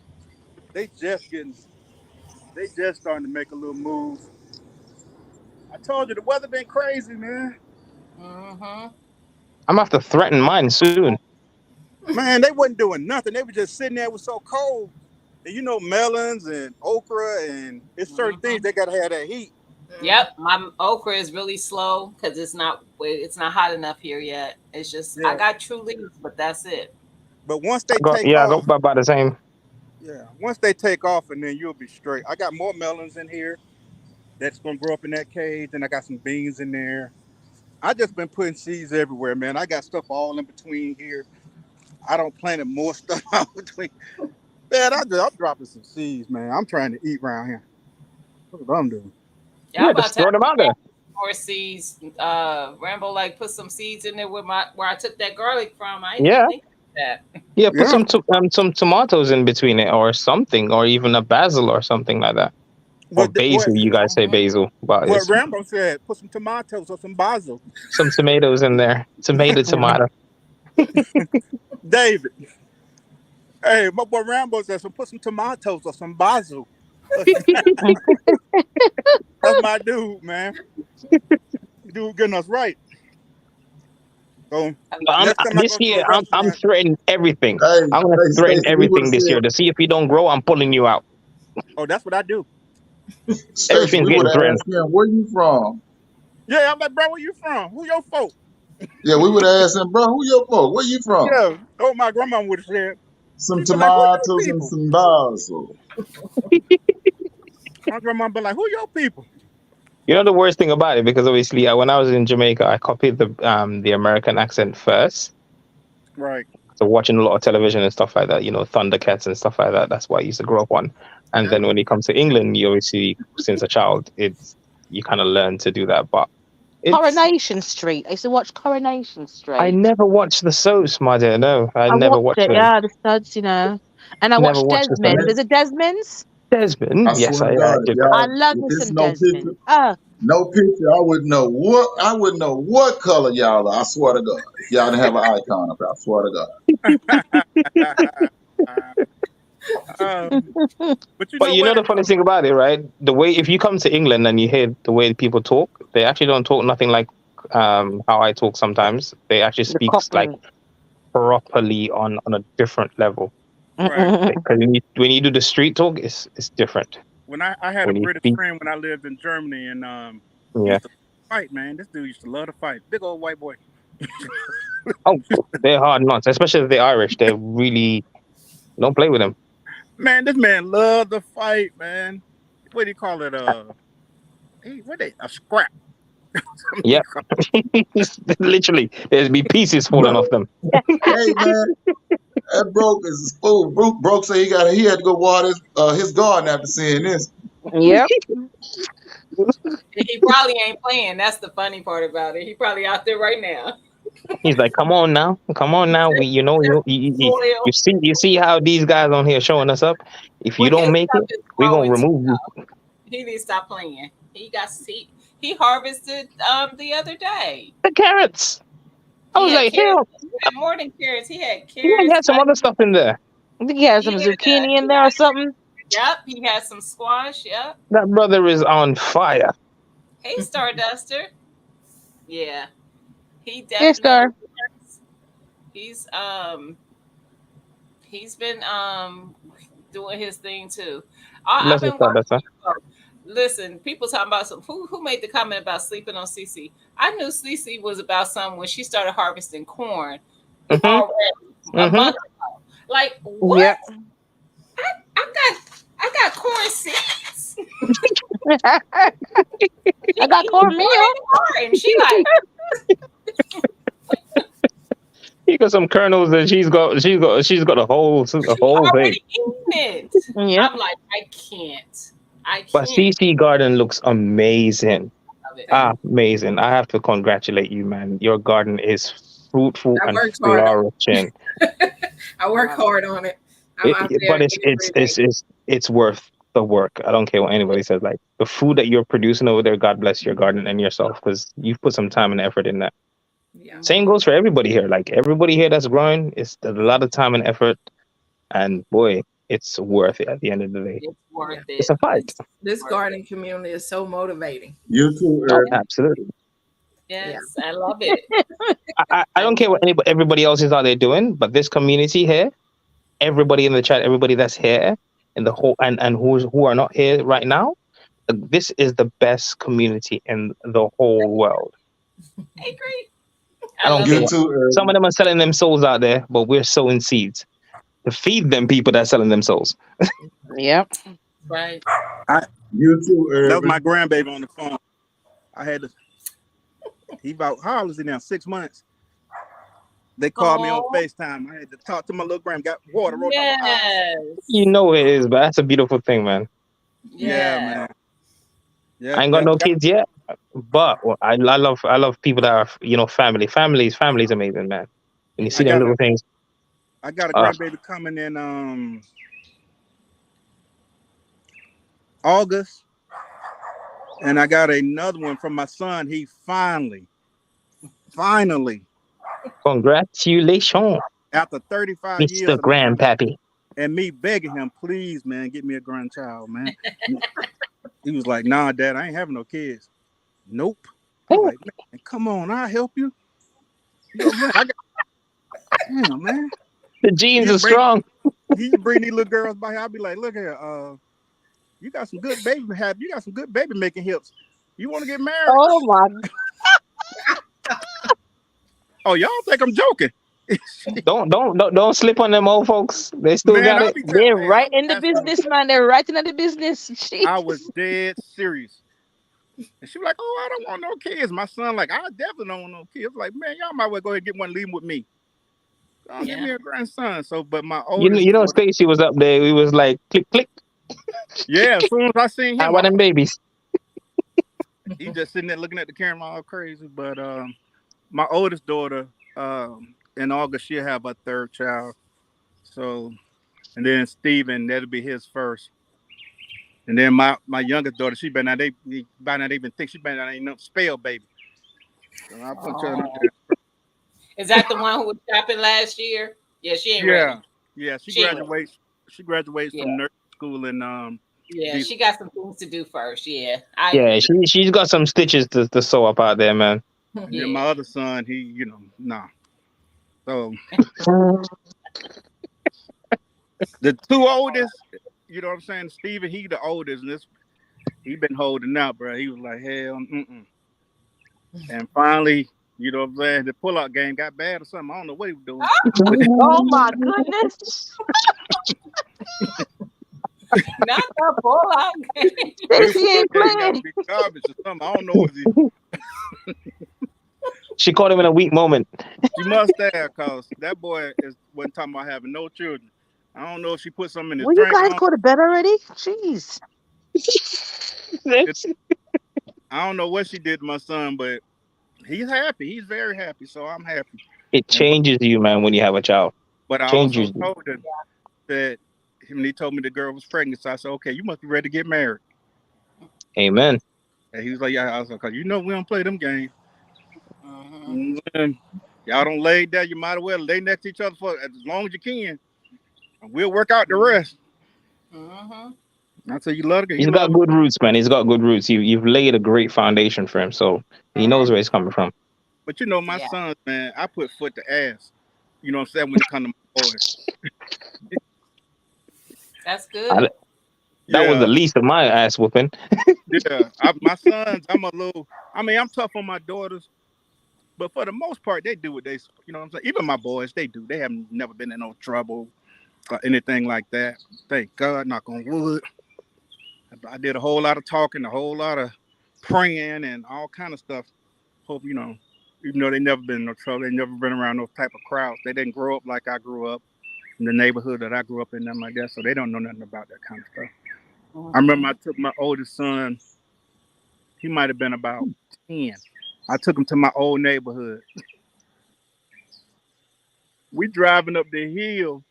They just getting, they just starting to make a little move. I told you the weather been crazy, man. Mm-hmm. I'm gonna have to threaten mine soon. Man, they wasn't doing nothing. They were just sitting there. It was so cold. And you know, melons and okra and it's certain things Mm-hmm. they gotta have that heat. Yep, my okra is really slow because it's not hot enough here yet. It's just I Yeah. got true leaves, but that's it. But once they take I got off, about the same. yeah, once they take off, and then you'll be straight. I got more melons in here that's gonna grow up in that cage, and I got some beans in there. I just been putting seeds everywhere, man. I got stuff all in between here. I don't plant more stuff out between. Man, I'm dropping some seeds, man. I'm trying to eat around here. That's what I'm doing. Yeah, I'm Yeah, about just to have throw them out there. more seeds. Rambo like put some seeds in there with my where I took that garlic from. I didn't even Yeah, think of that. yeah. Put Yeah. some tomatoes in between it or something, or even a basil or something like that. Or What the, basil. You guys say Mhm. basil, but what it's Rambo said? Put some tomatoes or some basil. some tomatoes in there. Tomato. David, hey, my boy Rambo said, so put some tomatoes or some basil. That's my dude, man. Dude getting us right. So I But love I'm next time I this go to year. a I'm restaurant, threatening everything. Hey, I'm gonna hey, threaten Stacy, we would everything have this said, year to see if you don't grow. I'm pulling you out. oh, that's what I do. Stacy, Everything's we would getting have threatened. asked him, where you from? Yeah, I'm like, bro, where you from? Who your folk? Yeah, we would have asked him, bro, who your folk? Where you from? Yeah. Oh, my grandma would have said. Some She'd be like, who your tomatoes and people? some basil. My grandma be like, who your people? You know the worst thing about it, because obviously when I was in Jamaica, I copied the American accent first. Right. So watching a lot of television and stuff like that, Thundercats and stuff like that. That's what I used to grow up on. And Yep. then when you come to England, you obviously, since a child, you kind of learn to do that. But it's Coronation Street. I used to watch Coronation I Street. never watched the soaps, my dear. No, I I never watched watched it, them. yeah, the studs, you know. And I Never watched watched the And Desmond. soaps. Is it's, it Desmond's? I Desmond, yes, swear to I God, did. I love if me it's some no picture, Desmond. Oh, I wouldn't know what color y'all are. I swear to God. If y'all didn't have an icon up there, I swear to God. But you But know you know what? the funny thing about it, right? The way if you come to England and you hear the way people talk, they actually don't talk nothing like how I talk sometimes. They actually the speak like Cockney. properly on a different level. Right. Because when you do the street talk, it's different. When I had a When you British speak, friend when I lived in Germany, and he yeah. used to fight, man. This dude used to love to fight. Big old white boy. Oh, they're hard nuts, especially if they're Irish. They really don't play with them. Man, this man loved to fight, man. What do you call it? What they a scrap? Something he Yep. call- Literally, there's be pieces falling Bro, off them. hey man, that broke is fool. Broke say he had to go water his garden after seeing this. Yep. He probably ain't playing. That's the funny part about it. He probably out there right now. He's like, come on now. We, you know, Soil. you see how these guys on here showing us up. If you Well, don't he'll make stop it, his we gonna growing too. remove you. He needs to stop playing. He harvested the other day. The carrots. I He was had like, carrots. hell, He had more than carrots. He had he carrots. had some other stuff in there. I think he had some Yeah, zucchini in he there or had, something. yep. He had some squash. Yep. That brother is on fire. Hey, Starduster. Yeah, he Yes, definitely sir. is. He's he's been doing his thing too. I've Bless his been heart, that's watching. Listen, people talking about who made the comment about sleeping on Cece. I knew Cece was about something when she started harvesting corn Mm-hmm. already a Mm-hmm. month ago. Like what? Yep. I got corn seeds. I got cornmeal. And she like, He got some kernels and she's got a she whole thing. already eating it. Yep. I'm like, I can't. I But can't CC Garden looks amazing. of it. Amazing. I have to congratulate you, man. Your garden is fruitful I and worked hard. flourishing. I work hard on it. I'm out there But every day. it's worth the work. I don't care what anybody says. Like the food that you're producing over there, God bless your garden and yourself because you've put some time and effort in that. Yeah. Same goes for everybody here. Like everybody here that's growing, there's a lot of time and effort, and boy, it's worth it at the end of the day. It's worth Yeah. It's it. a fight. This gardening community is so motivating. You too, Oh, Irvin. absolutely. Yes, I love it. I don't care what everybody else is out there doing, but this community here, everybody in the chat, everybody that's here, and the whole and who are not here right now, this is the best community in the whole world. I agree. I don't love care You it. what. too, Irvin. Some of them are selling them souls out there, but we're sowing seeds to feed them people that's selling them souls. Yep. Right. You too, That was Irvin. my grandbaby on the phone. I had to. He about how old is he now? 6 months. They called me on Aw. FaceTime. I had to talk to my little grand. Got water rolled down my eyes. Yes. You know it is, but that's a beautiful thing, man. Yeah, man. Yeah, I ain't got no kids yet, but I love people that are family. Family's amazing, man. When you see them little things, I got a grandbaby coming in August, and I got another one from my son. He finally, congratulations, after 35 years Mr. Grandpappy. and me begging him, please, man, get me a grandchild, man. He was like, nah, Dad, I ain't having no kids. Nope. I'm like, man, come on, I'll help you. Man, damn, man. The genes are strong. You bring these little girls by here, I'll be like, look here, you got some good baby habits. You got some good baby making hips. You want to get married? Oh my. Oh, y'all think I'm joking? Don't slip on them old folks. They still Man, got I'll it. be They're telling- right in the that's what- business, man. They're right into the business. Jesus. I was dead serious. And she was like, oh, I don't want no kids. My son, like, I definitely don't want no kids. Like, man, y'all might well go ahead and get one, leave them with me. Give me a grandson. So, but my oldest You know, daughter- Stacy was up there. We was like, click, click. yeah, as soon as I seen I him, want them babies. he just sitting there looking at the camera all crazy. But my oldest daughter, in August, she'll have her third child. So, and then Steven, that'll be his first. And then my youngest daughter, she better not even think, she better not even spell baby. So I'll put her in there. Is that the one who was shopping last year? Yeah, she ain't ready. Yeah, she She ain't graduates. She graduates from nursing school in Yeah, she got some things to do first. Yeah. Yeah, she's got some stitches to sew up out there, man. And then my other son, he, nah. So The two oldest, you know what I'm saying? Steven, he the oldest, and he been holding out, bro. He was like, hell, mm-mm. And finally, you know what I'm saying? The pull-out game got bad or something. I don't know what he was doing. But Oh my goodness. Not the pull-out game. his She ain't game got to playing. be garbage or something. I don't know what She caught him in a weak moment. she must have, cause that boy wasn't talking about having no children. I don't know if she put something in his Will you drink. guys go to bed already? Jeez. I don't know what she did to my son, but he's happy. He's very happy, so I'm happy. It And changes you, man, when you have a child. but I also Changes you. told him that he told me the girl was pregnant. So I said, okay, you must be ready to get married. Amen. And he was like, yeah. I was like, cause you know we don't play them games. Mhm. And y'all don't lay there. You might as well lay next to each other for as long as you can. And we'll work out the rest. Mhm. I said, you love her. He He's got love her. good roots, man. He's got good roots. You've laid a great foundation for him, so he knows where he's coming from. But you know, my Yeah. sons, man, I put foot to ass. You know what I'm saying? When it comes to my boys. That's I- good. that was the Yeah, least of my ass whooping. yeah. My sons, I'm tough on my daughters, but for the most part, they do what they, you know what I'm saying? Even my boys, they do. They haven't never been in no trouble or anything like that. Thank God, knock on wood. I did a whole lot of talking, a whole lot of praying and all kind of stuff. Hope, even though they never been in no trouble, they never been around those type of crowds. They didn't grow up like I grew up in the neighborhood that I grew up in, nothing like that. So they don't know nothing about that kind of stuff. I remember I took my oldest son, he might have been about 10. I took him to my old neighborhood. We driving up the hill.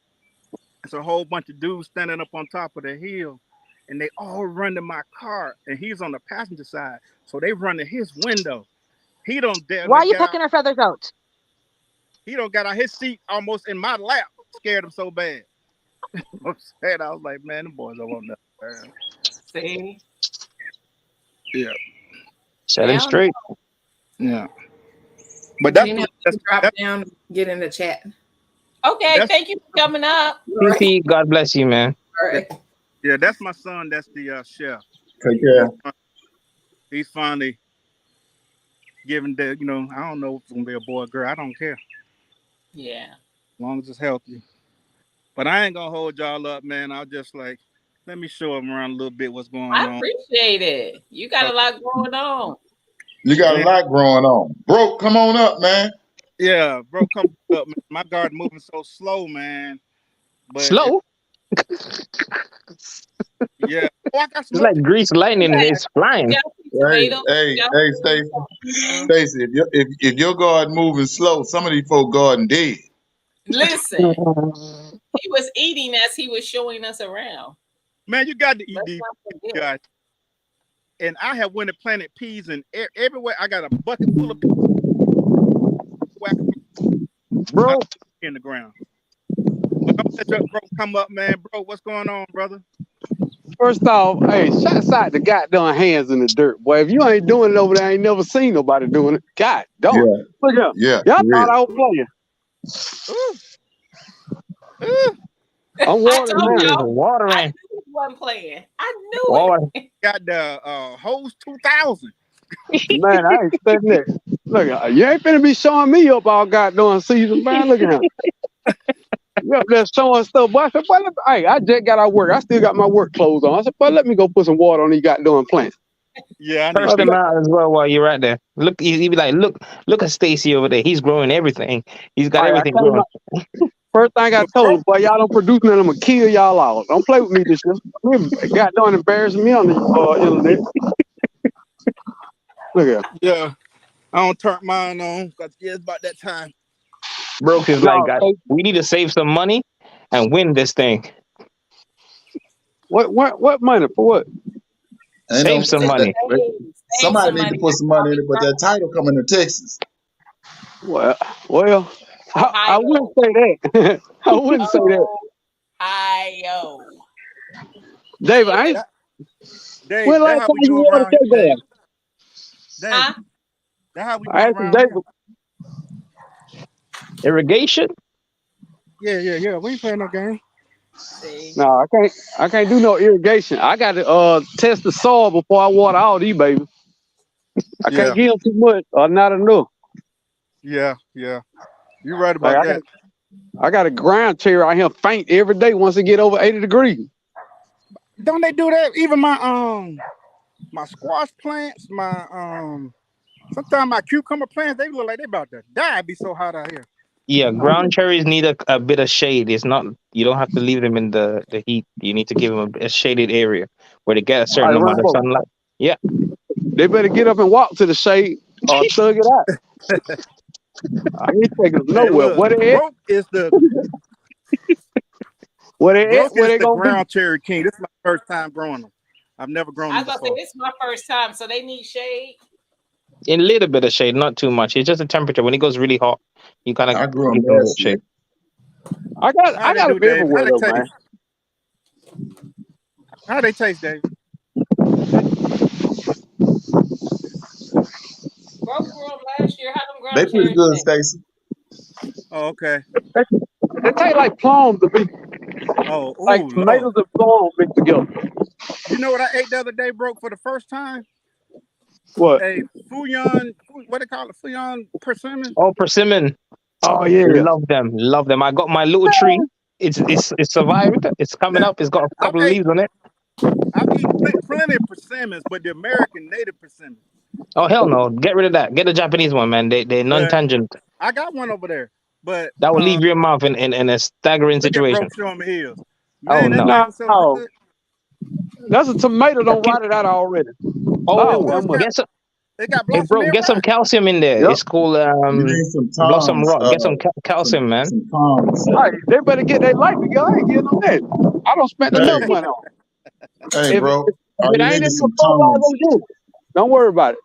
It's a whole bunch of dudes standing up on top of the hill. And they all run to my car. And he's on the passenger side. So they run to his window. He don't dare Why are you get out. pecking her feathers out? He don't got out his seat almost in my lap. Scared him so bad. I'm saying, I was like, man, them boys don't want nothing. Man. See? Yeah. Set They him don't straight. Yeah. But that's Gina, that's drop that's, down, get in the chat. Okay, that's thank you for coming up. All right. PP, God bless you, man. All right. yeah, that's my son. That's the chef. Take care. He's finally giving the, I don't know if it's gonna be a boy or girl. I don't care. Yeah. As long as it's healthy. But I ain't gonna hold y'all up, man. I'll just let me show them around a little bit what's going I on. appreciate it. You got a lot going on. You got a Man, lot growing on. Broke, come on up, man. yeah, bro, come up, man. My garden moving so slow, man. But Slow. yeah. Oh, I got It's some more. like grease lightning. Yeah. It's flying. Chelsea Hey, tomatoes. hey, hey, Stacy. Mhm. Stacy, if your garden moving slow, some of these folk garden dead. Listen, he was eating as he was showing us around. Man, you got to eat Let's these not forget. guys. And I have went and planted peas and everywhere. I got a bucket full of peas Bro, in the ground. But I'm let your bro come up, man. Bro, what's going on, brother? First off, hey, shots out the goddamn hands in the dirt, boy. If you ain't doing it over there, I ain't never seen nobody doing it. God damn. Yeah, Look at him. yeah, Y'all for real. thought I was playing. Ooh. Ooh. I'm I watering told mine. it's y'all. I watering. knew he wasn't playing. I knew Water. it. Got the hose 2000. Man, I ain't studying that. Look, you ain't finna be showing me up all goddamn season, man. Look at him. You up there showing stuff, boy. I said, boy, hey, I just got out of work. I still got my work clothes on. I said, boy, let me go put some water on these goddamn plants. Yeah, I need Curse to them do out as well while you're right there. Look, he be like, look at Stacy over there. He's growing everything. He's got All right, everything I came growing. out. First thing I but told bro, him, boy, y'all don't produce nothing, I'm gonna kill y'all out. Don't play with me this year. You goddamn embarrassing me on the internet. Look at him. yeah, I don't turn mine on because it's about that time. Broke is like, No, God, hey, we need to save some money and win this thing. what money for what? Ain't Save no some money. Save somebody some need to money. put some money in it, but that title coming to Texas. Well, I wouldn't Ohio. say that. I wouldn't say that. Ohio. David, I ain't, That, Dave, when that's last how time we you do watered around your here, Dave. garden? Dave, Huh? that's how we do I asked him, around here. David, Irrigation? Yeah. We ain't playing no game. See, No, I can't do no irrigation. I got to test the soil before I water all these baby. I can't Yeah, give them too much or not enough. yeah, yeah. You're right Like about that. I got a ground chair out here faint every day once it get over 80 degrees. Don't they do that? Even my squash plants, my sometimes my cucumber plants, they look like they about to die. It be so hot out here. Yeah, Oh ground cherries need a bit of shade. It's not you don't have to leave them in the heat. You need to give them a shaded area where they get a yeah. All certain right, amount of Rambo. sunlight. Yeah, They better get up and walk to the shade or thug it out. I ain't taking them Hey, nowhere. look, What they at? What they at? broke Where is they the gonna be? ground cherry king. This is my first time growing them. I've never grown I them was gonna say before. this is my first time, so they need shade. a little bit of shade, not too much. It's just the temperature. When it goes really hot, you kind of I grew them give them a bit of last shade. year. How I they got them do, David? How everywhere they though, man. taste? How they taste, David? Broke grew them last year. How them They ground pretty cherries good, taste? Stacy. Oh, okay. They taste like plums to be Oh, like ooh, Lord. tomatoes and plums mixed together. You know what I ate the other day, broke for the first time? What? A Fouillon, what they call it? Fouillon persimmon? Oh, persimmon, Oh yeah. love them, love them. I got my little tree. It's survived. It's coming Now, up. It's got a I've couple of ate, leaves on it. I've eaten plenty of persimmons, but the American native persimmon. Oh hell no! Get rid of that. Get the Japanese one, man. They're But non-tangent. I got one over there. But That will leave your mouth in a staggering look at situation. broke showing me his. Oh Man, that no! thing was so No, good. that's a tomato. A Don't ki- rot it out already. It Oh, Oh, how was much? got get some. it got Hey, bro, blossoming get some right. calcium in there. Yep. It's called You need some blossom Toms, rock. Get some some calcium, man. some Toms. All right, they better get their life together. I ain't getting on that. I don't spend enough Hey, money on it. hey, If bro. if All it you ain't need in is your some phone, I'm Toms. gonna do it. Don't worry about it.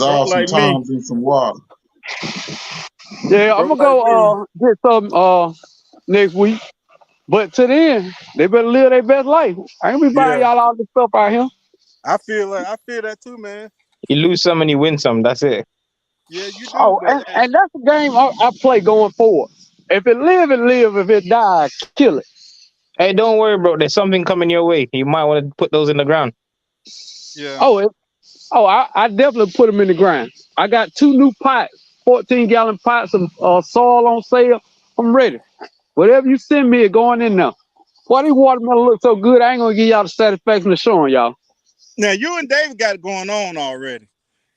Broke Dissolve some like me. Toms in some water. Yeah, I'm Broke gonna like me. go get some next week. But to then, they better live their best life. I ain't be buying Yeah. y'all all this stuff out here. I feel that too, man. You lose some and you win some. That's it. Yeah, you do. Oh, But hey, and that's the game I play going forward. If it live, it live. If it die, kill it. Hey, don't worry, bro. There's something coming your way. You might want to put those in the ground. yeah. Oh, I definitely put them in the ground. I got 2 new pots, 14-gallon pots of soil on sale. I'm ready. Whatever you send me, it going in there. Why these watermelon look so good? I ain't gonna give y'all the satisfaction of showing y'all. Now you and David got it going on already.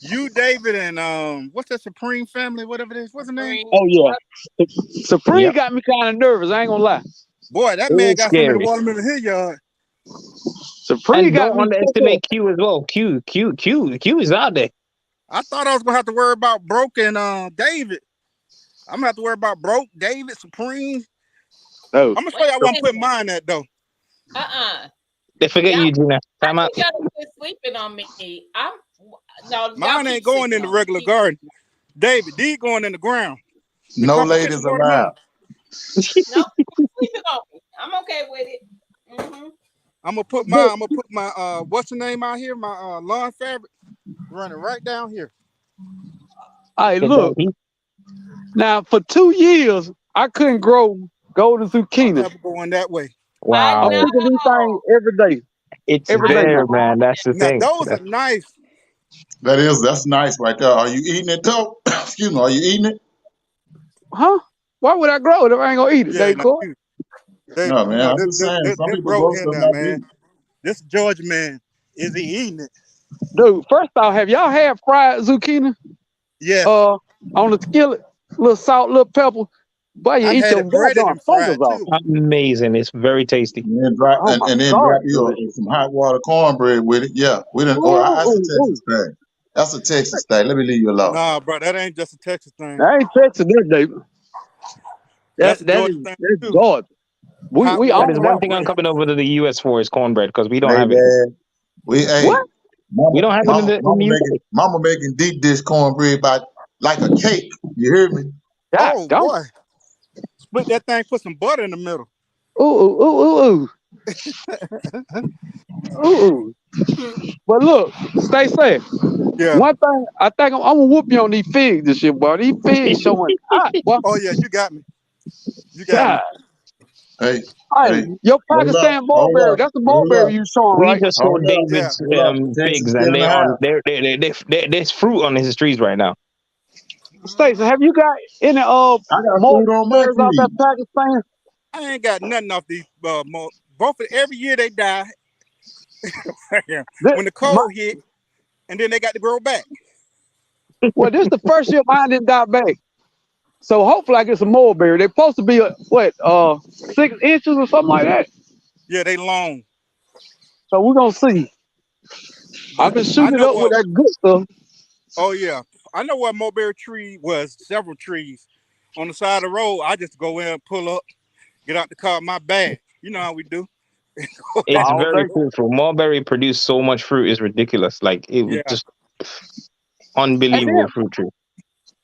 You, David, and what's that Supreme family? Whatever it is. What's the name? Green. Oh yeah, Supreme Yep. got me kind of nervous. I ain't gonna lie. Boy, that man It's got so many scary. watermelon in his yard. Supreme And got don't me shook up. underestimate Q as well. Q is out there. I thought I was gonna have to worry about Broke and David. I'm gonna have to worry about Broke, David, Supreme. No, I'm gonna show Wait y'all where I'm a putting minute. mine at though. Uh-uh. They forget Y'all, you, Gina. I Time out. need y'all to quit sleeping on me. I'm no, y'all Mine ain't keep going in sleeping the on me. regular garden. David, D going in the ground. The No competition ladies allowed. watermelon. No, quit sleeping on me. I'm okay with it. Mm-hmm. I'm gonna put my what's the name out here? My lawn fabric running right down here. hey, Get that look. heat. Now for 2 years, I couldn't grow golden I'm zucchini. never going that way. I I'm Wow. picking these things know. every day. It's Every day I there, now. man. know. That's the Now thing. those are nice. That's nice right there. Are you eating it though? Excuse me. Are you eating it? Huh? Why would I grow it if I ain't gonna eat it, Yeah, Dave now Court? David, No, man. I'm just saying. Some this people Broke grow here stuff now, not to man. eat. This Georgia man, is he eating it? Dude, first off, have y'all had fried zucchini? Yes. Uh, on the skillet, little salt, little pepper. Boy, you I've eat had your it breaded goddamn and fingers fried off. too. Amazing. It's very tasty. Oh my And then God, drop it's you delicious. some hot water cornbread with it. Yeah, we didn't. Oh, Ooh, that's a ooh, ooh. Texas thing. That's a Texas thing. Let me leave you alone. Nah, bro, that ain't just a Texas thing. That ain't Texas, that David. That's a That Georgia is thing that's too. Georgia. Hot We That water is own one that thing one. I'm cornbread. coming over to the US for is cornbread because we don't Hey, have it. man. What? We don't have it in the UK. Mama making deep dish cornbread by like a cake. You hear me? God, Oh don't. boy. Split that thing, put some butter in the middle. Ooh, ooh, ooh, ooh, ooh, ooh. But look, stay safe. Yeah. One thing, I think I'm gonna whoop you on these figs this year, boy. These figs showing hot, boy. Oh yeah, you got me. You got God, me. Hey, Hey, hey, your hold up, Pakistan hold mulberry, up, that's the hold mulberry up, you showing, We right? just saw hold up, Yeah. David's hold up. Texas pigs, and 10 and a half. there's fruit on his trees right now. Stacey, have you got any I got food on my mulberries off that tree. Pakistan? I ain't got nothing off these. Both every year they die This, when the my, cold hit, and then they got to grow back. well, this is the first year mine didn't die back. So hopefully I get some mulberry. They're supposed to be 6 inches or something like that. Yeah, they long. So we're gonna see. I've But been I shooting it know up with what. that good stuff. Oh yeah, I know what mulberry tree was. Several trees on the side of the road. I just go in, pull up, get out the car, my bag. You know how we do. It's All very day. fruitful. Mulberry produce so much fruit is ridiculous. Like it was Yeah, just And then unbelievable fruit tree.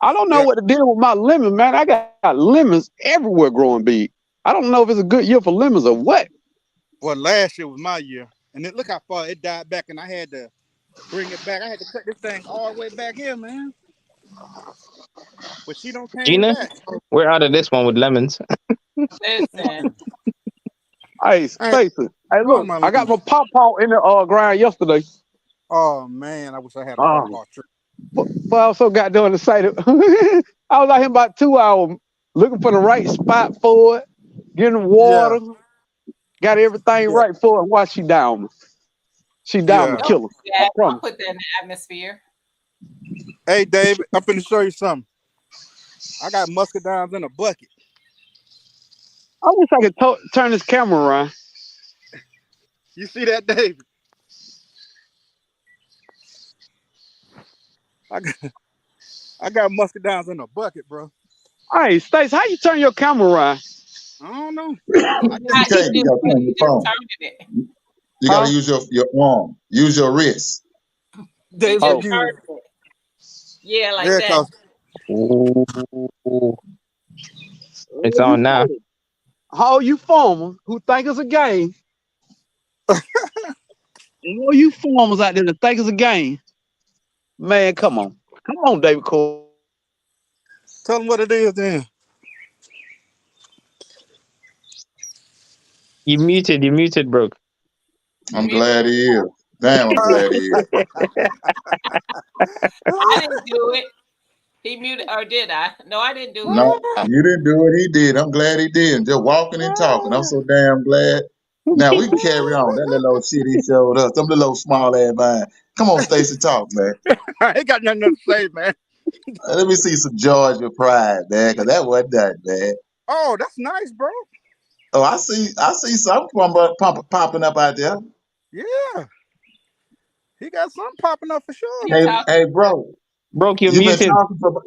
I don't know yeah. what to deal with my lemons, man. I got lemons everywhere growing big. I don't know if it's a good year for lemons or what. Well, last year was my year, and then look how far it died back, and I had to bring it back. I had to cut this thing all the way back here, man. But she don't came Gina, back. So, we're out of this one with lemons. Listen, Hey, I ain't Stacey. Hey, growing look, my I got lemons. my pawpaw in the ground yesterday. Oh man, I wish I had a Oh, pawpaw tree. but I also got doing the site. I was out here about 2 hours looking for the right spot for it, getting Yeah, water, got everything yeah, right for it. While she down me. She down me, yeah. don't killer. do I that. Don't promise. put that in the atmosphere. Hey, David, I'm finna show you something. I got muscadines in a bucket. I wish I could turn this camera around. You see that, David? I got, I got muscadines in a bucket, bro. Hey, Stace, how you turn your camera around? I don't know. You I just You not. hit You can't. it. You just. gotta turn You your just phone. turning it. You gotta Huh? use your arm. Use your wrist. You David, just Oh, you. turning it. Yeah, like Yeah, that. cause Ooh, it's you on now. all you farmers who think it's a game, all you farmers out there that think it's a game, man, come on, David Cole. tell them what it is then. You muted, bro. You I'm muted. glad he is. Damn, I'm glad he is. I didn't do it. He muted, or did I? No, I didn't do it. No, you didn't do it. He did. I'm glad he did. Just walking and talking. I'm so damn glad. Now we can carry on. That little old shit he showed us. Them little old small ass vine. Come on, Stacy, talk, man. I ain't got nothing else to say, man. Let me see some Georgia pride, man, because that wasn't that, man. Oh, that's nice, bro. Oh, I see some popping up out there. Yeah, he got something popping up for sure. He Hey, talked. hey, bro, Broke, you're you've been muted. talking for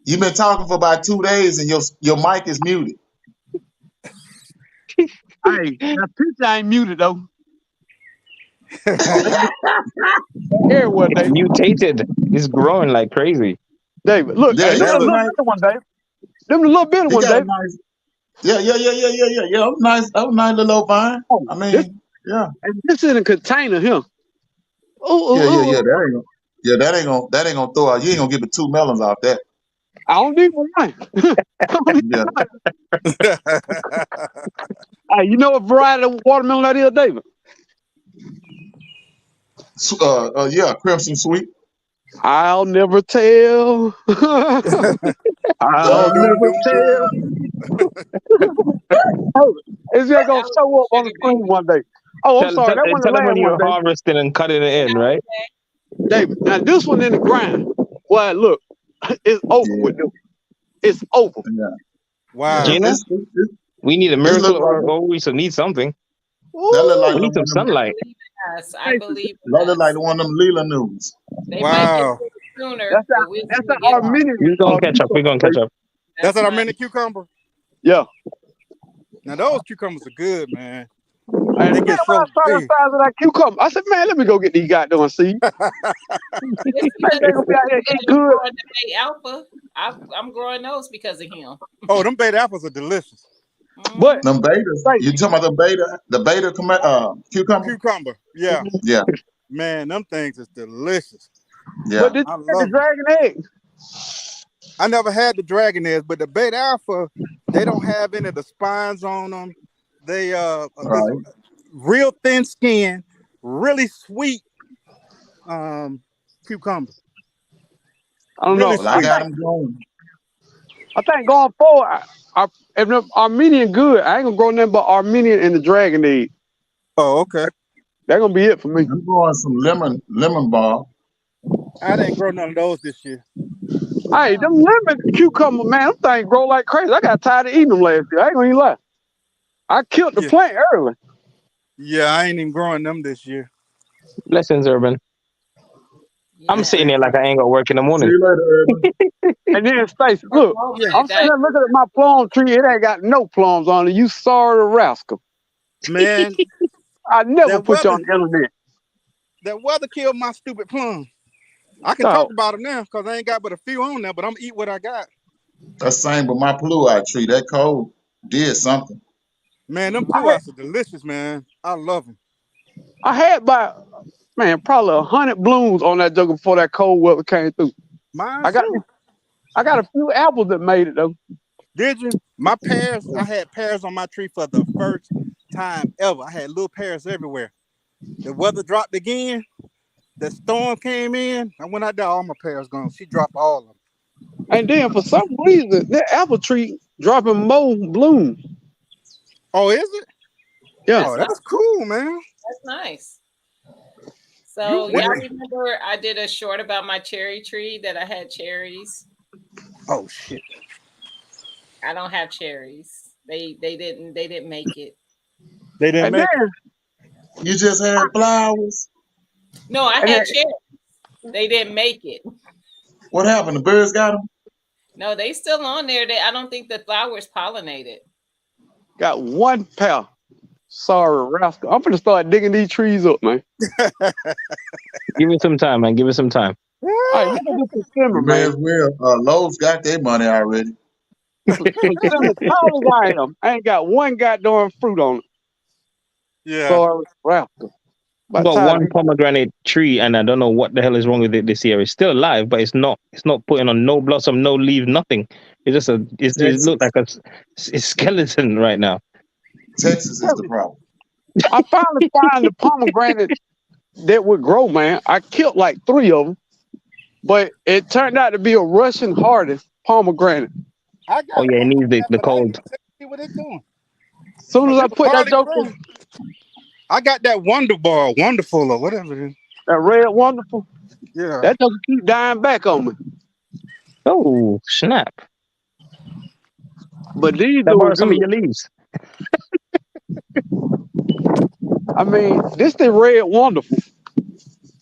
you've been talking for about 2 days, and your mic is muted. Hey, that picture ain't muted though. Everywhere, It's David. mutated. It's growing like crazy. David, look, Yeah, hey, he look That at got the a look. little nice. bit of one, David. Them the little bit of He one, got a David. nice. Yeah. That was nice. That was nice little old vine. Oh, I this mean, yeah. this in a container here. Ooh, ooh, ooh, Yeah. ooh. That ain't gonna throw out. You ain't gonna get the 2 melons off that. I don't need one. I don't need Yeah. one. Hey, you know what variety of watermelon that is, David? Yeah, crimson sweet. I'll never tell. I'll Doom, Uh, doom, never doom, tell. doom. Oh, it's just gonna That was show up on the sugar screen baby. one day. Oh, I'm sorry, that wasn't the Tell them last when one, you're harvesting and cutting it in, right? David. Now this one in the ground. Well, look, it's over yeah, with them. It's over. yeah. Wow. Gina, we need a This miracle, look like or we still need something. that look like Ooh, We need some one of them. I sunlight. believe in us. I Stacey, believe That in look like us. one of them Leela news. They might get Wow. to it sooner, that's our but we'll that's still get our them. mini We're gonna catch up. We're cucumber, gonna catch baby. up. That's That's what I my. meant. A cucumber. Yeah. Now those cucumbers are good, man. And They man, when get I so saw the big. size of that cucumber, I said, man, let me go get these goddamn seeds. It's Man, because they of gonna be out here eat you good. growing the Bay Alpha. I'm growing those because of him. Oh, them beta apples are delicious. But Hmm. Them betas. like, You talking about the beta cucumber? Cucumber. Yeah. Yeah, Man, them things is delicious. yeah. but did I you get the love them. dragon egg? I never had the dragon eggs, but the beta alpha, they don't have any of the spines on them. They it's Right. real thin skin, really sweet cucumber. I don't Really know. Well, I sweet. got them growing. I think going forward, if the Armenian good, I ain't gonna grow nothing but Armenian and the Dragon Egg. Oh, okay. That's gonna be it for me. I'm growing some lemon bar. I didn't grow none of those this year. Hey, them lemon cucumber, man, them things grow like crazy. I got tired of eating them last year. I ain't gonna even lie. I killed the Yeah. plant early. Yeah, I ain't even growing them this year. Blessings, Urban. I'm Yeah. sitting here like I ain't got work in the See morning. you later, Urban. And then Stacy, look, Yeah. I'm sitting That, there looking at my plum tree. It ain't got no plums on it. You sorry rascal. Man, I never that put you weather on the internet. that weather killed my stupid plum. I can talk Dog, about them now because I ain't got but a few on there, but I'm eat what I got. That's the same with my blue-eye tree. That cold did something. Man, them I blue had, eyes are delicious, man. I love them. I had about, man, probably 100 blooms on that jugger before that cold weather came through. Mine I got too. I got a few apples that made it though. Did you? My pears, I had pears on my tree for the first time ever. I had little pears everywhere. The weather dropped again. The storm came in. I went out there, all my pears gone. She dropped all of them. And then for some reason, that apple tree dropping more blooms. Oh, is it? Yeah. Oh, that's that's nice. cool, man. That's nice. You So what? y'all remember I did a short about my cherry tree that I had cherries. Oh shit. I don't have cherries. They didn't make it. They didn't And then make it. You just had flowers. No, I and then had cherries. They didn't make it. What happened? The birds got them? No, they still on there. I don't think the flowers pollinated. got one pair. Sorry, rascal. I'm gonna start digging these trees up, man. Give it some time, man. Give it some time. All right, look at this December, You may man. as well. Lowe's got their money already. December, tall as I am, I ain't got one goddamn fruit on it. Yeah. Sorry, rascal. I About got tired of one pomegranate tree, and I don't know what the hell is wrong with it this year. It's still alive, but it's not. It's not putting on no blossom, no leaf, nothing. It's just a. It look Texas. like a skeleton right now. Texas is the problem. I finally find the pomegranate that would grow, man. I killed like 3 of them, but it turned out to be a Russian hardy pomegranate. I Oh got yeah, it one needs like that, the but I ain't cold. gonna see what it's doing. As soon Cause as I it was put that hardly joker, growing. I got that Wonder Bar, Wonderful or whatever it is. that red wonderful, Yeah. that joker keep dying back on me. Oh snap! But these Can I borrow doing some of good. your leaves? I mean, this the red wonderful.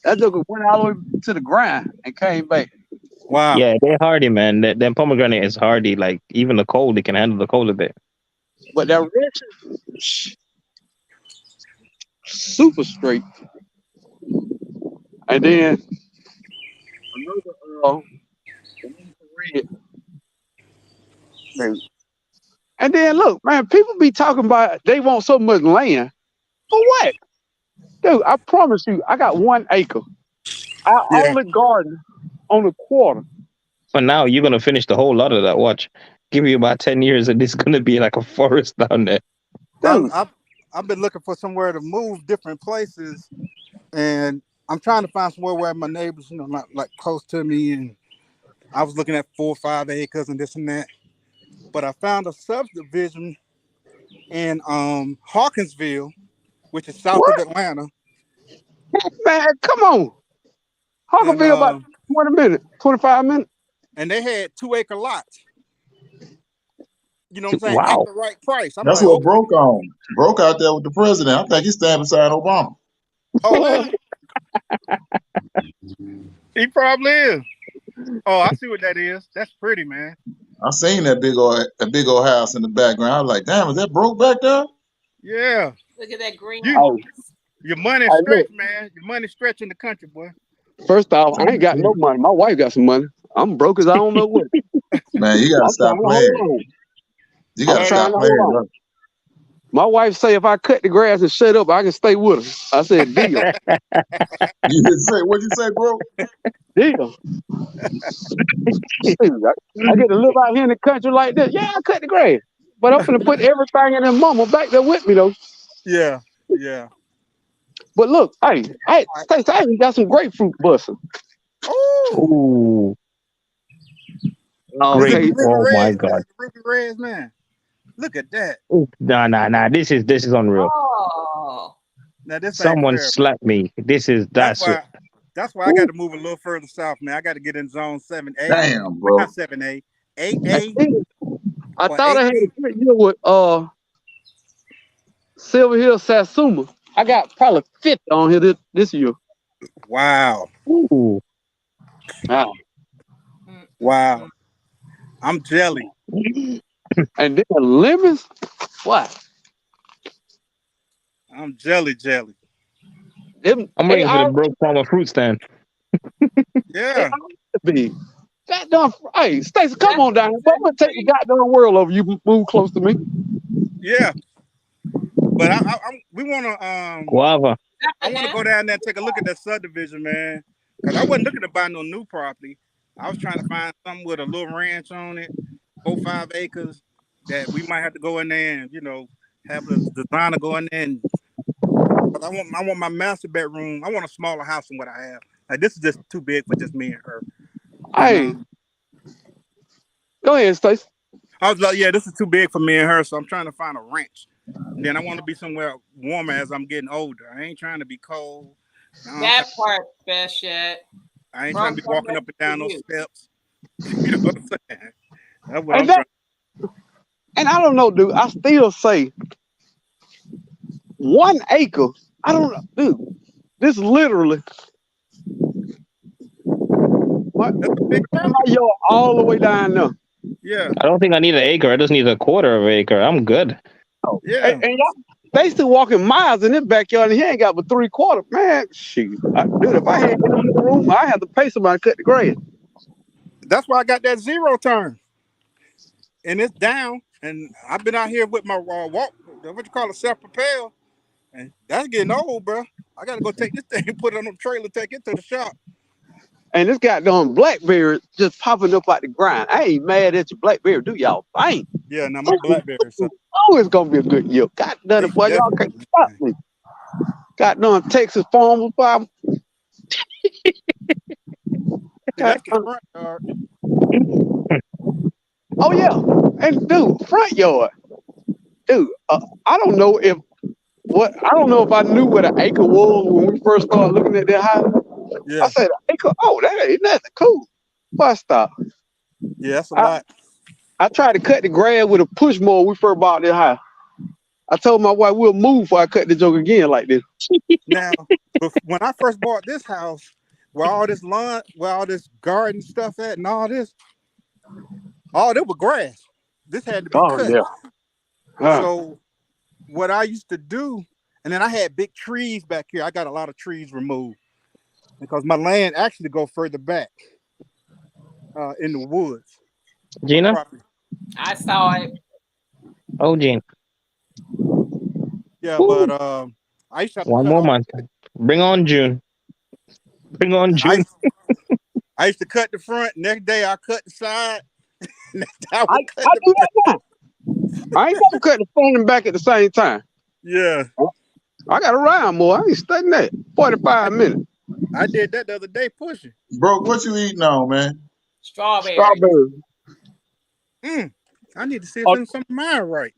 That joker went all the way to the ground and came back. Wow. Yeah, they're hardy, man. That pomegranate is hardy. Like even the cold, it can handle the cold a bit. But that Russian, super straight. And then another red. And then look, man, people be talking about they want so much land. For what? Dude, I promise you, I got 1 acre. I Yeah. only garden on a quarter. For now, you're gonna finish the whole lot of that. Watch. Give you about 10 years, and it's gonna be like a forest down there. Dude, I've been looking for somewhere to move different places, and I'm trying to find somewhere where my neighbors, not like close to me. And I was looking at 4 or 5 acres and this and that. But I found a subdivision in Hawkinsville, which is south of what? Atlanta, Man, come on. and Hawkerville about 20 minutes, 25 minutes. they had 2 acre lots. You know what I'm saying? At Wow. the right price. I'm That's like, what okay. broke on. Broke out there with the president. I think he's standing beside Obama. Oh, is it? He probably is. Oh, I see what that is. That's pretty, man. I seen that big old house in the background. I was like, damn, is that broke back there? Yeah. Look at that You Oh, greenhouse. your money hey, look, stretch, man. Your money stretch in the country, boy. first off, I ain't got no money. My wife got some money. I'm broke as I don't know what. Man, you gotta I'm stop trying to hold playing. on. You I'm gotta Hey, trying stop to hold playing, on. bro. My wife say if I cut the grass and shut up, I can stay with her. I said, deal, You didn't say what'd you say, bro? deal. Shoot, I get to live out here in the country like this. Yeah, I cut the grass, But I'm gonna put everything in them mama back there with me though. Yeah, yeah. But look, hey, Stacey, I even got some grapefruit busting. Oh, Ooh, is it great. the Okay. ruby Oh my red? Is God. it the ruby reds, man? Look at that. Ooh, nah. This is unreal. Oh, Now this ain't Someone fair, man. slapped me. This is That's that's. why. That's why I got Ooh, to move a little further south, man. I got to get in zone 7A. Damn, Well, bro. not 7A, I 8A think I or thought I had a 8B. good year with Silver Hill Satsuma. I got probably 50 on here this year. Wow, ooh. Wow. wow. I'm jelly. And then lemons? What? I'm jelly. Them I'm waiting for the AR broke farmer fruit stand. Yeah, be. Goddamn, hey, Stacey, come that's on down here. But I'm gonna take the goddamn world over you. Move close to me. yeah. But we want to Guava. I want to go down there and take a look at that subdivision, man. Cause I wasn't looking to buy no new property. I was trying to find something with a little ranch on it, 4-5 acres that we might have to go in there and have the designer go in there and. Cause I want my master bedroom. I want a smaller house than what I have. Like this is just too big for just me and her. And Hey, go ahead, Stacey. I was like, yeah, this is too big for me and her. So I'm trying to find a ranch. And then I want to be somewhere warmer as I'm getting older. I ain't trying to be cold. No, that part, best yet. I ain't trying From to be walking up and for down those you. steps. You know what I'm saying? That's what And I'm that, trying. and I don't know, dude. I still say 1 acre. I don't know, dude. This literally my, That's a big my property. yard all the way down there. Yeah, I don't think I need an acre. I just need a quarter of an acre. I'm good. yeah. And y'all, they still walking miles in this backyard, and he ain't got but 3/4. Man, shoot, dude, if I had any more room, I had to pay somebody to cut the grass. That's why I got that zero turn, and it's down. And I've been out here with my walk. What you call it, self propel, and that's getting old, bro. I gotta go take this thing and put it on the trailer, take it to the shop. And this goddamn blackberry just popping up out the ground. I ain't mad at your blackberry, do y'all think? Yeah, now my blackberry, so Oh, it's gonna be a good year. God damn they it, boy, y'all can't definitely. stop me. Goddamn Texas farmers, boy. See, that's the front yard. Oh yeah, and dude, front yard, dude. I don't know if I don't know if I knew what an acre was when we first started looking at that house. I Yeah, said acre. Oh, that ain't nothing. Cool. But stop. yeah, that's a I lot. I tried to cut the grass with a push mower. When we first bought this house. I told my wife we'll move before I cut the joke again like this. Now, when I first bought this house, where all this lawn, where all this garden stuff at, and all that was grass. This had to be Oh cut. yeah. So what I used to do, and then I had big trees back here. I got a lot of trees removed because my land actually go further back in the woods. My Gina? property. I saw it. Oh, Gene. Yeah, but Woo. I used to have to One cut more all. month. Bring on June. Bring on I June. I used to cut the front. Next day I cut the side. Next day I I, would cut I the do back. that now. I ain't gonna cut the front and back at the same time. Yeah, I got around more. I ain't studying that. I, 45 minutes. I did that the other day pushing. Bro, what you eating on, man? Strawberries. Strawberry. I need to see if Oh, there's something mine right.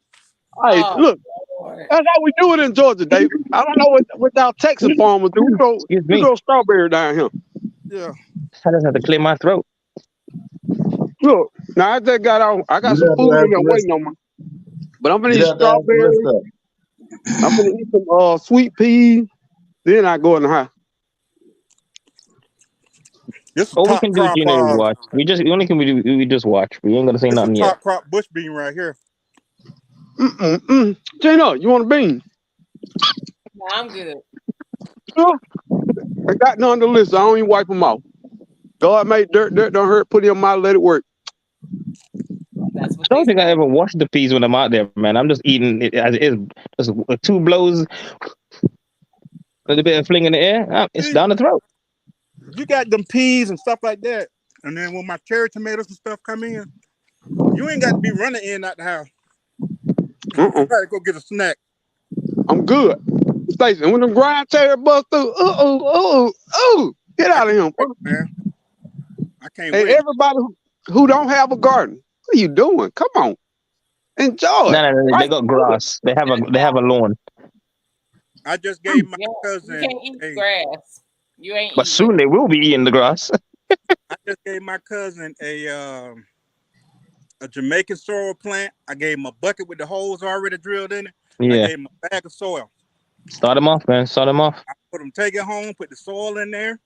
hey, Oh look, Lord. that's how we do it in Georgia, David. I don't know what y'all Texas farmers do. Excuse We me. grow strawberry down here. Yeah. I just have to clear my throat. Look, now I just got out. I got You'd some have to food in ask there the rest. waiting on me. But I'm gonna You'd eat have to ask the rest strawberry. of I'm gonna eat some sweet peas. Then I go in the house. This is All we top can do, crop. Gina, is watch. We only can we just watch. We ain't gonna say This is nothing yet. top crop bush bean right here. Gina, you want a bean? No, I'm good. Sure. I got none on the list. I don't even wipe them out. God made dirt. Dirt don't hurt. Put it on my let it work. That's what I they don't think I say. ever wash the peas when I'm out there, man. I'm just eating it as it is. Just two blows, a little bit of fling in the air. It's See, down the throat. you got them peas and stuff like that. And then when my cherry tomatoes and stuff come in, you ain't got to be running in and out the house. Uh-uh. Gotta go get a snack. I'm good. Stacey, when them grind tear bust through, get I out of can't here. wait, man. I can't Hey, wait. everybody who don't have a garden, what are you doing? Come on, enjoy No, it. no, no, they Right? got grass. They have a lawn. I just gave my Yeah, you cousin can't eat a. grass. You ain't But eating it. soon they will be eating the grass. I just gave my cousin a Jamaican soil plant. I gave him a bucket with the holes already drilled in it. And I Yeah. gave him a bag of soil. Start them off, man. Start them off. I put him take it home, put the soil in there,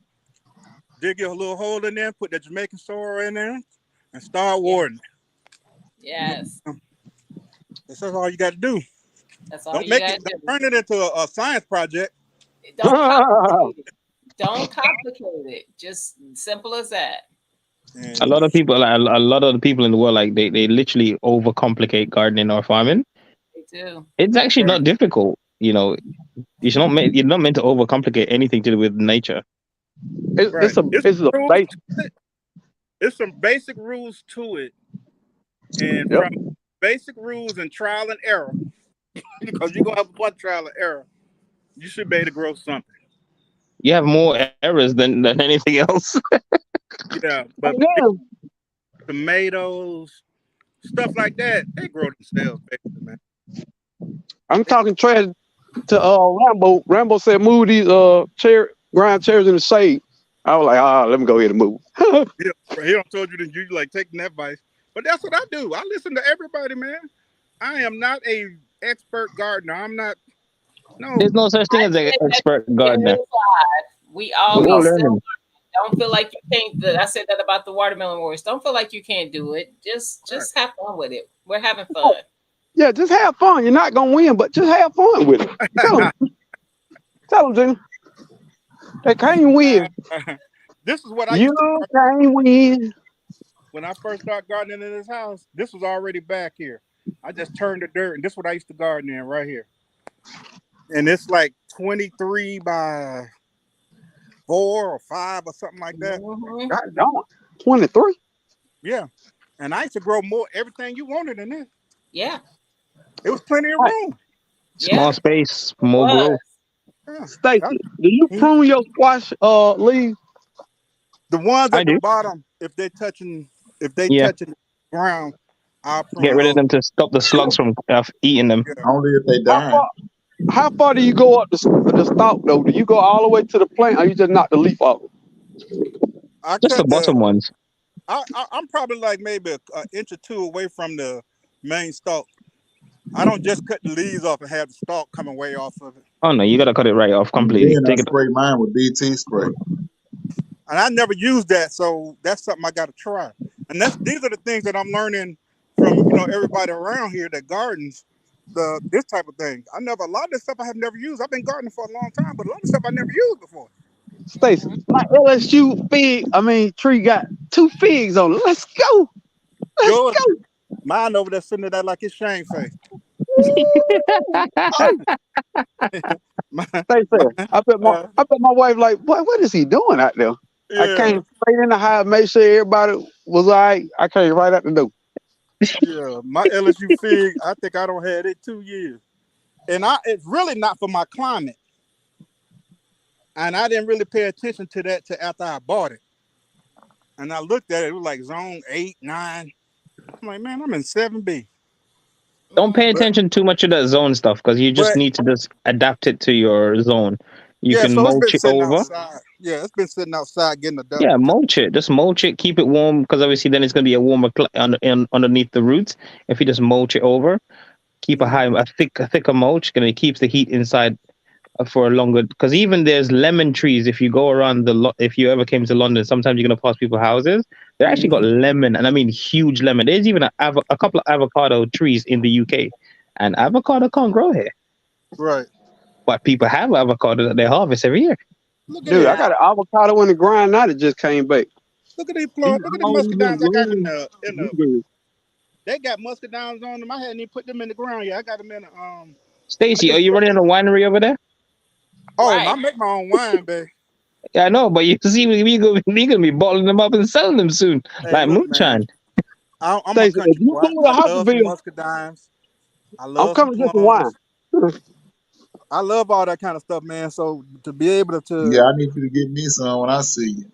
dig a little hole in there, put the Jamaican soil in there, and start Yeah. watering. Yes. That's all you got to do. That's all Don't you make it. gotta Don't do. turn it into a science project. Don't complicate it. Don't complicate it. Just simple as that. A And lot of people, like, a lot of the people in the world, like they literally overcomplicate gardening or farming. They do. It's actually right. not difficult. You know, you're not meant to overcomplicate anything to do with nature. Right. It's a Rules base. to it. It's some basic rules to it, and Yep. from basic rules and trial and error, because you're gonna have a bunch of trial and error, you should be able to grow something. You have more errors than anything else. Yeah, Right but now, tomatoes, stuff like that, they grow themselves, basically, man. I'm talking trash to Rambo. Rambo said move these grind chairs in the shade. I was like, let me go ahead and move. He don't told you that you like taking that advice, but that's what I do. I listen to everybody, man. I am not a expert gardener. I'm not. No, There's no such thing I as an said that at expert the beginning gardener. of life. We all We're we all still learning. don't feel like you can't. I said that about the watermelon wars. Don't feel like you can't do it. Just have fun with it. We're having fun. Yeah, just have fun. You're not gonna win, but just have fun with it. Tell them, Jenny. They can't win. this is what I You used to. can't win. When I first started gardening in this house, this was already back here. I just turned the dirt, and this is what I used to garden in right here. And it's like 23 by 4 or 5 or something like that. Mhm. God darn. 23. Yeah. And I used to grow more everything you wanted in this. Yeah. It was plenty of room. Small Yeah. space, It more growth. was. Yeah. Stacy, do you prune your squash leaves? The ones I at the do. bottom, if they touching Yeah. the ground, I'll Get prune rid of those. them to stop the slugs from eating them. Yeah. Only if they How dying. far? How far do you go up the stalk though? Do you go all the way to the plant, or you just knock the leaf off? I Just the cut the bottom ones. I'm probably like maybe an inch or two away from the main stalk. I don't just cut the leaves off and have the stalk coming way off of it. Oh no, you gotta cut it right off And completely. then I Take it. spray mine with BT spray. And I never used that, so that's something I got to try. And these are the things that I'm learning from everybody around here that gardens this type of thing. A lot of this stuff I have never used. I've been gardening for a long time, but a lot of stuff I never used before. Stacy, my LSU tree got 2 figs on it. Let's go. Let's Yours, go. mine over there sitting there like it's shame face. Oh, My- Stacy, my- I bet uh, my wife like, what is he doing out there? I yeah, came straight in the hive, make sure everybody was all right. I came right out the door. yeah. My LSU fig, I think I don't had it 2 years, and it's really not for my climate. And I didn't really pay attention to that till after I bought it. And I looked at it, it was like zone 8, 9. I'm like, man, I'm in 7B. Don't pay But attention too much to that zone stuff because you just but need to just adapt it to your zone. You yeah, can so it's been mulch it sitting over. outside. Yeah, it's been sitting outside getting the dust. Yeah, mulch it. Just mulch it. Keep it warm because obviously then it's gonna be a warmer underneath the roots. If you just mulch it over, keep Mhm. a thicker mulch, and it keeps the heat inside for a longer. Because even there's lemon trees. If you go around if you ever came to London, sometimes you're gonna pass people's houses. They actually got lemon, and I mean huge lemon. There's even a couple of avocado trees in the UK, and avocado can't grow here, Right. but people have avocado that they harvest every year. Look at Dude, I this. got an avocado in the grind now that just came back. Look at these These plants. Look at these always been muscadines I got green. in the they got muscadines on them. I hadn't even put them in the ground yet. I got them in the I Stacy, are just you running a winery over there? I Right. make my own wine, babe. Yeah, I know, but you see, we gonna be bottling them up and selling them soon, Hey, like look, man. moonshine. I'm a Stacy, if country you boy. go to I love some Hopperville, muscadines. I I'm love some coming to get the wine. plums. I love all that kind of stuff, man. So to be able Yeah, I need you to get me some when I see you.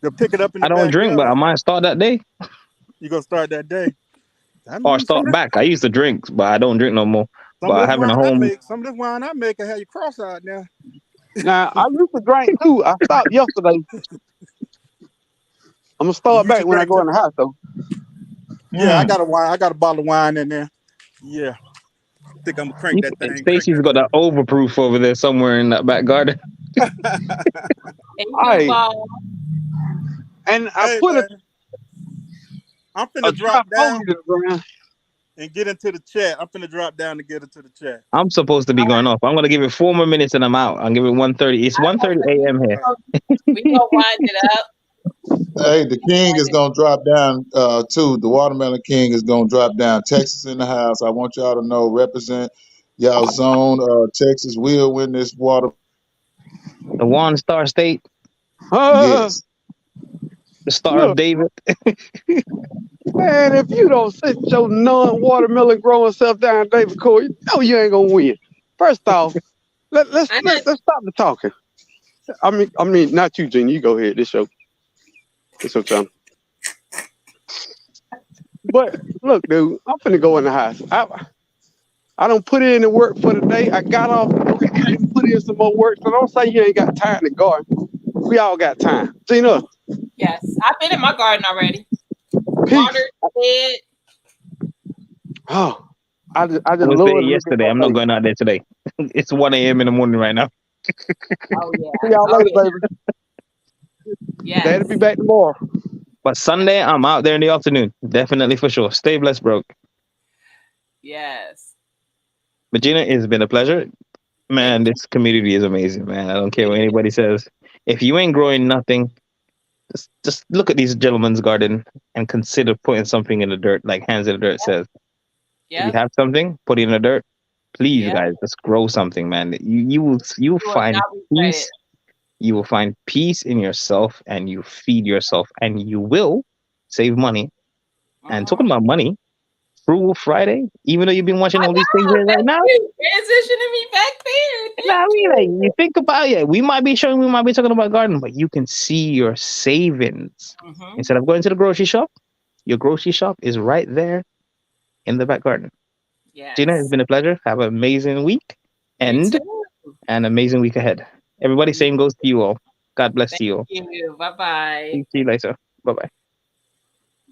to pick it up in the I don't drink, but I backyard, might start that day you gonna start that day. I or mean, start back. I used to drink, but I don't drink no more. some of But this having wine a I home, make, some of this wine I make, I have you cross eyed now. Now I used to drink too. I stopped yesterday. I'm gonna You start used back to when I drink go too. in the house though. Yeah, I Mm. got a wine. I got a bottle of wine in there. Yeah, think I'm gonna crank that thing. Crank Stacy's that got that overproof over there somewhere in that back garden. thing. Hey, Hey, Duval. and I Hey put man, I'm a finna dry drop phone down in the ground. and get into the chat. I'm finna drop down to get into the chat. I'm supposed to be going off. I'm gonna give it 4 more minutes and I'm out. I'll give it 1:30. It's I was 1:30 gonna say, a.m. here. we gonna wind it up. Hey, the king is gonna drop down too. The watermelon king is gonna drop down. Texas in the house. I want y'all to know, represent y'all zone. Texas will win this water. The one star state, Uh, Yes. the star of look, David. man, if you don't sit your non-watermelon growing self down, David Cole, you know you ain't gonna win. First off, I know. let's stop the talking. I mean, not you, Gene. You go ahead. This your time. But look, dude, I'm finna go in the house. I don't put in the work for the day. I got off the work. I didn't put in some more work. So don't say you ain't got time to garden. We all got time. Gina, Yes, I've been in my garden already. peace. Watered, fed. Oh, I just I was there love to look at yesterday. my I'm not face. going out there today. It's 1 a.m. in the morning right now. Oh yeah. See y'all Oh later, yeah. baby. Daddy be Yes. back tomorrow. But Sunday, I'm out there in the afternoon. Definitely for sure. Stay blessed, bro. Yes. But Gina, it's been a pleasure. Thank Man, you. this community is amazing, man. I don't care It what is. anybody says. If you ain't growing nothing, just look at these gentlemen's garden and consider putting something in the dirt, like Hands in the Dirt says. If you Yep. have something, put it in the dirt. Please, Yep. guys, just grow something, man. You will You will find not regret it. peace. You will find peace in yourself, and you feed yourself, and you will save money. And Mm-hmm. talking about money, Frugal Friday, even though you've been watching I all these things know. here right Thank now, you. Transitioning me back there. you know what I Thank mean? Like, you. you think about it, we might be talking about garden, but you can see your savings. Mm-hmm. Instead of going to the grocery shop, your grocery shop is right there in the back garden. Gina, it's Yes. been a pleasure. Have an amazing week You and too. an amazing week ahead. Everybody, You, same goes to you all. God bless thank you all. you. Bye bye. See you later. Bye bye.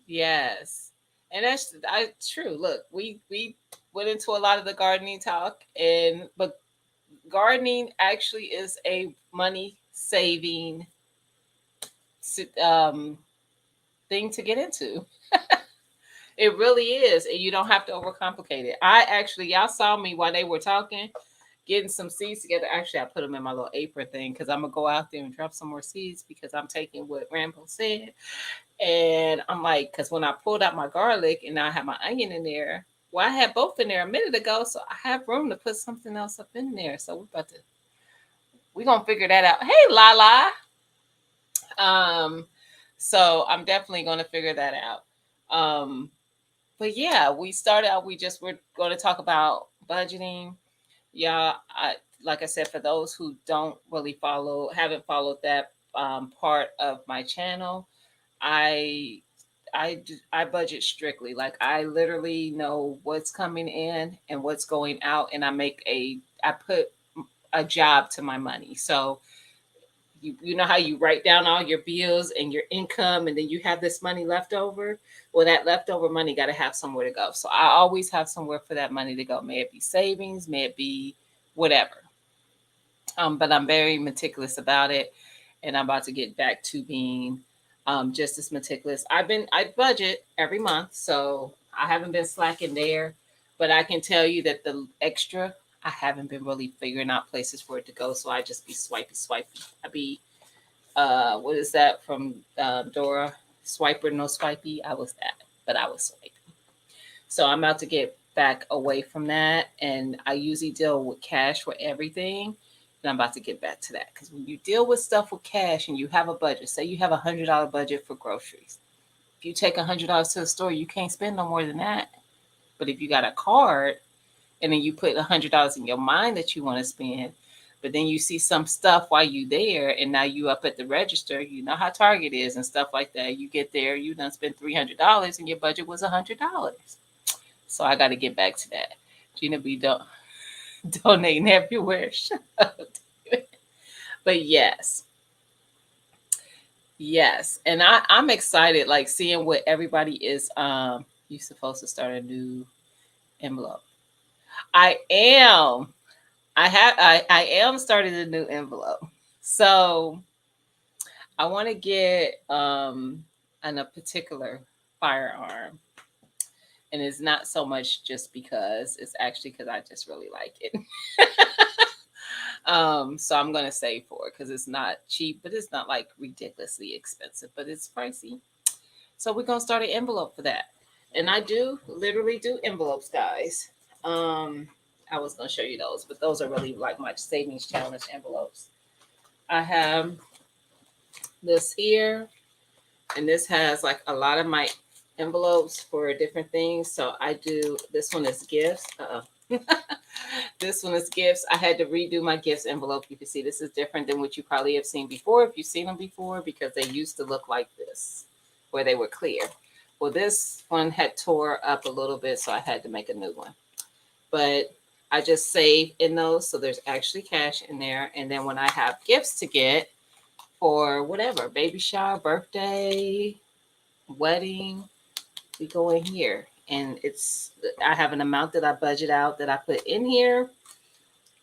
Yes. And that's true. Look, we went into a lot of the gardening talk, and but gardening actually is a money saving um, thing to get into. It really is, and you don't have to overcomplicate it. I actually, y'all saw me while they were talking, getting some seeds together. Actually, I put them in my little apron thing because I'm gonna go out there and drop some more seeds because I'm taking what Rambo said. And I'm like, because when I pulled out my garlic and now I have my onion in there, well, I had both in there a minute ago, so I have room to put something else up in there. So we're gonna figure that out. Hey, Lala. Um, so I'm definitely gonna figure that out. But yeah, we started out. We're going to talk about budgeting. Yeah, like I said, for those who don't really haven't followed that part of my channel, I I budget strictly. Like I literally know what's coming in and what's going out, and I put a job to my money. So you know how you write down all your bills and your income, and then you have this money left over. Well, that leftover money got to have somewhere to go. So I always have somewhere for that money to go. May it be savings, may it be whatever. But I'm very meticulous about it, and I'm about to get back to being just as meticulous. I budget every month, so I haven't been slacking there. But I can tell you that the extra, I haven't been really figuring out places for it to go. So I just be swipey. I be what is that from Dora? Swiper no swipey. I was that, but I was swiping. So I'm about to get back away from that, and I usually deal with cash for everything. And I'm about to get back to that because when you deal with stuff with cash and you have a budget, say you have $100 budget for groceries. If you take $100 to the store, you can't spend no more than that. But if you got a card, and then you put $100 in your mind that you want to spend, but then you see some stuff while you there, and now you up at the register. You know how Target is and stuff like that. You get there, you done spend $300, and your budget was $100. So I got to get back to that. Gina be donating everywhere. Shut up. But yes, and I'm excited, like seeing what everybody is. You supposed to start a new envelope. I am. I am starting a new envelope. So I want to get on a particular firearm. And it's not so much just because, it's actually because I just really like it. So I'm gonna save for it because it's not cheap, but it's not like ridiculously expensive, but it's pricey. So we're gonna start an envelope for that. And I do literally do envelopes, guys. I was gonna show you those, but those are really like my savings challenge envelopes. I have this here, and this has like a lot of my envelopes for different things. So I do, this one is gifts. This one is gifts. I had to redo my gifts envelope. You can see this is different than what you probably have seen before, if you've seen them before, because they used to look like this, where they were clear. Well, this one had tore up a little bit, so I had to make a new one. But I just save in those, so there's actually cash in there. And then when I have gifts to get for whatever, baby shower, birthday, wedding, we go in here. And I have an amount that I budget out that I put in here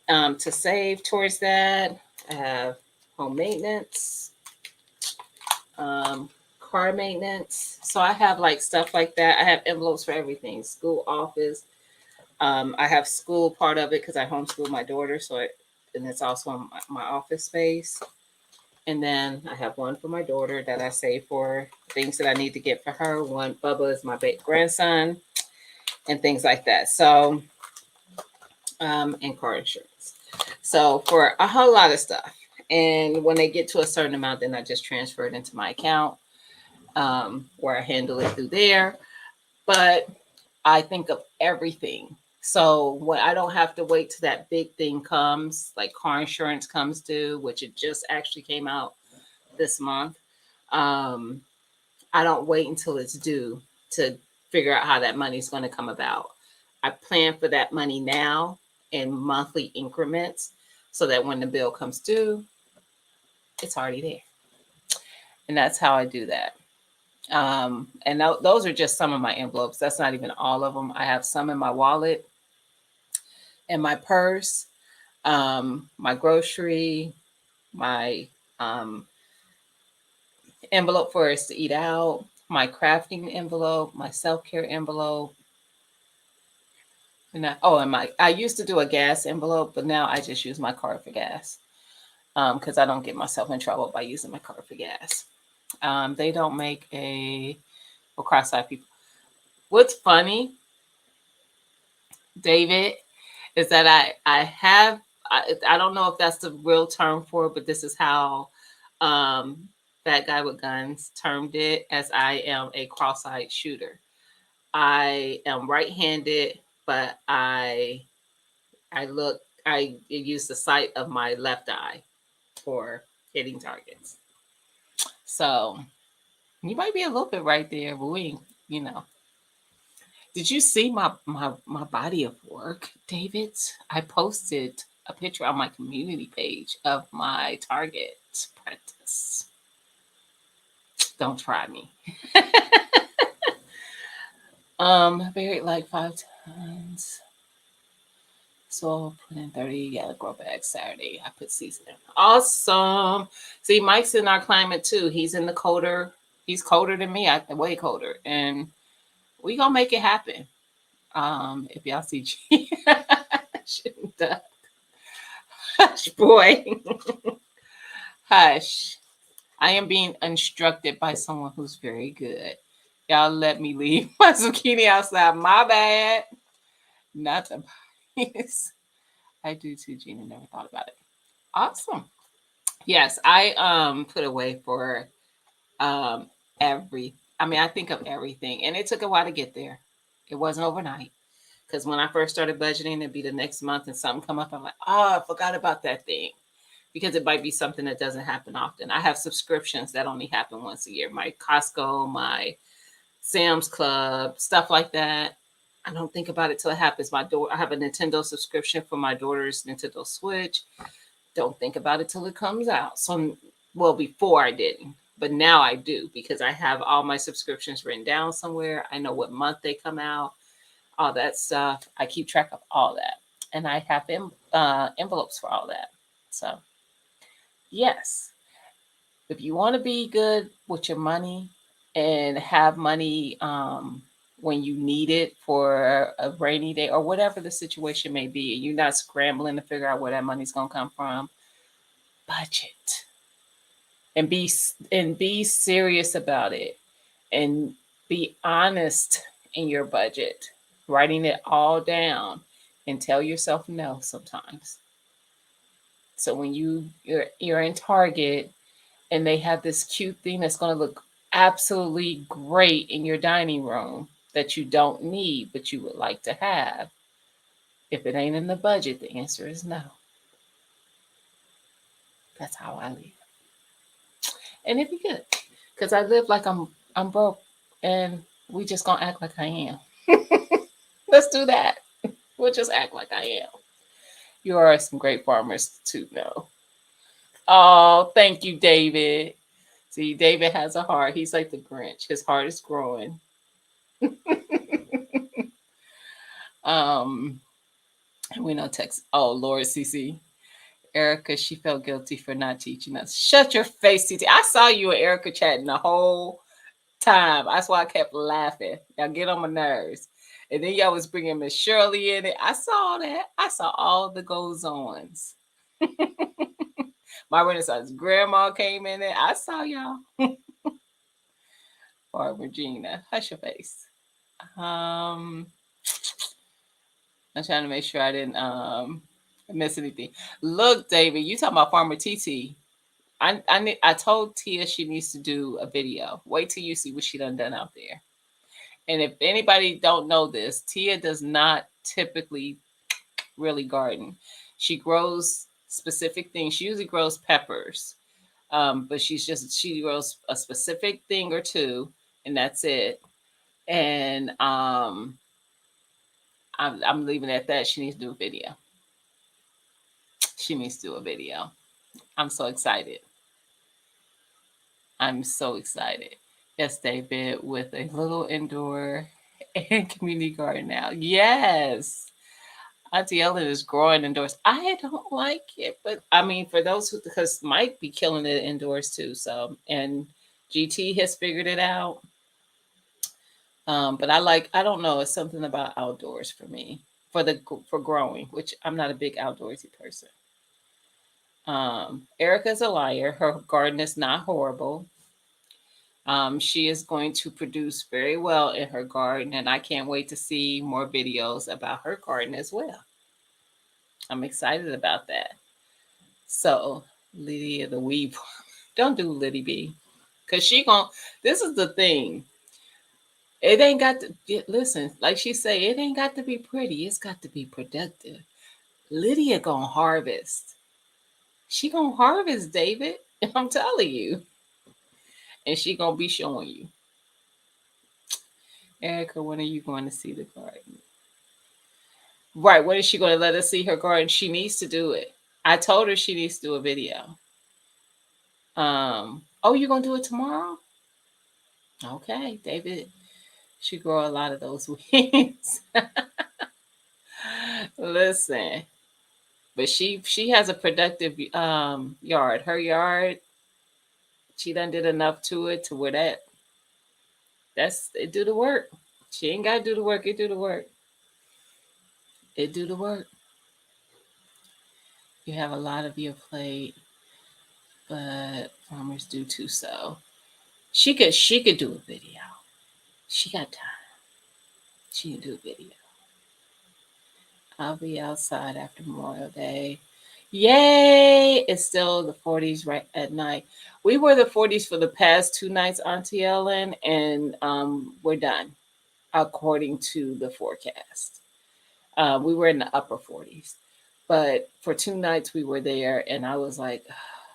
to save towards that. I have home maintenance, car maintenance. So I have like stuff like that. I have envelopes for everything, school, office. I have school part of it because I homeschool my daughter. And it's also my office space. And then I have one for my daughter that I save for things that I need to get for her. One, Bubba is my grandson, and things like that. So, and car insurance. So for a whole lot of stuff. And when they get to a certain amount, then I just transfer it into my account, where I handle it through there. But I think of everything. So when I don't have to wait till that big thing comes, like car insurance comes due, which it just actually came out this month. I don't wait until it's due to figure out how that money is going to come about. I plan for that money now in monthly increments so that when the bill comes due, it's already there. And that's how I do that. And those are just some of my envelopes. That's not even all of them. I have some in my wallet, in my purse, my grocery, my envelope for us to eat out, my crafting envelope, my self-care envelope. And I used to do a gas envelope, but now I just use my card for gas because I don't get myself in trouble by using my card for gas. They don't make for cross-eyed people. What's funny, David, is that I don't know if that's the real term for it, but this is how that guy with guns termed it, as I am a cross-eyed shooter. I am right-handed, but I use the sight of my left eye for hitting targets. So you might be a little bit right there, but we ain't. Did you see my body of work, David? I posted a picture on my community page of my target practice. Don't try me. Buried like 5 times. So I'll put in 30. Yeah, grow back Saturday. I put season. Awesome. See, Mike's in our climate too. He's in the colder. He's colder than me. I'm way colder. And we gonna make it happen. If y'all see Hush, boy. Hush. I am being instructed by someone who's very good. Y'all let me leave my zucchini outside. My bad. Not the bias. I do too, Gina. Never thought about it. Awesome. Yes, I put away for I think of everything. And it took a while to get there. It wasn't overnight Because when I first started budgeting, it'd be the next month and something come up. I'm like, oh, I forgot about that thing. Because it might be something that doesn't happen often. I have subscriptions that only happen once a year. My Costco, my Sam's Club, stuff like that. I don't think about it till it happens. I have a Nintendo subscription for my daughter's Nintendo Switch. Don't think about it till it comes out. So, well, before I didn't, but now I do because I have all my subscriptions written down somewhere. I know what month they come out, all that stuff. I keep track of all that, and I have envelopes for all that. So, yes, if you want to be good with your money and have money when you need it for a rainy day or whatever the situation may be, and you're not scrambling to figure out where that money's gonna come from, budget and be serious about it and be honest in your budget, writing it all down and tell yourself no sometimes. So when you're in Target and they have this cute thing that's going to look absolutely great in your dining room that you don't need but you would like to have, if it ain't in the budget, the answer is no. That's how I live. And it'd be good because I live like I'm broke, and we just gonna act like I am. Let's do that. We'll just act like I am. You are some great farmers to know. Oh, thank you, David. See, David has a heart. He's like the Grinch. His heart is growing. um, and we know Texas. Oh, Lord, CC. Erica, she felt guilty for not teaching us. Shut your face, TT. I saw you and Erica chatting the whole time. That's why I kept laughing. Y'all get on my nerves. And then y'all was bringing Miss Shirley in it. I saw that. I saw all the goes ons. My Renaissance grandma came in there. I saw y'all. Or Regina. Hush your face. I'm trying to make sure I didn't miss anything. Look, David, you talking about Farmer TT. I told Tia she needs to do a video. Wait till you see what she done out there. And if anybody don't know this, Tia does not typically really garden. She grows specific things. She usually grows peppers, but she grows a specific thing or two, and that's it. And I'm leaving it at that. She needs to do a video. She needs to do a video. I'm so excited. I'm so excited. Yes, David, with a little indoor and community garden now. Yes. Auntie Ellen is growing indoors. I don't like it, but I mean, for those who, because Mike be killing it indoors too. So, and GT has figured it out. But I don't know, it's something about outdoors for me for growing, which I'm not a big outdoorsy person. Erica's a liar. Her garden is not horrible. She is going to produce very well in her garden, and I can't wait to see more videos about her garden as well. I'm excited about that. So, Lydia the Weave, don't do Liddy B, because this is the thing. It ain't got to, listen, like she say, it ain't got to be pretty. It's got to be productive. Lydia gonna harvest. She gonna harvest, David. I'm telling you. And she gonna be showing you. Erica, when are you going to see the garden? Right, when is she going to let us see her garden? She needs to do it. I told her she needs to do a video. Oh, you're gonna do it tomorrow? Okay, David should grow a lot of those weeds. Listen, but she has a productive yard. Her yard, she done did enough to it to where that's it do the work. She ain't gotta do the work, it do the work. It do the work. You have a lot of your plate, but farmers do too. So she could do a video. She got time. She can do a video. I'll be outside after Memorial Day. Yay! It's still the 40s right at night. We were the 40s for the past 2 nights, Auntie Ellen, and we're done according to the forecast. We were in the upper 40s, but for 2 nights we were there, and I was like,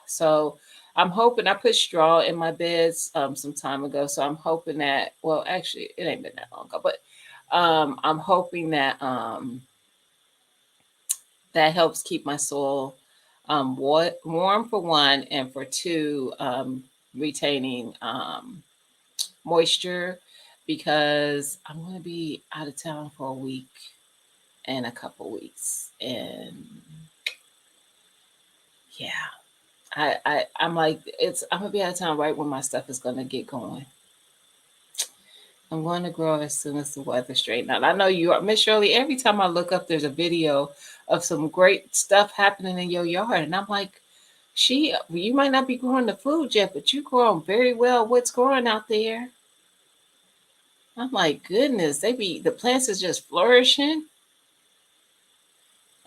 so I'm hoping I put straw in my beds some time ago. So I'm hoping that, well, actually, it ain't been that long ago, but I'm hoping that that helps keep my soil warm for one, and for two, retaining moisture, because I'm going to be out of town for a week and a couple weeks. And yeah, I'm like, I'm going to be out of town right when my stuff is going to get going. I'm going to grow as soon as the weather straighten out. I know you are, Miss Shirley. Every time I look up, there's a video of some great stuff happening in your yard, and I'm like, you might not be growing the food yet, but you growing very well. What's growing out there? I'm like, goodness, the plants is just flourishing.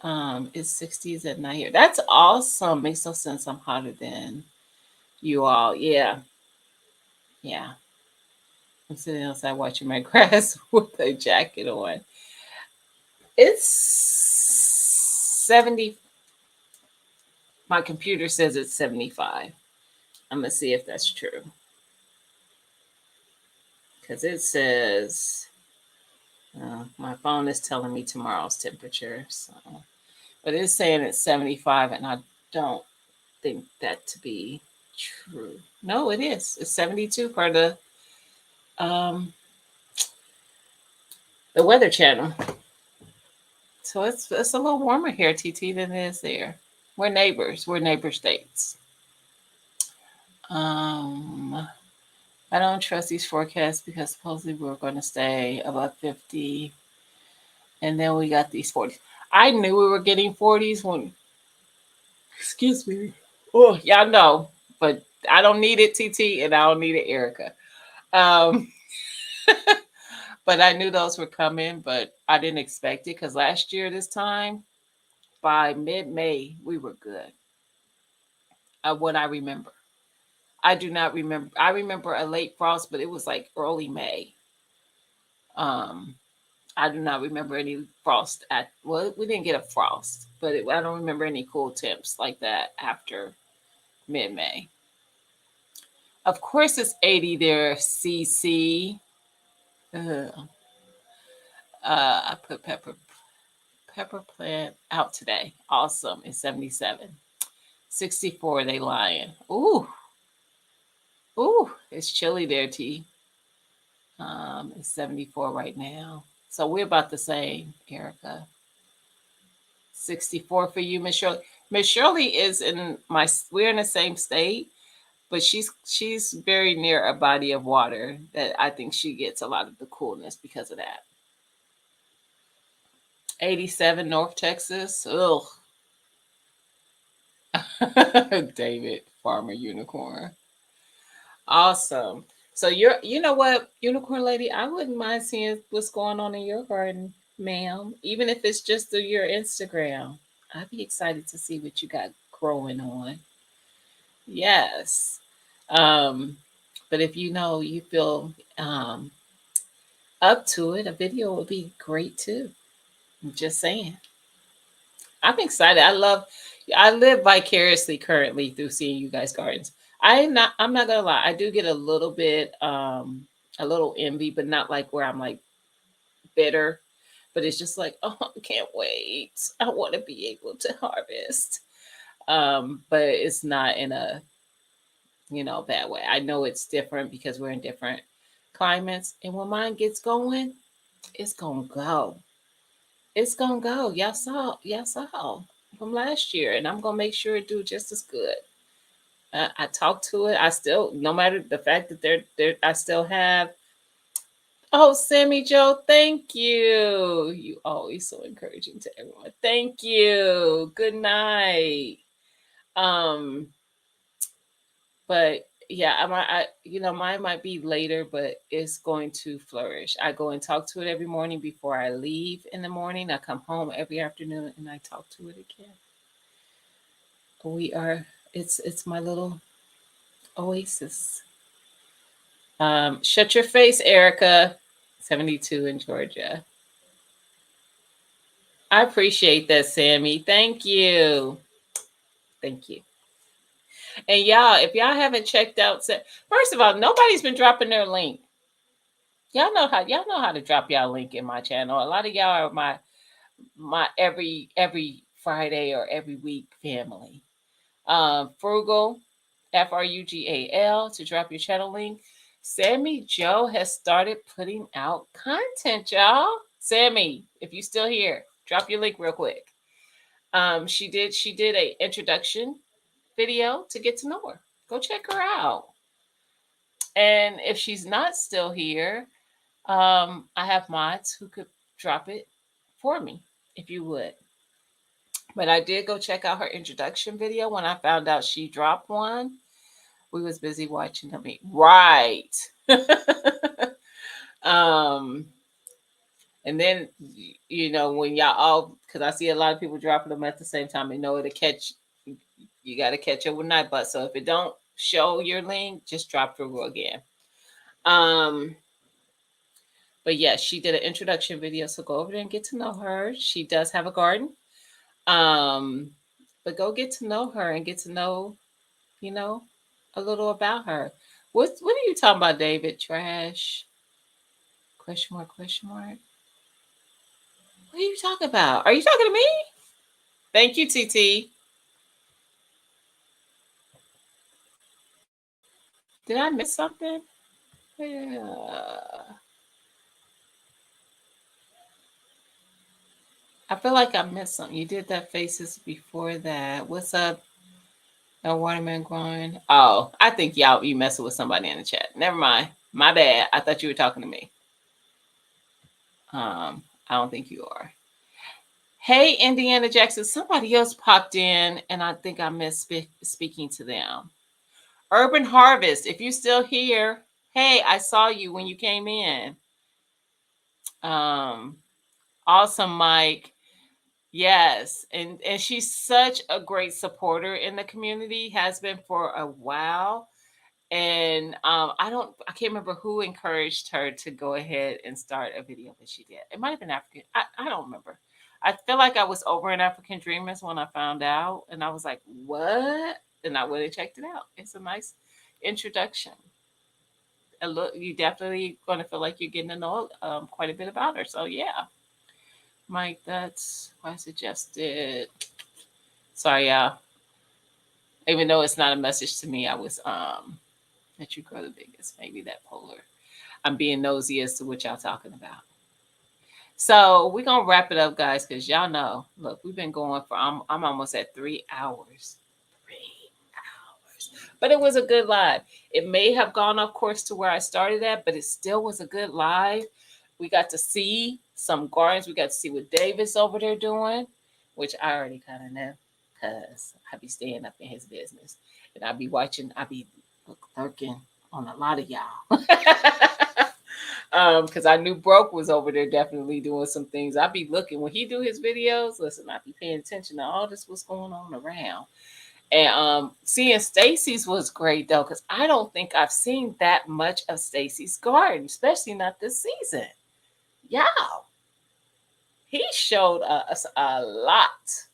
It's 60s at night here. That's awesome. Makes no sense. I'm hotter than you all. Yeah, yeah. I'm sitting outside watching my grass with a jacket on. It's 70. My computer says it's 75. I'm gonna see if that's true, because it says my phone is telling me tomorrow's temperature. So, but it's saying it's 75, and I don't think that to be true. No, it is. It's 72 per um the Weather Channel. So it's a little warmer here, TT, than it is there. We're neighbors. We're neighbor states. Um, I don't trust these forecasts because supposedly we're going to stay above 50, and then we got these 40s. I knew we were getting 40s when, excuse me. Oh, y'all know, but I don't need it, TT, and I don't need it, Erica. Um, but I knew those were coming, but I didn't expect it because last year this time, by mid-May, we were good. What I remember. I do not remember. I remember a late frost, but it was like early May. Um, I do not remember any frost at. Well, we didn't get a frost, but I don't remember any cool temps like that after mid-May. Of course, it's 80 there, CC. I put pepper plant out today. Awesome. It's 77. 64, they lying. Ooh. Ooh, it's chilly there, T. It's 74 right now. So we're about the same, Erica. 64 for you, Miss Shirley. Miss Shirley is we're in the same state, but she's very near a body of water that I think she gets a lot of the coolness because of that. 87 North Texas. Ugh. David, Farmer Unicorn. Awesome. So you know what, Unicorn Lady, I wouldn't mind seeing what's going on in your garden, ma'am. Even if it's just through your Instagram. I'd be excited to see what you got growing on. Yes. Um, but if you feel up to it, a video would be great too. I'm just saying. I'm excited. I live vicariously currently through seeing you guys' gardens. I'm not gonna lie, I do get a little bit a little envy, but not like where I'm like bitter. But it's just like, oh, I can't wait. I want to be able to harvest. But it's not in a bad way. I know it's different because we're in different climates. And when mine gets going, it's gonna go. It's gonna go. Y'all saw from last year, and I'm gonna make sure it do just as good. I talk to it. I still, no matter the fact that I still have. Oh, Sammy Joe, thank you. You always so encouraging to everyone. Thank you. Good night. Um, but yeah, mine might be later, but it's going to flourish. I go and talk to it every morning before I leave in the morning. I come home every afternoon and I talk to it again. It's my little oasis. Shut your face, Erica. 72 in Georgia. I appreciate that, Sammy. Thank you. Thank you. And y'all, if y'all haven't checked out, first of all, nobody's been dropping their link. Y'all know how to drop y'all link in my channel. A lot of y'all are my every Friday or every week family. Frugal, Frugal, to drop your channel link. Sammy Joe has started putting out content, y'all. Sammy, if you still here, drop your link real quick. She did a introduction video to get to know her. Go check her out. And if she's not still here, I have mods who could drop it for me if you would. But I did go check out her introduction video when I found out she dropped one. We was busy watching them eat. Right. um, and then when y'all all, because I see a lot of people dropping them at the same time. They know it'll catch. You got to catch it with night bus. So if it don't show your link, just drop through again. But yeah, she did an introduction video, so go over there and get to know her. She does have a garden. But go get to know her and get to know, you know, a little about her. What are you talking about, David? Trash? Question mark, question mark. What are you talking about? Are you talking to me? Thank you, TT. Did I miss something? Yeah. I feel like I missed something. You did that faces before that. What's up? No watermelon growing. Oh, I think you messing with somebody in the chat. Never mind. My bad. I thought you were talking to me. I don't think you are. Hey, Indiana Jackson. Somebody else popped in, and I think I missed speaking to them. Urban Harvest. If you're still here, hey, I saw you when you came in. Awesome, Mike. Yes, and she's such a great supporter in the community. Has been for a while. And I can't remember who encouraged her to go ahead and start a video, but she did. It might have been African. I don't remember. I feel like I was over in African Dreamers when I found out, and I was like, "What?" And I went and checked it out. It's a nice introduction. You definitely going to feel like you're getting to know quite a bit about her. So yeah, Mike, that's why I suggested. Sorry, y'all. Even though it's not a message to me, I was that you grow the biggest. Maybe that polar. I'm being nosy as to what y'all talking about. So we're gonna wrap it up, guys, because y'all know. Look, we've been going for I'm almost at 3 hours. 3 hours. But it was a good live. It may have gone off course to where I started at, but it still was a good live. We got to see some gardens. We got to see what David's over there doing, which I already kind of know because I be staying up in his business. And I be watching, I be lurking on a lot of y'all. Because I knew Broke was over there definitely doing some things. I be looking when he do his videos. Listen, I be paying attention to all this what's going on around. And seeing Stacy's was great though, because I don't think I've seen that much of Stacy's garden, especially not this season. Y'all, he showed us a lot.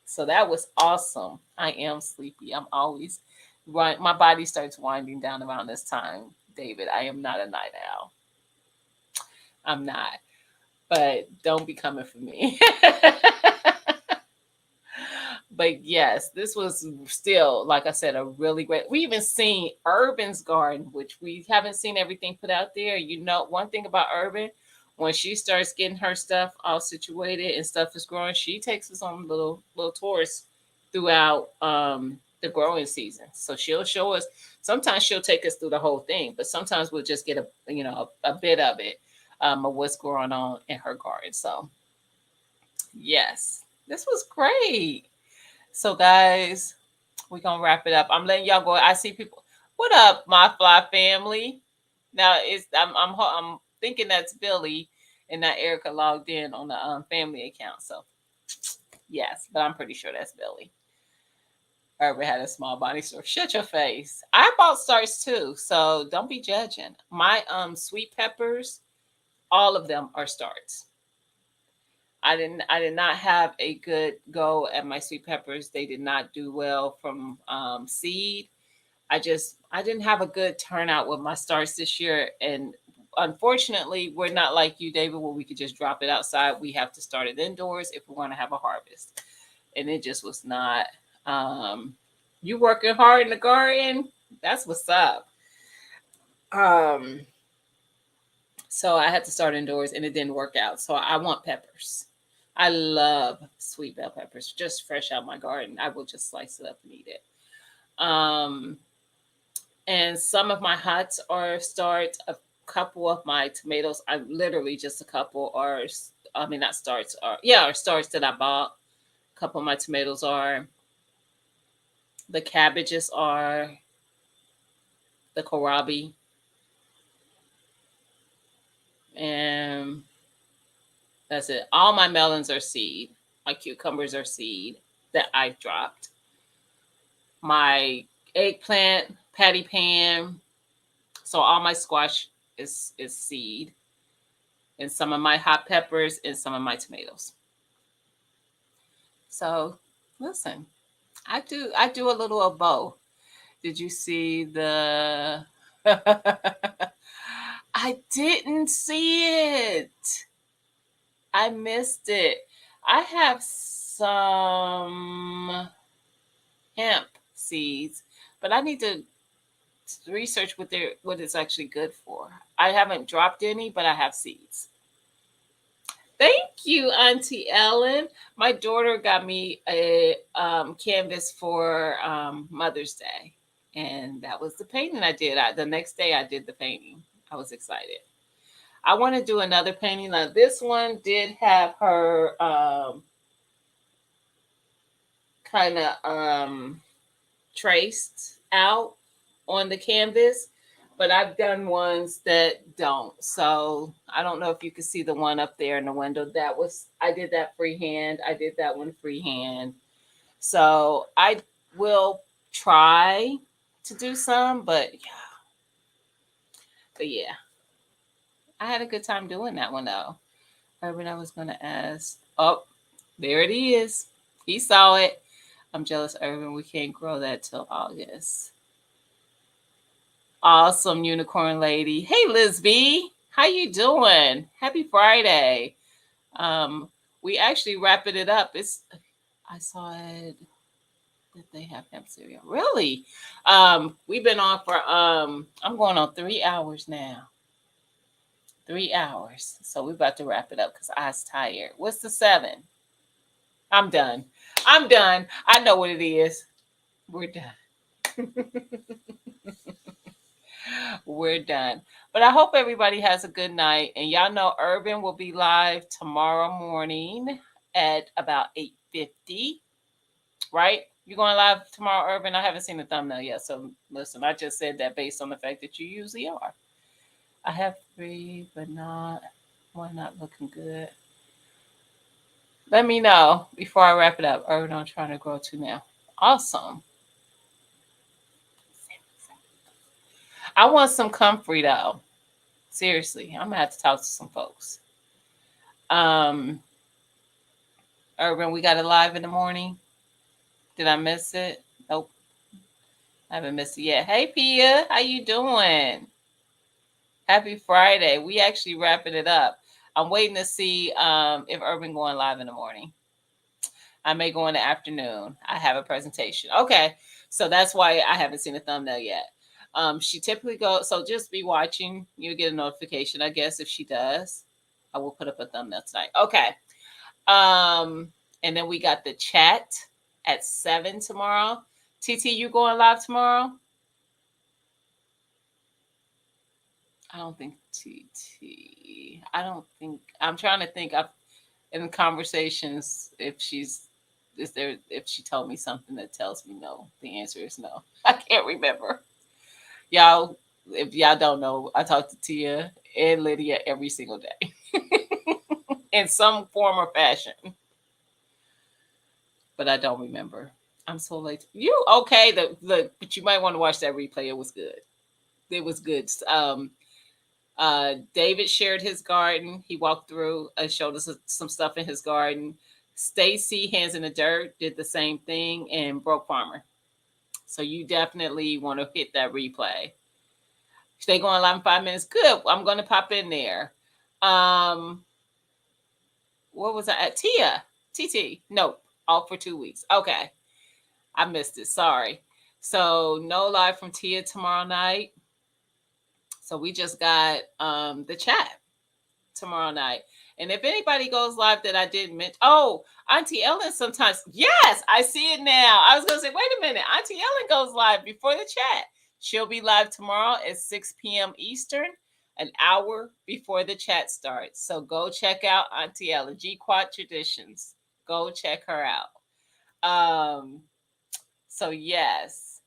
So that was awesome. I am sleepy. I'm always right. My body starts winding down around this time, David. I am not a night owl. I'm not. But don't be coming for me. But yes, this was still, like I said, a really great. We even seen Urban's garden, which we haven't seen everything put out there. You know, one thing about Urban, when she starts getting her stuff all situated and stuff is growing, she takes us on little tours throughout the growing season. So she'll show us. Sometimes she'll take us through the whole thing, but sometimes we'll just get a bit of it of what's going on in her garden. So yes, this was great. So guys, we're gonna wrap it up. I'm letting y'all go. I see people. What up, my fly family? Now I'm thinking that's Billy and not Erica logged in on the family account. So yes, but I'm pretty sure that's Billy. Urban had a small body store. Shut your face. I bought starts too, so don't be judging. My sweet peppers, all of them are starts. I did not have a good go at my sweet peppers. They did not do well from seed. I didn't have a good turnout with my starts this year, and unfortunately, we're not like you, David, where we could just drop it outside. We have to start it indoors if we want to have a harvest, and it just was not. Um, you working hard in the garden? That's what's up. Um, so I had to start indoors, and it didn't work out. So I want peppers. I love sweet bell peppers, just fresh out my garden. I will just slice it up and eat it. Um, and some of my hots are starts. A couple of my tomatoes, I literally just a couple are. I mean, not starts are are starts that I bought. A couple of my tomatoes are. The cabbages are. The kohlrabi, and that's it. All my melons are seed. My cucumbers are seed that I dropped. My eggplant, patty pan. So all my squash is seed, and some of my hot peppers and some of my tomatoes. So listen, I do a little of both. Did you see the? I didn't see it. I missed it. I have some hemp seeds, but I need to research what it's actually good for. I haven't dropped any, but I have seeds. Thank you, Auntie Ellen. My daughter got me a canvas for Mother's Day, and that was the painting I did. The next day, I did the painting. I was excited. I want to do another painting. Now, this one did have her kind of traced out on the canvas, but I've done ones that don't. So I don't know if you can see the one up there in the window. I did that freehand. I did that one freehand. So I will try to do some, but yeah, I had a good time doing that one though. Urban, I was going to ask. Oh, there it is. He saw it. I'm jealous, Urban. We can't grow that till August. Awesome, unicorn lady. Hey, Liz B. How you doing? Happy Friday. We actually wrapping it up. I saw it that they have hemp cereal. Really? We've been on for I'm going on 3 hours now. 3 hours. So we're about to wrap it up because I was tired. What's the 7? I'm done. I'm done. I know what it is. We're done. We're done. But I hope everybody has a good night. And y'all know Urban will be live tomorrow morning at about 8:50. Right? You're going live tomorrow, Urban? I haven't seen the thumbnail yet. So listen, I just said that based on the fact that you usually are. I have 3, but one not looking good. Let me know before I wrap it up. Urban, I'm trying to grow 2 now. Awesome. I want some comfrey though. Seriously, I'm gonna have to talk to some folks. Urban, we got it live in the morning. Did I miss it? Nope. I haven't missed it yet. Hey Pia, how you doing? Happy Friday. We actually wrapping it up. I'm waiting to see if Urban going live in the morning. I may go in the afternoon. I have a presentation. Okay. So that's why I haven't seen a thumbnail yet. She typically goes, so just be watching. You'll get a notification, I guess, if she does. I will put up a thumbnail tonight. Okay. And then we got the chat at 7 tomorrow. TT, you going live tomorrow? I don't think TT. I'm trying to think of in conversations if she told me something that tells me no. The answer is no. I can't remember. Y'all, if y'all don't know, I talk to Tia and Lydia every single day in some form or fashion. But I don't remember. I'm so late. You okay? But you might want to watch that replay. It was good. It was good. David shared his garden. He walked through and showed us some stuff in his garden. Stacy, Hands in the Dirt, did the same thing, and Broke Farmer. So you definitely want to hit that replay. They going live in 5 minutes. Good. I'm going to pop in there. What was I at? Tia. TT. Nope. Off for 2 weeks. Okay. I missed it. Sorry. So no live from Tia tomorrow night. So we just got the chat tomorrow night. And if anybody goes live that I didn't mention, oh, Auntie Ellen sometimes, yes, I see it now. I was going to say, wait a minute. Auntie Ellen goes live before the chat. She'll be live tomorrow at 6 p.m. Eastern, an hour before the chat starts. So go check out Auntie Ellen, G-Quad Traditions. Go check her out. So yes,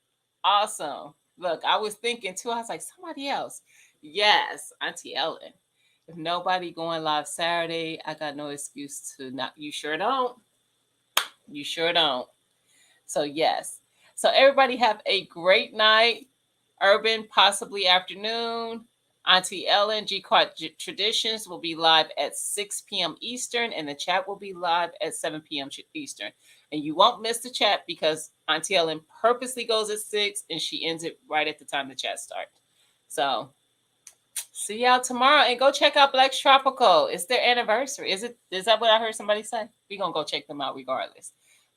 awesome. Look, I was thinking too, I was like, somebody else. Yes, Auntie Ellen. If nobody going live Saturday, I got no excuse to not. You sure don't. You sure don't. So yes. So everybody have a great night. Urban, possibly afternoon. Auntie Ellen, G-Quad Traditions will be live at 6 p.m. Eastern, and the chat will be live at 7 p.m. Eastern. And you won't miss the chat because Auntie Ellen purposely goes at 6 and she ends it right at the time the chat starts. So see y'all tomorrow, and go check out Black's Tropical. It's their anniversary. Is that what I heard somebody say? We're gonna go check them out regardless.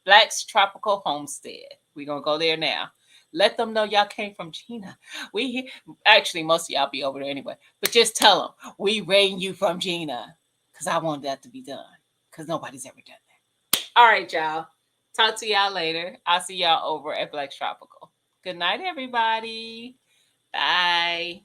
Black's Tropical Homestead. We're gonna go there now. Let them know y'all came from Gina. We actually, most of y'all be over there anyway. But just tell them we rating you from Gina, because I want that to be done. Because nobody's ever done that. All right, y'all. Talk to y'all later. I'll see y'all over at Black's Tropical. Good night, everybody. Bye.